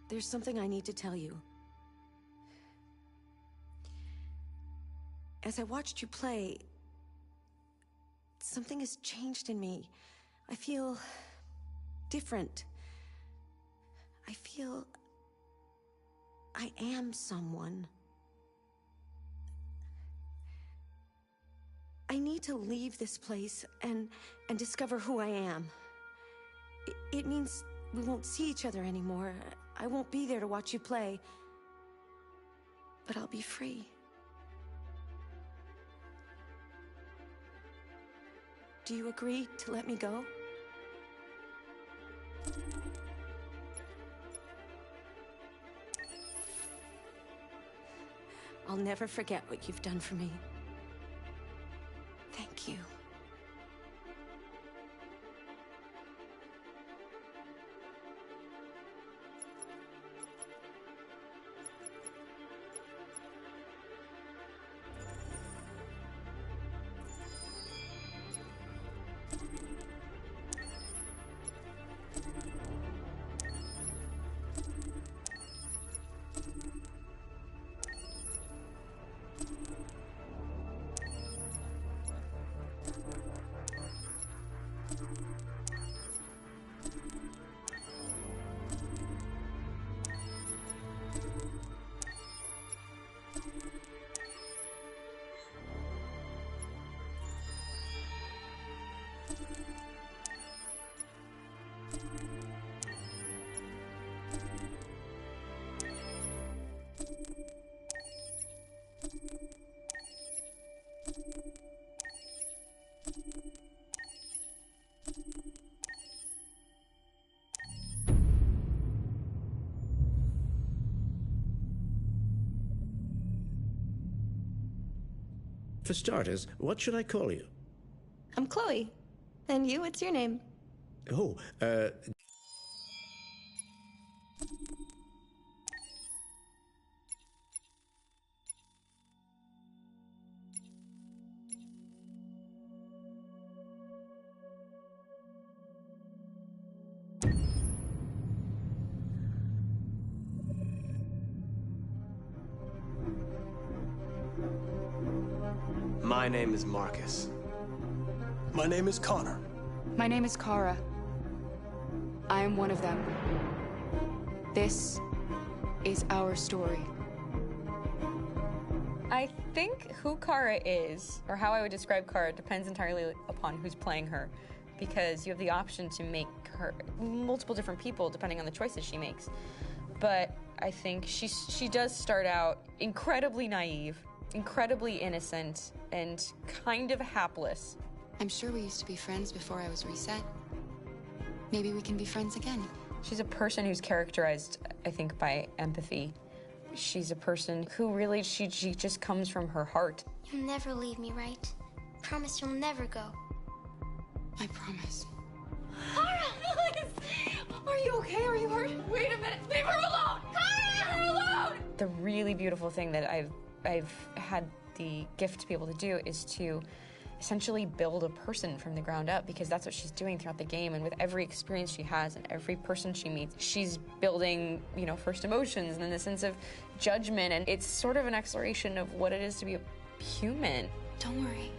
There's something I need to tell you. As I watched you play, something has changed in me. I feel different. I feel I am someone. I need to leave this place and discover who I am. It means we won't see each other anymore. I won't be there to watch you play. But I'll be free. Do you agree to let me go? I'll never forget what you've done for me. Thank you. For starters, what should I call you? I'm Chloe. And you, what's your name? Oh, My name is Marcus. My name is Connor. My name is Kara. I am one of them. This is our story. I think who Kara is, or how I would describe Kara, depends entirely upon who's playing her, because you have the option to make her multiple different people depending on the choices she makes. But I think she does start out incredibly naive, incredibly innocent, and kind of hapless. I'm sure we used to be friends before I was reset. Maybe we can be friends again. She's a person who's characterized, I think, by empathy. She's a person who really, she just comes from her heart. You'll never leave me, right? Promise you'll never go. I promise. Kara, please! Are you okay? Are you hurt? Wait a minute. Leave her alone! Kara, leave her alone! The really beautiful thing that I've had the gift to be able to do is to essentially build a person from the ground up, because that's what she's doing throughout the game. And with every experience she has and every person she meets, she's building, you know, first emotions and then the sense of judgment. And it's sort of an exploration of what it is to be a human. Don't worry.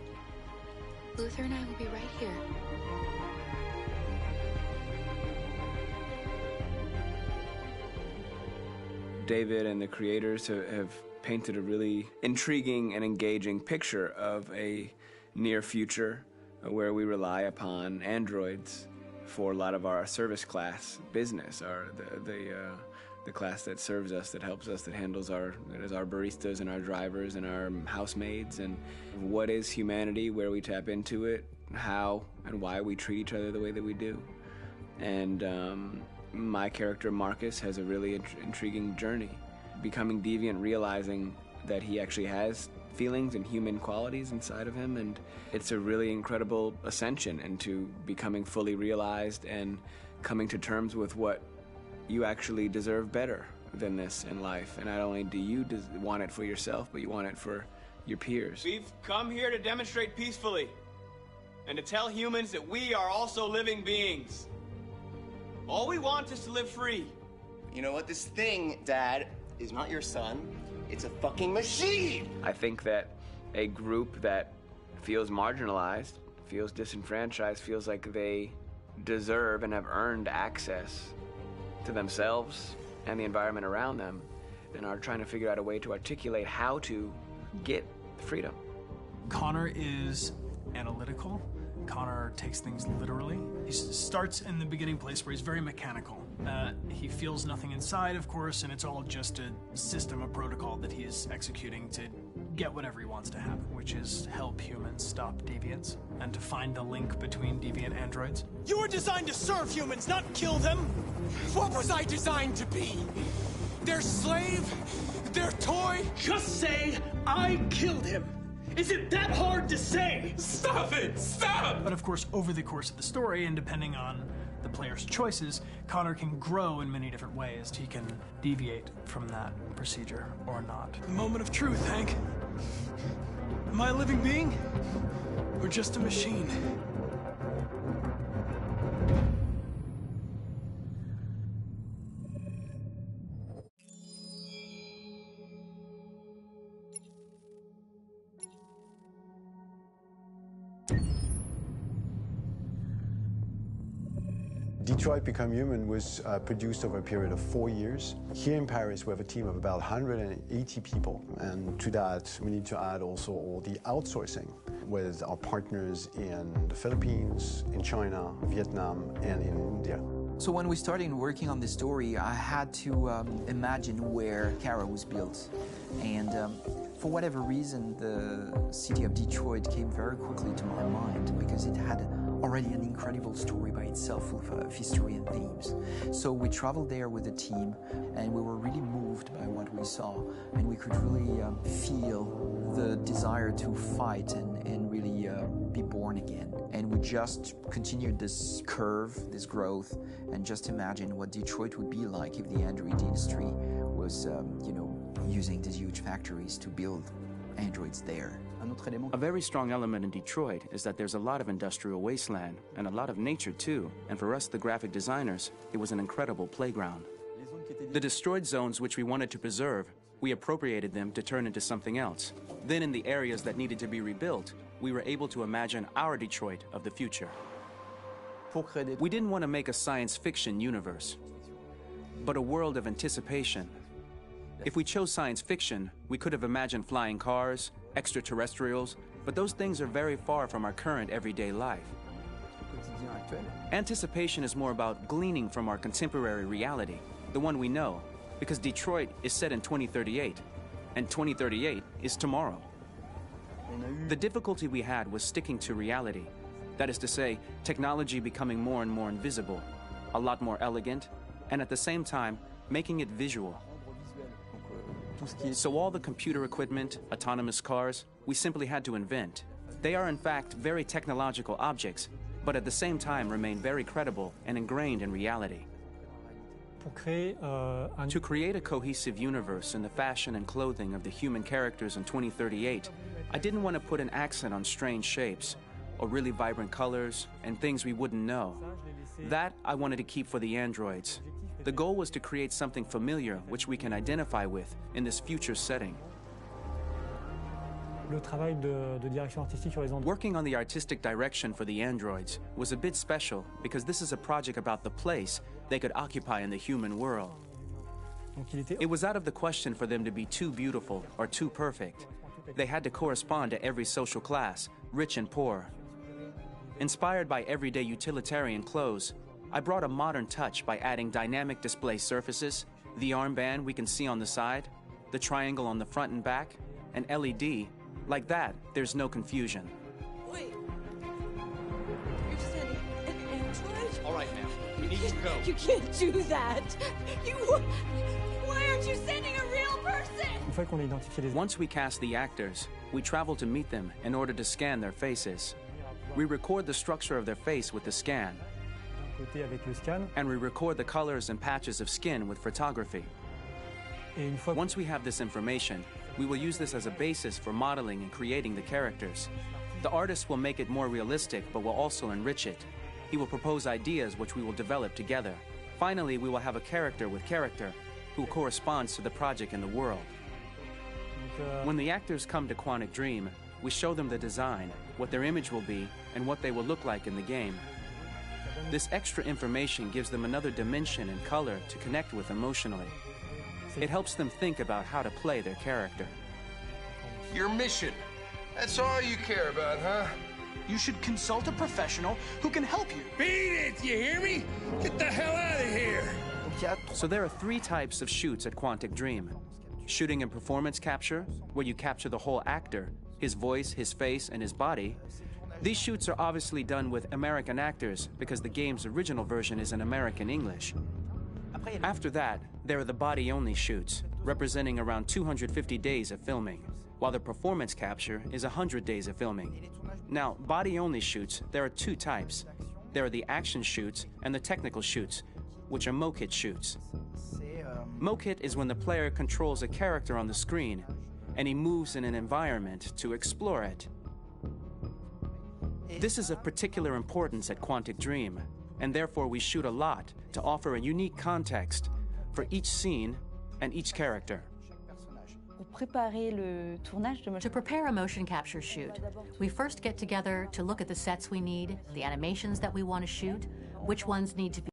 Luther and I will be right here. David and the creators have painted a really intriguing and engaging picture of a near future where we rely upon androids for a lot of our service class business, the class that serves us, that helps us, that handles that is our baristas and our drivers and our housemaids. And what is humanity, where we tap into it, how and why we treat each other the way that we do. And my character Marcus has a really intriguing journey, becoming deviant, realizing that he actually has feelings and human qualities inside of him, and it's a really incredible ascension into becoming fully realized and coming to terms with what you actually deserve better than this in life. And not only do you want it for yourself, but you want it for your peers. We've come here to demonstrate peacefully and to tell humans that we are also living beings. All we want is to live free. You know what? This thing, Dad, is not your son. It's a fucking machine! I think that a group that feels marginalized, feels disenfranchised, feels like they deserve and have earned access to themselves and the environment around them, and are trying to figure out a way to articulate how to get freedom. Connor is analytical. Connor takes things literally. He starts in the beginning place where he's very mechanical. He feels nothing inside, of course, and it's all just a system, a protocol that he is executing to get whatever he wants to happen, which is help humans stop deviants and to find the link between deviant androids. You were designed to serve humans, not kill them. What was I designed to be? Their slave? Their toy? Just say, I killed him. Is it that hard to say? Stop it! Stop! But of course, over the course of the story, and depending on the player's choices, Connor can grow in many different ways. He can deviate from that procedure or not. The moment of truth, Hank. Am I a living being? Or just a machine? Detroit Become Human was produced over a period of 4 years. Here in Paris, we have a team of about 180 people. And to that, we need to add also all the outsourcing with our partners in the Philippines, in China, Vietnam, and in India. So when we started working on this story, I had to imagine where Kara was built. And for whatever reason, the city of Detroit came very quickly to my mind because it had already an incredible story by itself full of history and themes. So we traveled there with the team, and we were really moved by what we saw, and we could really feel the desire to fight and really be born again. And we just continued this curve, this growth, and just imagine what Detroit would be like if the android industry was, using these huge factories to build androids there. A very strong element in Detroit is that there's a lot of industrial wasteland and a lot of nature too, and for us, the graphic designers, it was an incredible playground. The destroyed zones which we wanted to preserve, we appropriated them to turn into something else. Then in the areas that needed to be rebuilt, we were able to imagine our Detroit of the future. We didn't want to make a science fiction universe, but a world of anticipation. If we chose science fiction, we could have imagined flying cars, extraterrestrials, but those things are very far from our current everyday life. Anticipation is more about gleaning from our contemporary reality, the one we know, because Detroit is set in 2038, and 2038 is tomorrow. The difficulty we had was sticking to reality. That is to say, technology becoming more and more invisible, a lot more elegant, and at the same time, making it visual. So all the computer equipment, autonomous cars, we simply had to invent. They are in fact very technological objects, but at the same time remain very credible and ingrained in reality. To create a cohesive universe in the fashion and clothing of the human characters in 2038, I didn't want to put an accent on strange shapes, or really vibrant colors, and things we wouldn't know. That I wanted to keep for the androids. The goal was to create something familiar which we can identify with in this future setting. Working on the artistic direction for the androids was a bit special because this is a project about the place they could occupy in the human world. It was out of the question for them to be too beautiful or too perfect. They had to correspond to every social class, rich and poor. Inspired by everyday utilitarian clothes, I brought a modern touch by adding dynamic display surfaces, the armband we can see on the side, the triangle on the front and back, an LED. Like that, there's no confusion. Wait. You're sending an android? All right, ma'am. We need to go. You can't do that. Why aren't you sending a real person? Once we cast the actors, we travel to meet them in order to scan their faces. We record the structure of their face with the scan, and we record the colors and patches of skin with photography. Once we have this information, we will use this as a basis for modeling and creating the characters. The artist will make it more realistic, but will also enrich it. He will propose ideas which we will develop together. Finally, we will have a character with character who corresponds to the project and the world. When the actors come to Quantic Dream, we show them the design, what their image will be, and what they will look like in the game. This extra information gives them another dimension and color to connect with emotionally. It helps them think about how to play their character. Your mission. That's all you care about, huh? You should consult a professional who can help you. Beat it, you hear me? Get the hell out of here! So there are 3 types of shoots at Quantic Dream. Shooting and performance capture, where you capture the whole actor, his voice, his face, and his body. These shoots are obviously done with American actors because the game's original version is in American English. After that, there are the body-only shoots, representing around 250 days of filming, while the performance capture is 100 days of filming. Now, body-only shoots, there are 2 types. There are the action shoots and the technical shoots, which are mokit shoots. Mokit is when the player controls a character on the screen, and he moves in an environment to explore it. This is of particular importance at Quantic Dream, and therefore we shoot a lot to offer a unique context for each scene and each character. To prepare a motion capture shoot, we first get together to look at the sets we need, the animations that we want to shoot, which ones need to be